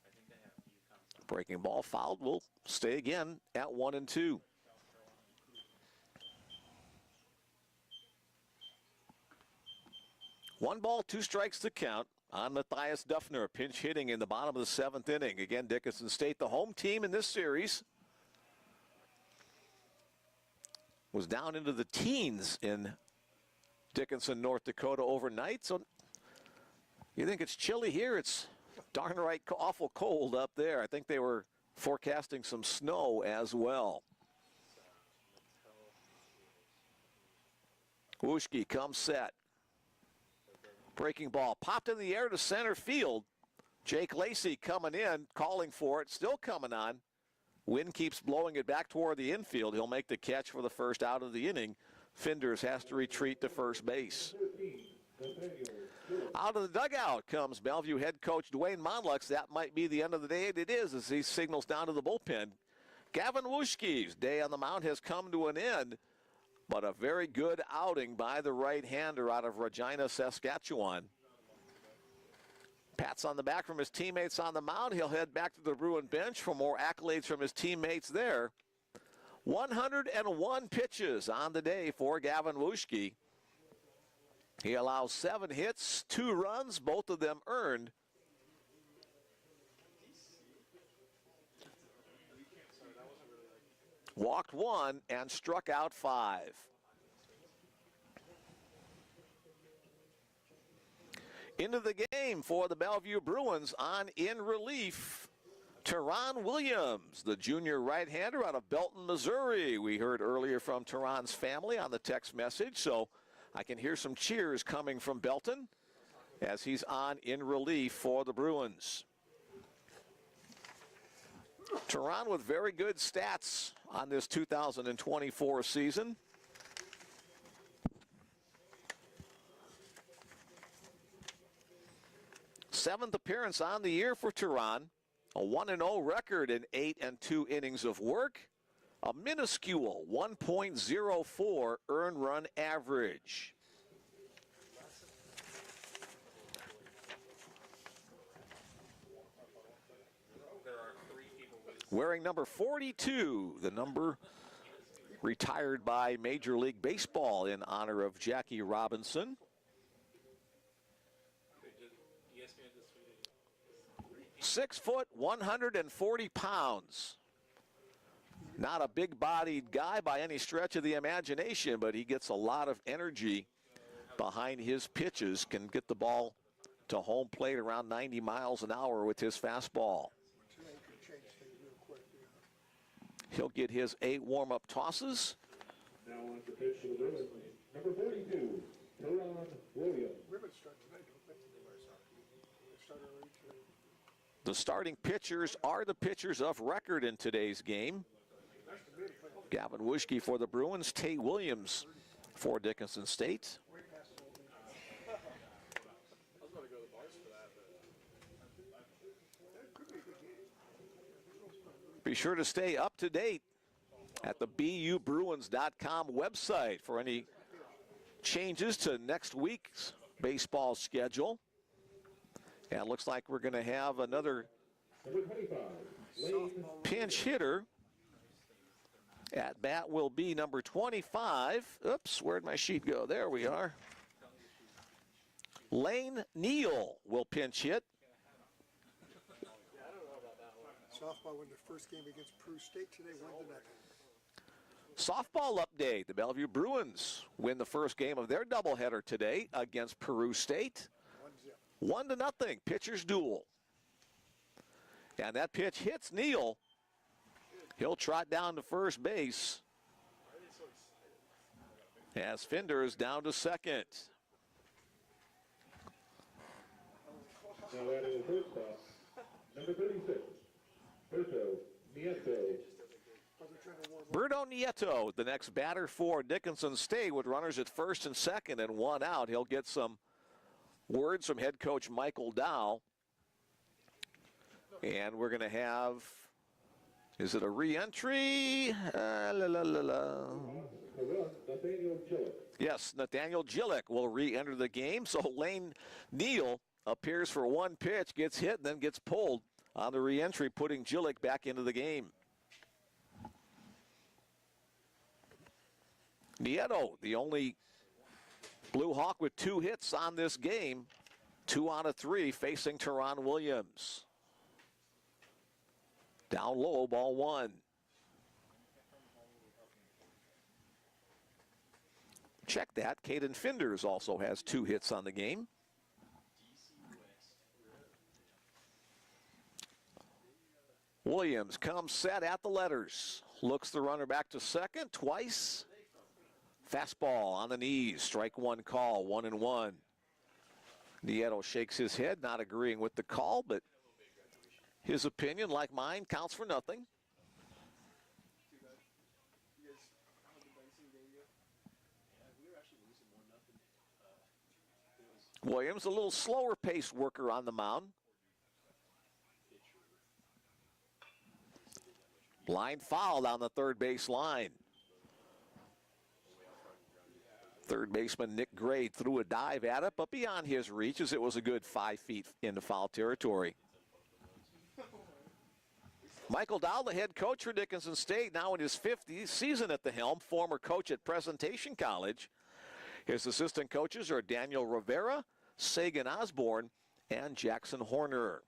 I think they have UConn. Breaking ball fouled, will stay again at 1-2. One ball, 2 strikes to count on Matthias Duffner, pinch hitting in the bottom of the 7th inning. Again, Dickinson State, the home team in this series, was down into the teens in Dickinson, North Dakota overnight. So you think it's chilly here? It's darn right awful cold up there. I think they were forecasting some snow as well. Wishke comes set. Breaking ball popped in the air to center field. Jake Lacey coming in, calling for it, still coming on. Wind keeps blowing it back toward the infield. He'll make the catch for the first out of the inning. Finders has to retreat to first base. Out of the dugout comes Bellevue head coach Dwayne Monlux. That might be the end of the day. It is as he signals down to the bullpen. Gavin Wishke's day on the mound has come to an end, but a very good outing by the right-hander out of Regina, Saskatchewan. Pats on the back from his teammates on the mound. He'll head back to the Bruin bench for more accolades from his teammates there. 101 pitches on the day for Gavin Wishke. He allows 7 hits, 2 runs, both of them earned. Walked 1 and struck out 5. Into the game for the Bellevue Bruins on in relief, Teron Williams, the junior right-hander out of Belton, Missouri. We heard earlier from Teron's family on the text message, so I can hear some cheers coming from Belton as he's on in relief for the Bruins. Teron with very good stats on this 2024 season. Seventh appearance on the year for Teron. A 1-0 record in 8 and 2 innings of work. a minuscule 1.04 earned run average. Wearing number 42, the number retired by Major League Baseball in honor of Jackie Robinson. 6 foot, 140 pounds. Not a big-bodied guy by any stretch of the imagination, but he gets a lot of energy behind his pitches, can get the ball to home plate around 90 miles an hour with his fastball. Tonight could change things real quick. He'll get his 8 warm-up tosses. Now on the pitch for the Bruins, number 42, Teron Williams. Ribbons start tonight, don't they? They start early too. The starting pitchers are the pitchers of record in today's game. Gavin Wuschke for the Bruins, Tate Williams for Dickinson State. Be sure to stay up to date at the BUBruins.com website for any changes to next week's baseball schedule. And it looks like we're going to have another pinch hitter. At bat will be number 25. Oops, where'd my sheet go? There we are. Lane Neal will pinch hit. Softball won their first game against Peru State today, 1-0. Softball update. The Bellevue Bruins win the first game of their doubleheader today against Peru State. 1-0. Pitchers duel. And that pitch hits Neal. He'll trot down to first base as Fender is down to second. Now that is shortstop, number 36, Berto Nieto. Berto Nieto, the next batter for Dickinson State, with runners at first and second and 1 out. He'll get some words from head coach Michael Dow. And we're going to have, is it a re-entry? Yes, Nathaniel Gillick will re-enter the game. So Lane Neal appears for one pitch, gets hit, and then gets pulled on the re-entry, putting Gillick back into the game. Nieto, the only Blue Hawk with 2 hits on this game, 2 out of 3 facing Teron Williams. Down low, ball 1. Check that. Caden Finders also has 2 hits on the game. Williams comes set at the letters. Looks the runner back to second twice. Fastball on the knees. Strike 1 call, 1-1. Nieto shakes his head, not agreeing with the call, but his opinion, like mine, counts for nothing. Williams, a little slower pace worker on the mound. Line foul down the third base line. Third baseman Nick Gray threw a dive at it, but beyond his reach, as it was a good 5 feet into foul territory. Michael Dow, the head coach for Dickinson State, now in his 50th season at the helm, former coach at Presentation College. His assistant coaches are Daniel Rivera, Sagan Osborne, and Jackson Horner.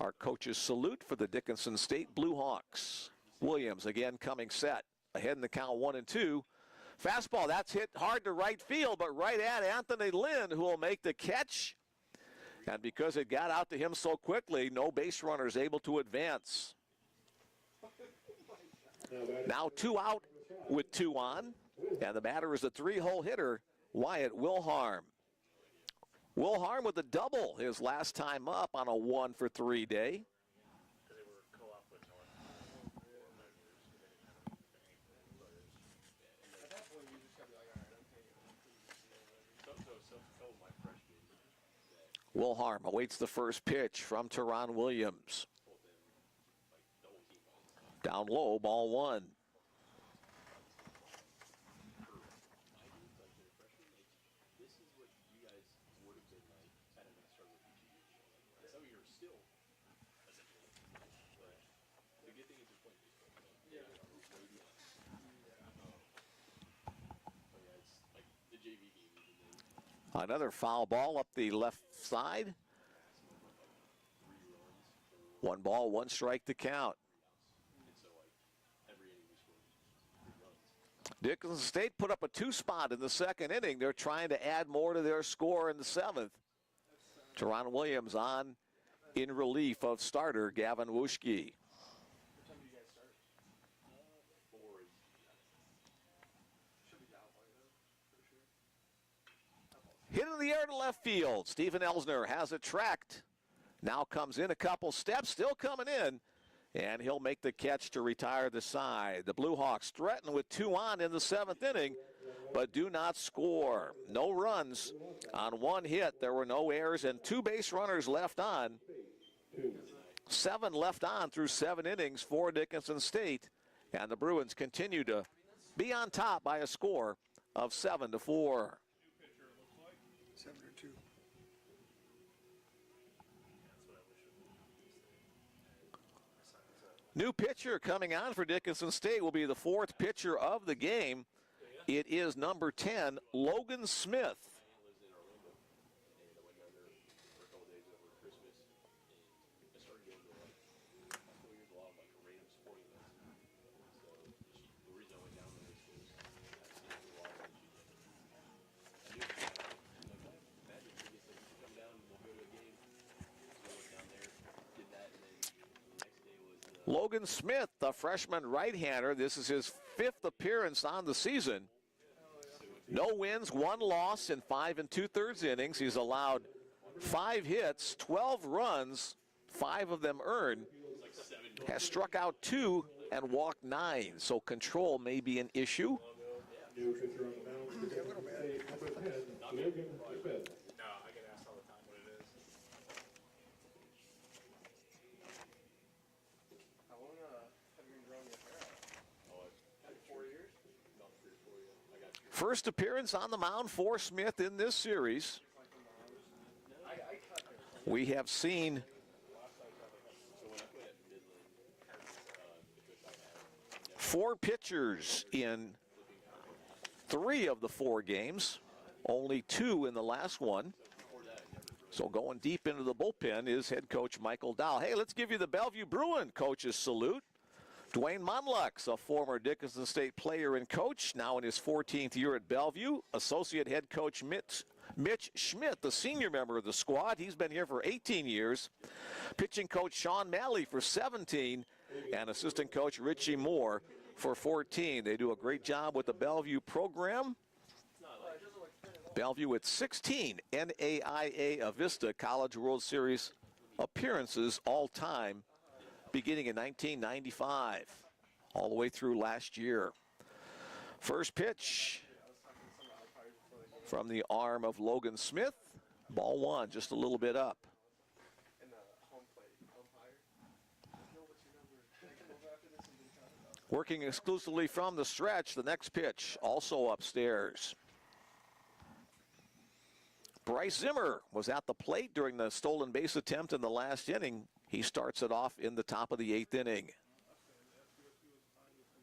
Our coaches salute for the Dickinson State Blue Hawks. Williams again coming set. Ahead in the count 1-2. Fastball, that's hit hard to right field, but right at Anthony Lynn, who will make the catch. And because it got out to him so quickly, no base runners able to advance. Now 2 out with 2 on. And the batter is the 3-hole hitter, Wyatt Wilharm. Wilharm with a double his last time up on a 1-for-3 day. Wilharm awaits the first pitch from Teron Williams. Down low, ball one. Another foul ball up the left side. 1 ball, 1 strike to count. Dickinson State put up a 2-spot in the second inning. They're trying to add more to their score in the 7th. Teron Williams on in relief of starter Gavin Wuschke. Hit in the air to left field. Stephen Elsner has it tracked. Now comes in a couple steps, still coming in. And he'll make the catch to retire the side. The Blue Hawks threaten with 2 on in the 7th inning, but do not score. No runs on 1 hit. There were no errors and 2 base runners left on. 7 left on through 7 innings for Dickinson State. And the Bruins continue to be on top by a score of 7-4. 7-2. New pitcher coming on for Dickinson State will be the 4th pitcher of the game. It is number 10, Logan Smith. Logan Smith, the freshman right-hander. This is his 5th appearance on the season. No wins, 1 loss in 5 2/3 innings. He's allowed 5 hits, 12 runs, 5 of them earned. Has struck out 2 and walked 9, so control may be an issue. New pitcher on the mound for Dickinson State, number 10, Logan Smith. No, I get asked all the time what it is. How long have you been growing your hair out? Like 4 years? No, 3 or 4 years. I got you. First appearance on the mound for Smith in this series. We have seen four pitchers in 3 of the 4 games, only 2 in the last one. So going deep into the bullpen is head coach Michael Dow. Hey, let's give you the Bellevue Bruin coach's salute. Dwayne Monlux, a former Dickinson State player and coach, now in his 14th year at Bellevue. Associate head coach Mitch Schmidt, the senior member of the squad. He's been here for 18 years. Pitching coach Sean Malley for 17, and assistant coach Richie Moore for 14. They do a great job with the Bellevue program. Bellevue with 16 NAIA Avista College World Series appearances all time, beginning in 1995, all the way through last year. First pitch from the arm of Logan Smith. Ball 1, just a little bit up. Working exclusively from the stretch, the next pitch also upstairs. Bryce Zimmer was at the plate during the stolen base attempt in the last inning. He starts it off in the top of the 8th inning.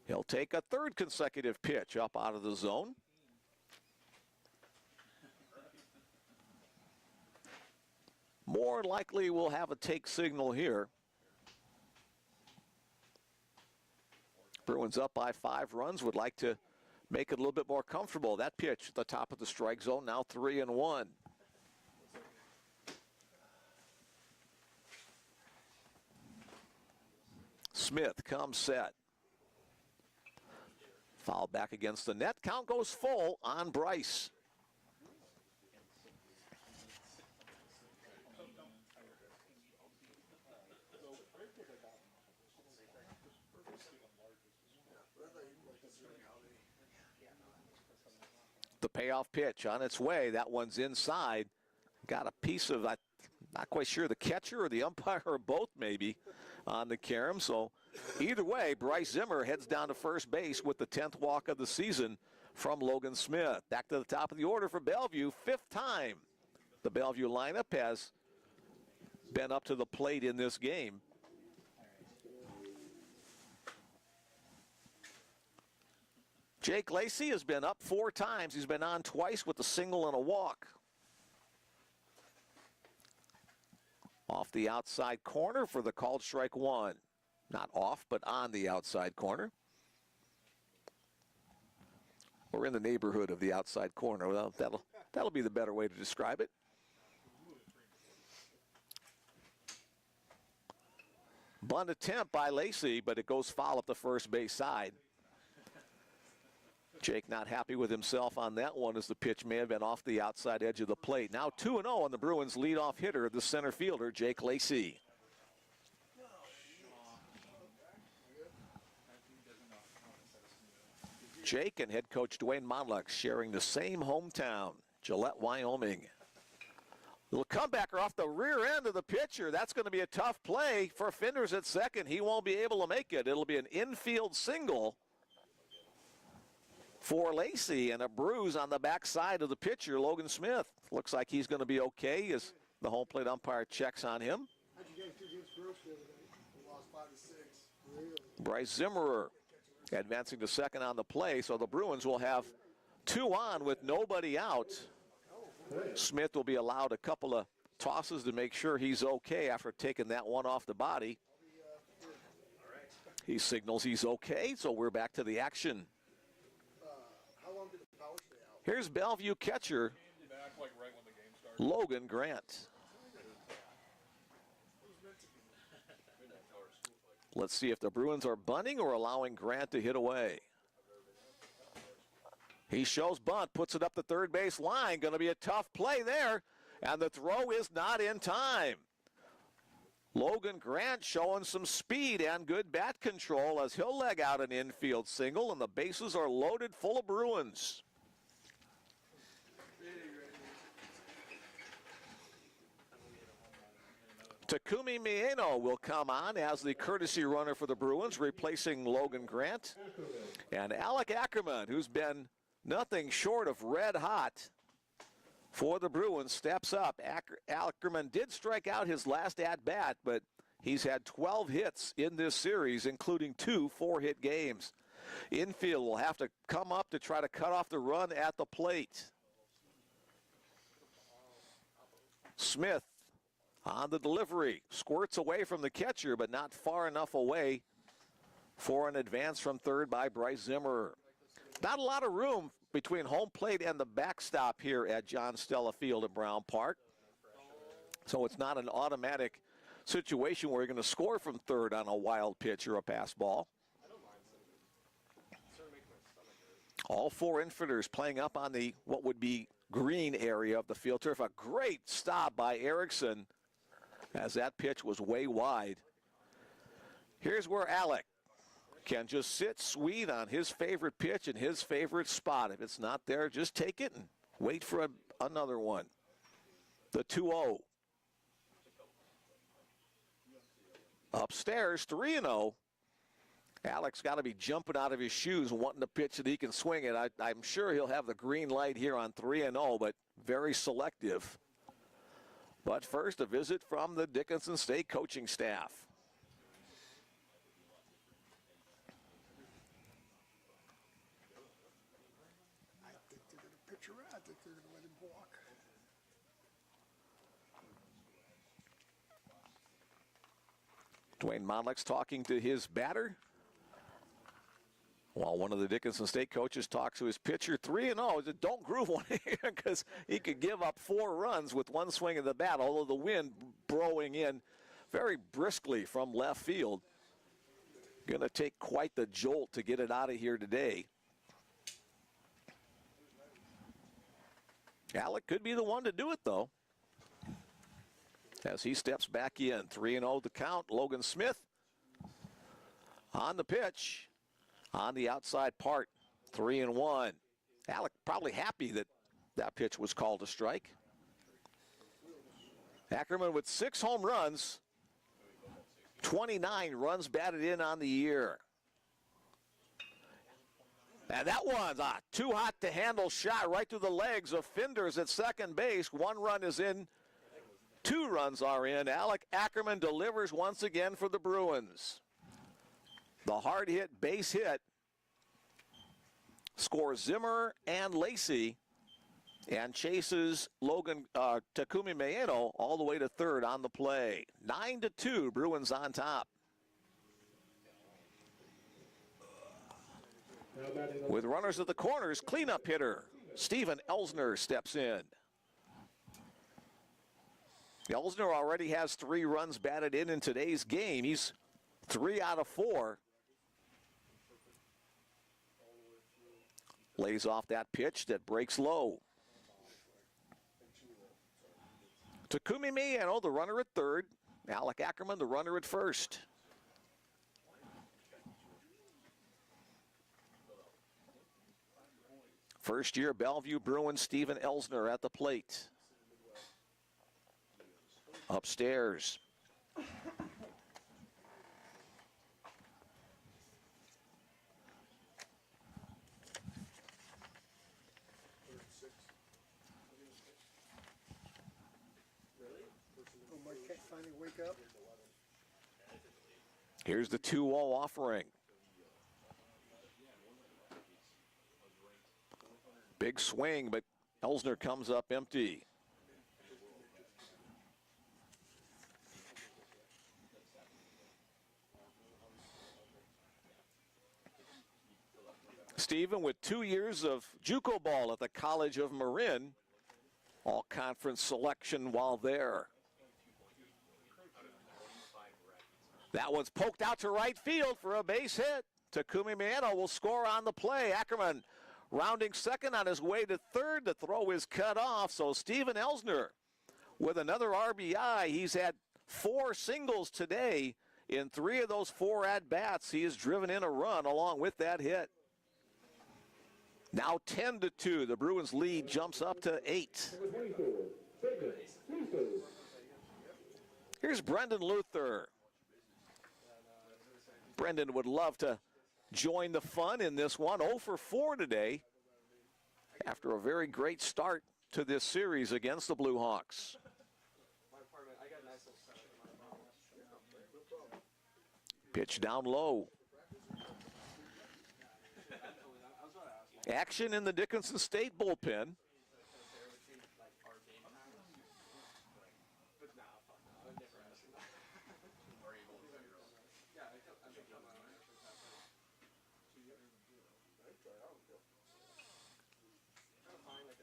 He'll take a 3rd consecutive pitch up out of the zone. More likely we'll have a take signal here. Bruins up by 5 runs, would like to make it a little bit more comfortable. That pitch at the top of the strike zone, now 3-1. Smith comes set. Foul back against the net. Count goes full on Bryce. The payoff pitch on its way. That one's inside. Got a piece of, I'm not quite sure, the catcher or the umpire or both maybe on the carom. So Either way, Bryce Zimmer heads down to first base with the 10th walk of the season from Logan Smith. Back to the top of the order for Bellevue, 5th time the Bellevue lineup has been up to the plate in this game. Jake Lacey has been up 4 times. He's been on twice with a single and a walk. Off the outside corner for the called strike 1. Not off, but on the outside corner. Or in the neighborhood of the outside corner. Well, that'll be the better way to describe it. Bunt attempt by Lacey, but it goes foul up the first base side. Jake not happy with himself on that one, as the pitch may have been off the outside edge of the plate. Now 2-0 on the Bruins' leadoff hitter, the center fielder, Jake Lacey. Jake and head coach Dwayne Monlux sharing the same hometown, Gillette, Wyoming. Little comebacker off the rear end of the pitcher. That's going to be a tough play for Finders at second. He won't be able to make it. It'll be an infield single for Lacey, and a bruise on the backside of the pitcher, Logan Smith. Looks like he's going to be okay as the home plate umpire checks on him. How'd you guys do against Gross the other night? We lost 5-6. Really? Bryce Zimmerer advancing to second on the play, so the Bruins will have 2 on with nobody out. Smith will be allowed a couple of tosses to make sure he's okay after taking that one off the body. He signals he's okay, so we're back to the action. Here's Bellevue catcher Logan Grant. Let's see if the Bruins are bunting or allowing Grant to hit away. He shows bunt, puts it up the third base line. Going to be a tough play there, and the throw is not in time. Logan Grant showing some speed and good bat control as he'll leg out an infield single, and the bases are loaded full of Bruins. Takumi Mieno will come on as the courtesy runner for the Bruins, replacing Logan Grant. And Alec Ackerman, who's been nothing short of red hot for the Bruins, steps up. Ackerman did strike out his last at-bat, but he's had 12 hits in this series, including 2 4-hit games. Infield will have to come up to try to cut off the run at the plate. Smith on the delivery, squirts away from the catcher, but not far enough away for an advance from third by Bryce Zimmer. Not a lot of room between home plate and the backstop here at John Stella Field at Brown Park. So it's not an automatic situation where you're going to score from third on a wild pitch or a pass ball. All 4 infielders playing up on the what would be green area of the field turf. A great stop by Erickson as that pitch was way wide. Here's where Alec can just sit sweet on his favorite pitch and his favorite spot. If it's not there, just take it and wait for another one. The 2-0. Upstairs, 3-0. Alec's got to be jumping out of his shoes wanting to pitch that he can swing it. I'm sure he'll have the green light here on 3-0, but very selective. But first, a visit from the Dickinson State coaching staff. I think they're going to pitch around. I think they're going to let him walk. Dwayne Monlux talking to his batter, while one of the Dickinson State coaches talks to his pitcher. 3-0. He said, don't groove one here, because he could give up 4 runs with one swing of the bat, although the wind blowing in very briskly from left field. Going to take quite the jolt to get it out of here today. Alec could be the one to do it, though, as he steps back in. 3-0 the count. Logan Smith on the pitch. On the outside part, 3-1. Alec probably happy that that pitch was called a strike. Ackerman with 6 home runs 29 runs batted in on the year. And that one's a too hot to handle shot right through the legs of Finders at second base. 1 run is in. 2 runs are in. Alec Ackerman delivers once again for the Bruins. The hard hit base hit scores Zimmer and Lacey and chases Logan Takumi Maeno all the way to third on the play. 9-2, Bruins on top. With runners at the corners, cleanup hitter Steven Elsner steps in. Elsner already has 3 runs batted in today's game. He's 3 out of 4. Lays off that pitch that breaks low. Takumi Maeno, the runner at third. Alec Ackerman, the runner at first. First-year Bellevue Bruins Steven Elsner at the plate. Upstairs. Oh, Mike can't finally wake up. Here's the 2-0 offering. Big swing, but Elsner comes up empty. Steven with 2 years of JUCO ball at the College of Marin. All-conference selection while there. That one's poked out to right field for a base hit. Takumi Maeno will score on the play. Ackerman rounding second on his way to third. The throw is cut off, so Steven Elsner with another RBI. He's had 4 singles today. In 3 of those 4 at-bats, he has driven in a run along with that hit. Now 10-2. The Bruins lead jumps up to 8. Here's Brendan Luther. Brendan would love to join the fun in this one. 0 for 4 today after a very great start to this series against the Blue Hawks. Pitch down low. Action in the Dickinson State bullpen.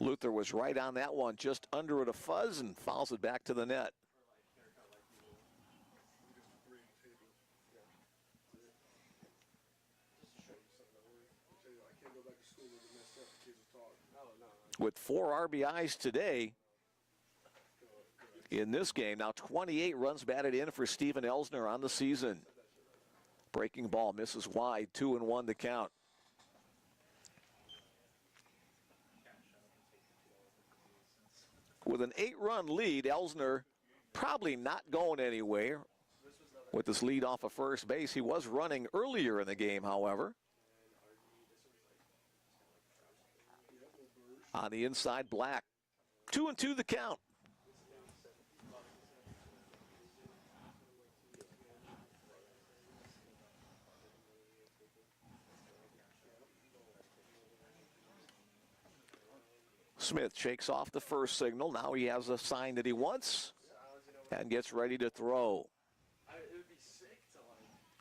Luther was right on that one, just under it a fuzz, and fouls it back to the net. With 4 RBIs today in this game. Now 28 runs batted in for Steven Elsner on the season. Breaking ball misses wide, 2-1 to count. With an 8-run lead, Elsner probably not going anywhere with this lead off of first base. He was running earlier in the game, however. On the inside, Black. 2-2 the count. Smith shakes off the first signal. Now he has a sign that he wants and gets ready to throw.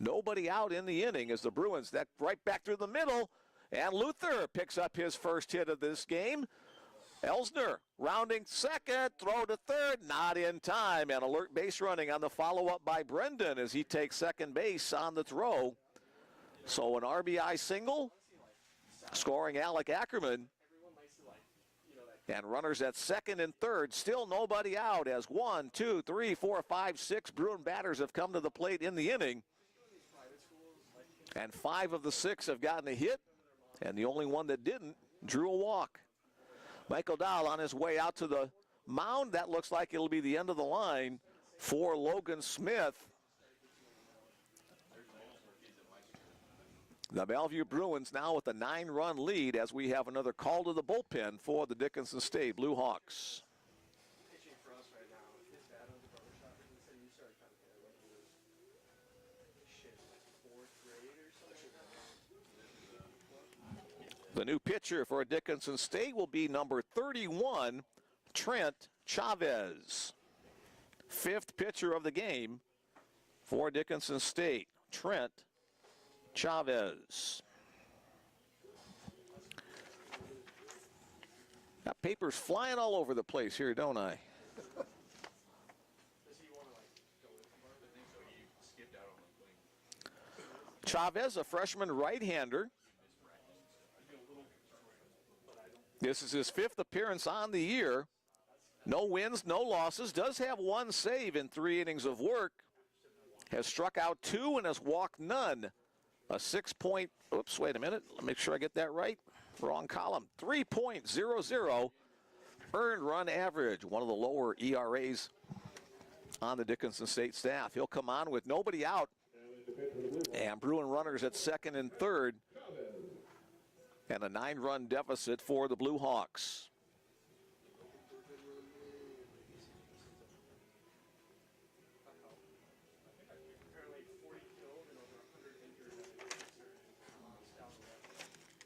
Nobody out in the inning as the Bruins, that right back through the middle. And Luther picks up his first hit of this game. Elsner rounding second, throw to third, not in time. And alert base running on the follow-up by Brendan as he takes second base on the throw. So an RBI single, scoring Alec Ackerman. And runners at second and third, still nobody out as 1, 2, 3, 4, 5, 6 Bruin batters have come to the plate in the inning. And 5 of the 6 have gotten a hit. And the only one that didn't drew a walk. Michael Dahl on his way out to the mound. That looks like it'll be the end of the line for Logan Smith. The Bellevue Bruins now with a 9-run lead as we have another call to the bullpen for the Dickinson State Blue Hawks. Pitching for us right now. His dad owns a barbershop, and he said you started cutting hair when he was fourth grade or something like that. The new pitcher for Dickinson State will be number 31, Trent Chavez. 5th pitcher of the game for Dickinson State, Trent Chavez. Got papers flying all over the place here, don't I? Chavez, a freshman right-hander. This is his 5th appearance on the year. No wins, no losses. Does have 1 save in 3 innings of work. Has struck out 2 and has walked none. A 6-point, oops, wait a minute. Let me make sure I get that right. Wrong column. 3.00 earned run average. One of the lower ERAs on the Dickinson State staff. He'll come on with nobody out. And Bruin runners at 2nd and 3rd. And a 9-run deficit for the Blue Hawks.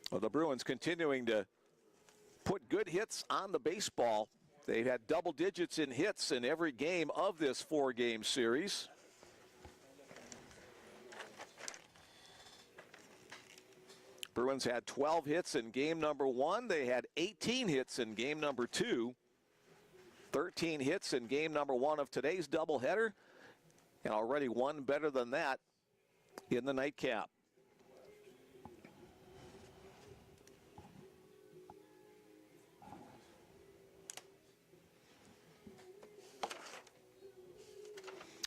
Well, the Bruins continuing to put good hits on the baseball. They've had double digits in hits in every game of this 4-game series. Bruins had 12 hits in game number 1. They had 18 hits in game number 2. 13 hits in game number 1 of today's doubleheader. And already 1 better than that in the nightcap.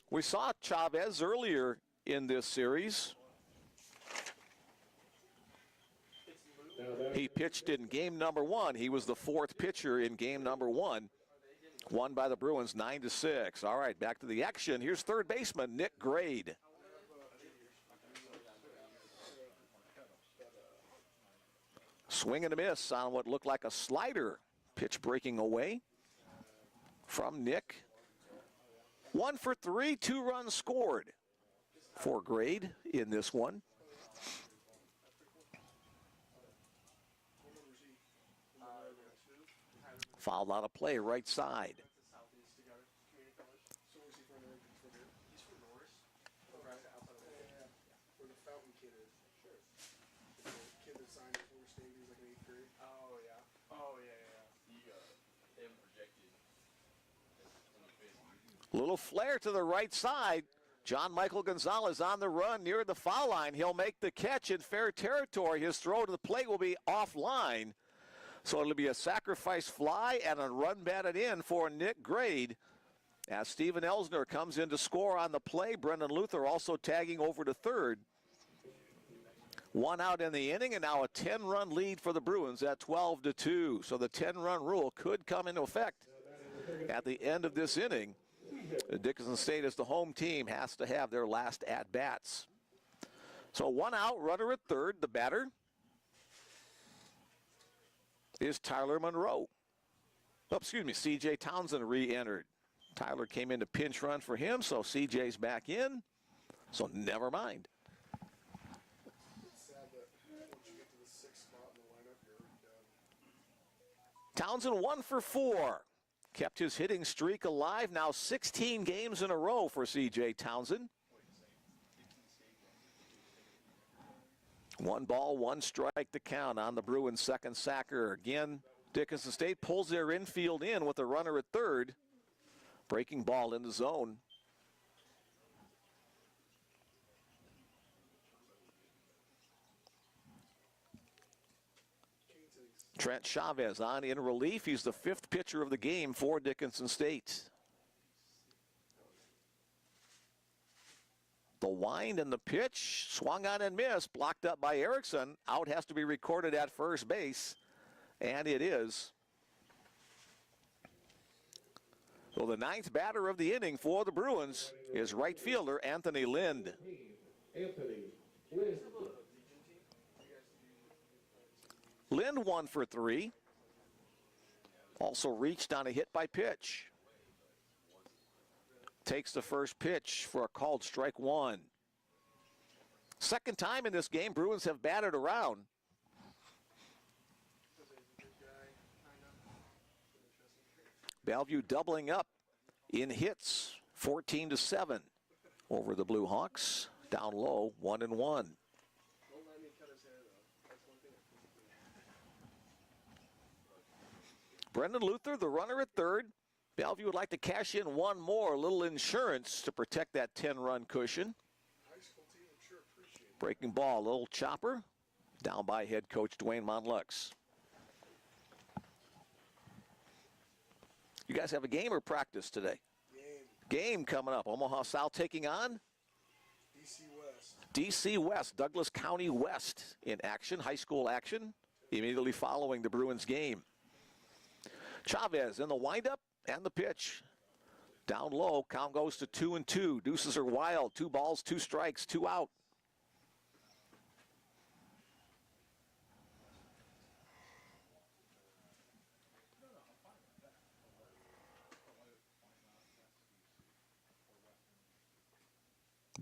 We saw Chavez earlier in this series. He pitched in game number 1. He was the 4th pitcher in game number 1. Won by the Bruins 9-6. All right, back to the action. Here's 3rd baseman Nick Grade. Swing and a miss on what looked like a slider. Pitch breaking away from Nick. 1 for 3, 2 runs scored for Grade in this one. Fouled out of play, right side. Little flare to the right side. John Michael Gonzalez on the run near the foul line. He'll make the catch in fair territory. His throw to the plate will be offline. So it'll be a sacrifice fly and a run batted in for Nick Grade. As Steven Elsner comes in to score on the play, Brendan Luther also tagging over to 3rd. 1 out in the inning, and now a 10-run lead for the Bruins at 12-2. So the 10-run rule could come into effect at the end of this inning. Dickinson State, as the home team, has to have their last at-bats. So 1 out, runner at 3rd. The batter is Tyler Monroe. Oh, excuse me, C.J. Townsend re-entered. Tyler came in to pinch run for him, so C.J.'s back in. So never mind. It's sad that once you get to the 6th spot in the lineup, you're already done. Townsend 1 for 4. Kept his hitting streak alive. Now 16 games in a row for C.J. Townsend. 1 ball, 1 strike to count on the Bruins' second sacker. Again, Dickinson State pulls their infield in with a runner at 3rd. Breaking ball in the zone. Trent Chavez on in relief. He's the 5th pitcher of the game for Dickinson State. The wind and the pitch, swung on and missed, blocked up by Erickson. Out has to be recorded at first base, and it is. So the 9th batter of the inning for the Bruins is right fielder Anthony Lind. Anthony Lind. Lind 1 for 3. Also reached on a hit by pitch. Takes the first pitch for a called strike 1. Second time in this game, Bruins have batted around. Bellevue doubling up in hits, 14-7 over the Blue Hawks. Down low, 1-1. Brendan Luther, the runner at third. Bellevue would like to cash in one more, a little insurance to protect that 10-run cushion. Breaking ball, a little chopper, down by head coach Dwayne Monlux. You guys have a game or practice today? Game coming up. Omaha South taking on? DC West, Douglas County West in action, high school action, immediately following the Bruins game. Chavez in the windup and the pitch. Down low, count goes to 2-2. Deuces are wild, 2 balls, 2 strikes, 2 out.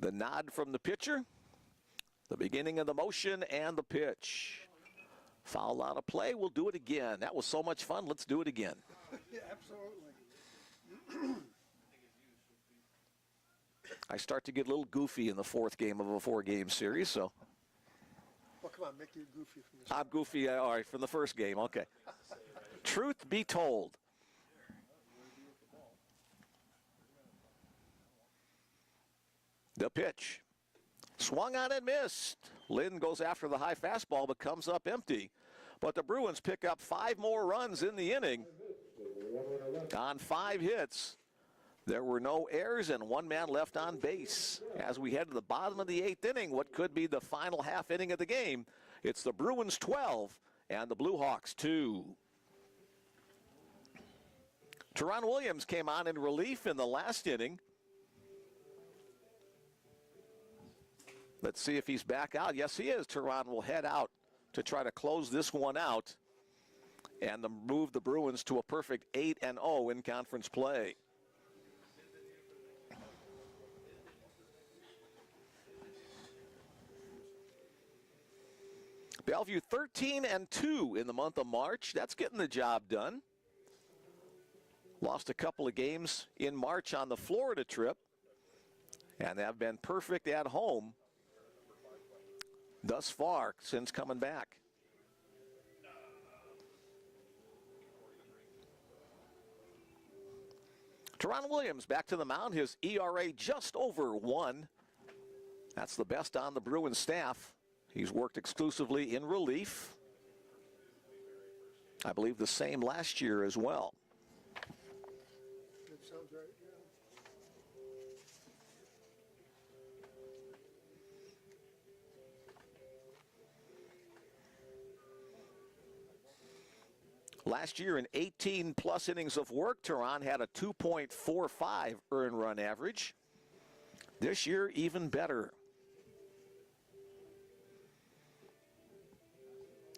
The nod from the pitcher, the beginning of the motion and the pitch. Foul out of play, we'll do it again. That was so much fun, let's do it again. Yeah, absolutely. I start to get a little goofy in the 4th game of a 4-game series, so. Well, come on, make you goofy from the I'm goofy, all right, from the first game, okay. Truth be told. The pitch. Swung on and missed. Lind goes after the high fastball but comes up empty. But the Bruins pick up 5 more runs in the inning. On 5 hits. There were no errors and 1 man left on base. As we head to the bottom of the 8th inning, what could be the final half inning of the game, it's the Bruins 12 and the Blue Hawks 2. Teron Williams came on in relief in the last inning. Let's see if he's back out. Yes, he is. Teron will head out to try to close this one out and move the Bruins to a perfect 8-0 in conference play. Bellevue 13-2 in the month of March. That's getting the job done. Lost a couple of games in March on the Florida trip, and they have been perfect at home thus far since coming back. Teron Williams back to the mound. His ERA just over 1. That's the best on the Bruins staff. He's worked exclusively in relief. I believe the same last year as well. That sounds right, yeah. Last year in 18-plus innings of work, Teron had a 2.45 earned run average. This year, even better.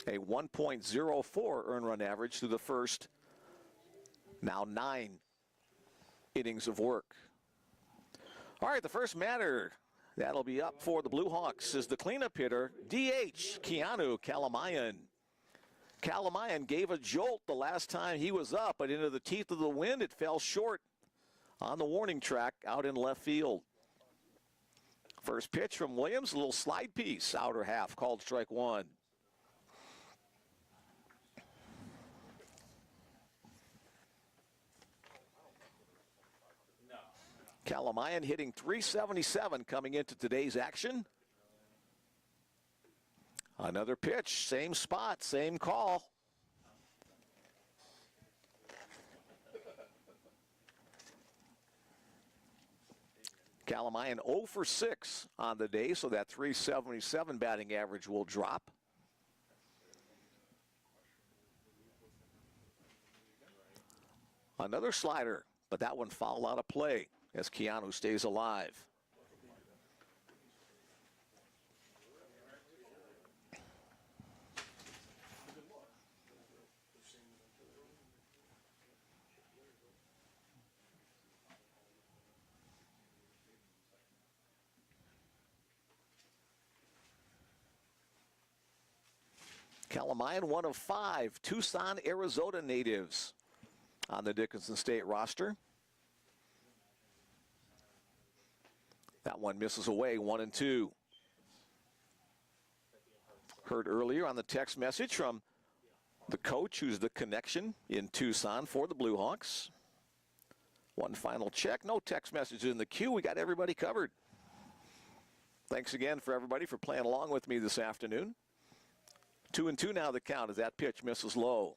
A 1.04 earned run average through the first, now 9 innings of work. All right, the first batter that'll be up for the Blue Hawks is the cleanup hitter, DH Keanu Kalamayan. Kalamayan gave a jolt the last time he was up, but into the teeth of the wind, it fell short on the warning track out in left field. First pitch from Williams, a little slide piece, outer half, called strike 1. Kalamayan hitting .377 coming into today's action. Another pitch, same spot, same call. Kalamayan 0 for 6 on the day, so that .377 batting average will drop. Another slider, but that one fouled out of play as Keanu stays alive. Calamayan, one of 5 Tucson, Arizona natives on the Dickinson State roster. That one misses away, 1-2. Heard earlier on the text message from the coach, who's the connection in Tucson for the Blue Hawks. One final check. No text messages in the queue. We got everybody covered. Thanks again for everybody for playing along with me this afternoon. 2-2 now the count as that pitch misses low.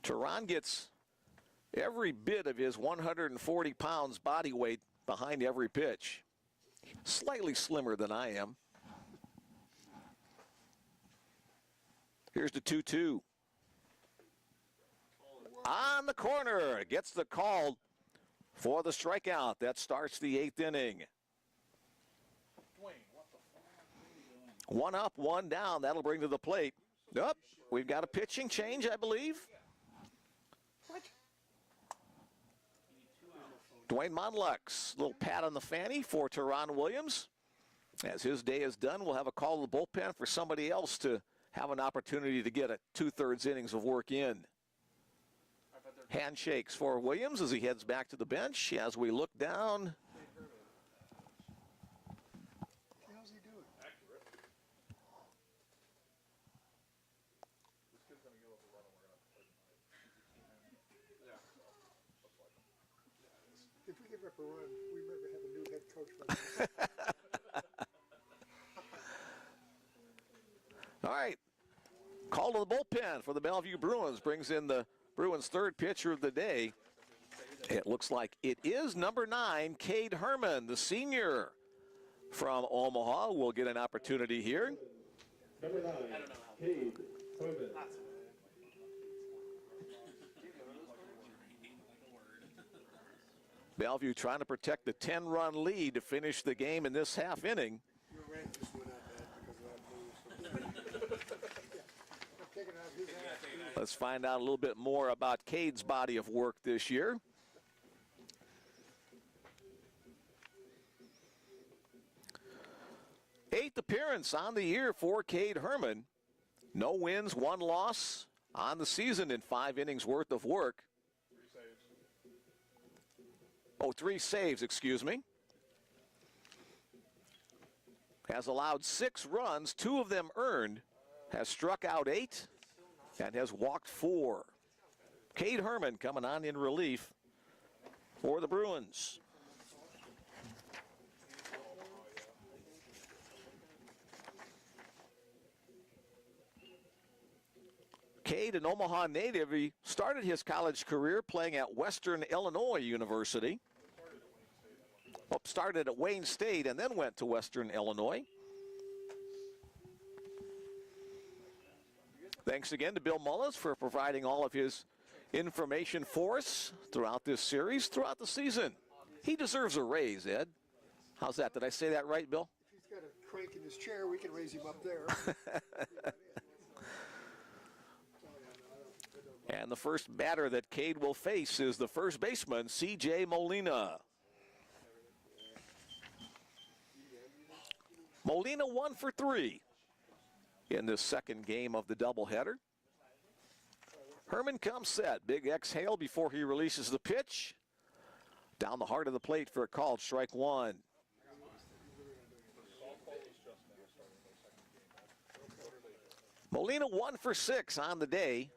Teran gets every bit of his 140 pounds body weight behind every pitch. Slightly slimmer than I am. Here's the 2-2. On the corner, gets the call for the strikeout. That starts the 8th inning. One up, one down. That'll bring to the plate. Up, we've got a pitching change, I believe. Dwayne Monlux, little pat on the fanny for Teran Williams. As his day is done, we'll have a call to the bullpen for somebody else to have an opportunity to get a 2/3 innings of work in. Handshakes for Williams as he heads back to the bench. As we look down. How's he doing? Accurate. This kid's going to give us a run and we're going to have to play tonight. Yeah. Looks like him. If we give up a run, we remember have a new head coach. By All right. Call to the bullpen for the Bellevue Bruins. Brings in the Bruins' 3rd pitcher of the day. It looks like it is number 9, Cade Herman, the senior from Omaha. Will get an opportunity here. Number 9, Cade Herman. Bellevue trying to protect the 10-run lead to finish the game in this half inning. Your rant just went up because of that move. I'm taking it out of his ass. Let's find out a little bit more about Cade's body of work this year. Eighth appearance on the year for Cade Herman. No wins, 1 loss on the season in 5 innings worth of work. 3 saves, excuse me. Has allowed 6 runs, 2 of them earned. Has struck out 8 and has walked 4. Cade Herman coming on in relief for the Bruins. Cade, an Omaha native, he started his college career playing at Western Illinois University. Started at Wayne State and then went to Western Illinois. Thanks again to Bill Mullis for providing all of his information for us throughout this series, throughout the season. He deserves a raise, Ed. How's that? Did I say that right, Bill? If he's got a crank in his chair, we can raise him up there. And the first batter that Cade will face is the first baseman, C.J. Molina. Molina 1 for 3 in this second game of the doubleheader. Herman comes set. Big exhale before he releases the pitch. Down the heart of the plate for a called strike 1. Molina 1 for 6 on the day.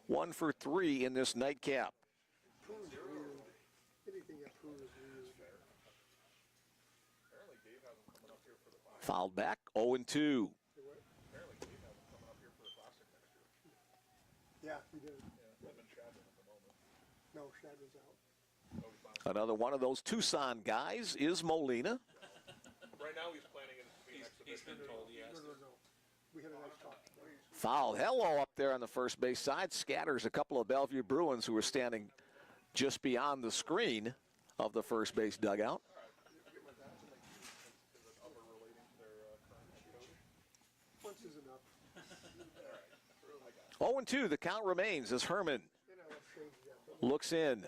1 for 3 in this nightcap. Anything that proves weird. Fouled back, 0-2. Yeah, he did. No, Shad was out. Another one of those Tucson guys is Molina. Right now he's planning it to be an exhibition. He's been told, yes. No. We had a nice talk. Foul. Hello up there on the first base side. Scatters a couple of Bellevue Bruins who were standing just beyond the screen of the first base dugout. Once is enough. 0-2, the count remains as Herman looks in.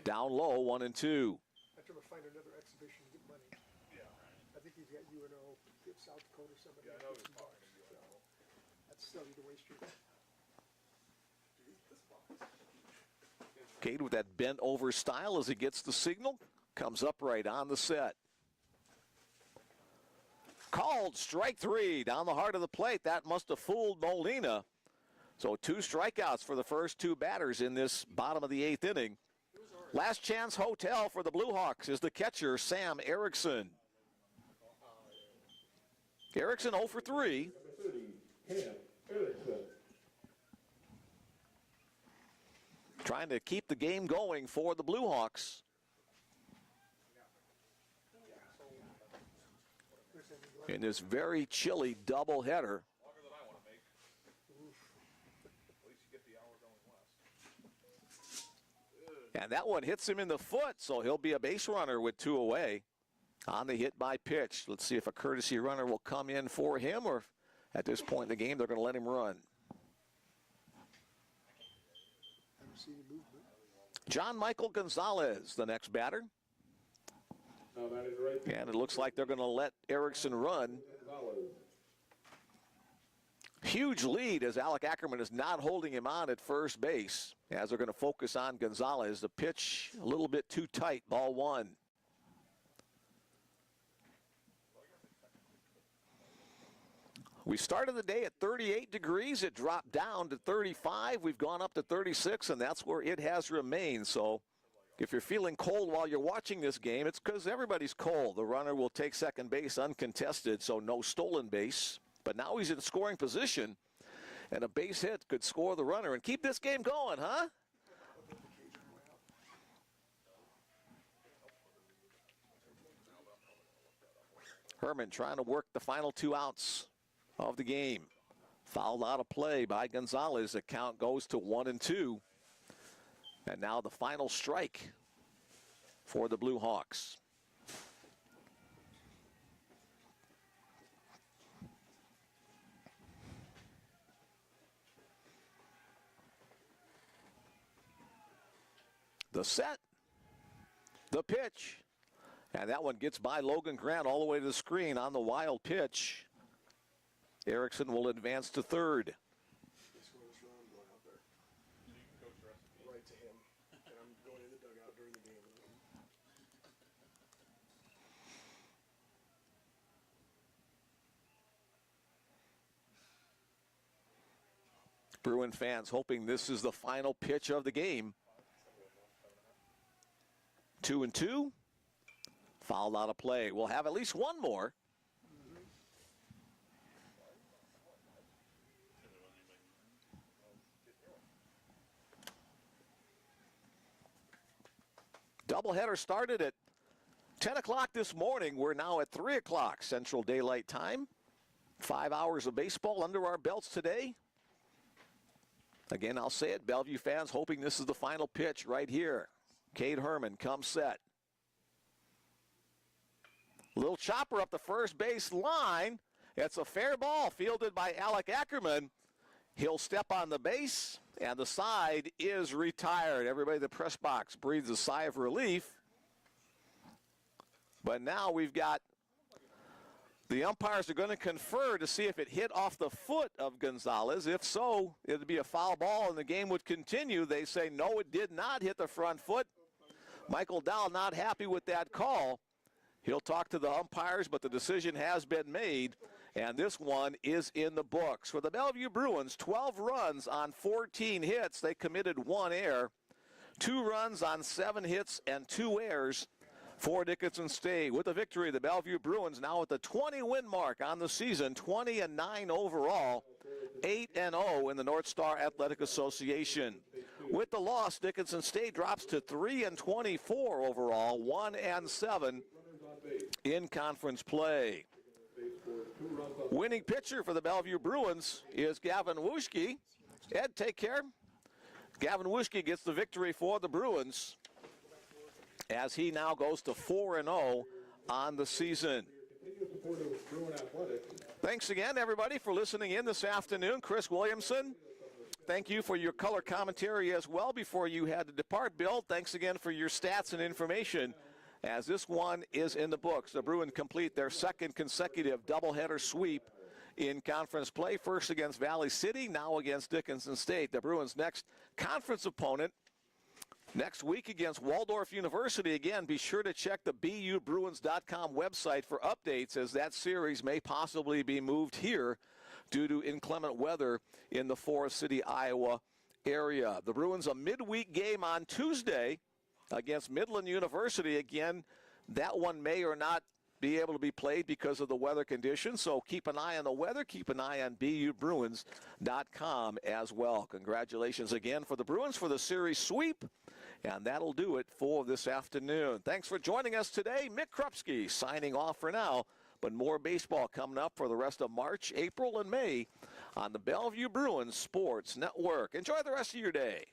Down low, 1-2. I'm trying to find another exhibition to get money. Yeah. I think he's got UNO, get South Dakota or somebody. Yeah, I know get he's some talking bucks. to UNO. That's silly to waste your time. This box. Cade with that bent over style as he gets the signal. Comes upright on the set. Called strike 3 down the heart of the plate. That must have fooled Molina. So 2 strikeouts for the first 2 batters in this bottom of the 8th inning. Last chance hotel for the Blue Hawks is the catcher, Sam Erickson. Erickson 0 for 3. Number 30, Cam Erickson. Trying to keep the game going for the Blue Hawks. In this very chilly doubleheader. Longer than I want to make. At least you get the hour going west. And that one hits him in the foot, so he'll be a base runner with 2 away on the hit by pitch. Let's see if a courtesy runner will come in for him, or at this point in the game, they're going to let him run. I don't see any movement. John Michael Gonzalez, the next batter. Now that is right. And it looks like they're going to let Erickson run. Gonzalez. Huge lead as Alec Ackerman is not holding him on at first base, as they're going to focus on Gonzalez. The pitch a little bit too tight, ball 1. We started the day at 38 degrees. It dropped down to 35. We've gone up to 36, and that's where it has remained. So if you're feeling cold while you're watching this game, it's because everybody's cold. The runner will take second base uncontested, so no stolen base. But now he's in scoring position, and a base hit could score the runner and keep this game going, huh? Herman trying to work the final 2 outs of the game. Fouled out of play by Gonzalez. The count goes to 1-2. And now the final strike for the Blue Hawks. The set, the pitch, and that one gets by Logan Grant all the way to the screen on the wild pitch. Erickson will advance to third. This one is wrong, I'm going out there. Right to him. And I'm going in the dugout during the game. Bruin fans hoping this is the final pitch of the game. 2-2. Fouled out of play. We'll have at least one more. Doubleheader started at 10 o'clock this morning. We're now at 3 o'clock Central Daylight Time. 5 hours of baseball under our belts today. Again, I'll say it, Bellevue fans hoping this is the final pitch right here. Cade Herman comes set. Little chopper up the first base line. It's a fair ball fielded by Alec Ackerman. He'll step on the base, and the side is retired. Everybody in the press box breathes a sigh of relief. But now we've got the umpires are going to confer to see if it hit off the foot of Gonzalez. If so, it would be a foul ball and the game would continue. They say, no, it did not hit the front foot. Michael Dahl not happy with that call. He'll talk to the umpires, but the decision has been made, and this one is in the books. For the Bellevue Bruins, 12 runs on 14 hits. They committed 1 error. 2 runs on 7 hits and 2 errors for Dickinson State. With the victory, the Bellevue Bruins now at the 20-win mark on the season, 20-9 overall, 8-0 in the North Star Athletic Association. With the loss, Dickinson State drops to 3-24 overall, 1-7 in conference play. Winning pitcher for the Bellevue Bruins is Gavin Wuschke. Ed, take care. Gavin Wuschke gets the victory for the Bruins as he now goes to 4-0 on the season. Thanks again, everybody, for listening in this afternoon. Chris Williamson, thank you for your color commentary as well before you had to depart. Bill, thanks again for your stats and information as this one is in the books. The Bruins complete their second consecutive doubleheader sweep in conference play, first against Valley City, now against Dickinson State. The Bruins' next conference opponent next week against Waldorf University. Again, be sure to check the BUBruins.com website for updates as that series may possibly be moved here due to inclement weather in the Forest City, Iowa area. The Bruins a midweek game on Tuesday against Midland University. Again, that one may or not be able to be played because of the weather conditions. So keep an eye on the weather. Keep an eye on BUBruins.com as well. Congratulations again for the Bruins for the series sweep. And that'll do it for this afternoon. Thanks for joining us today. Mick Krupski signing off for now. But more baseball coming up for the rest of March, April, and May on the Bellevue Bruins Sports Network. Enjoy the rest of your day.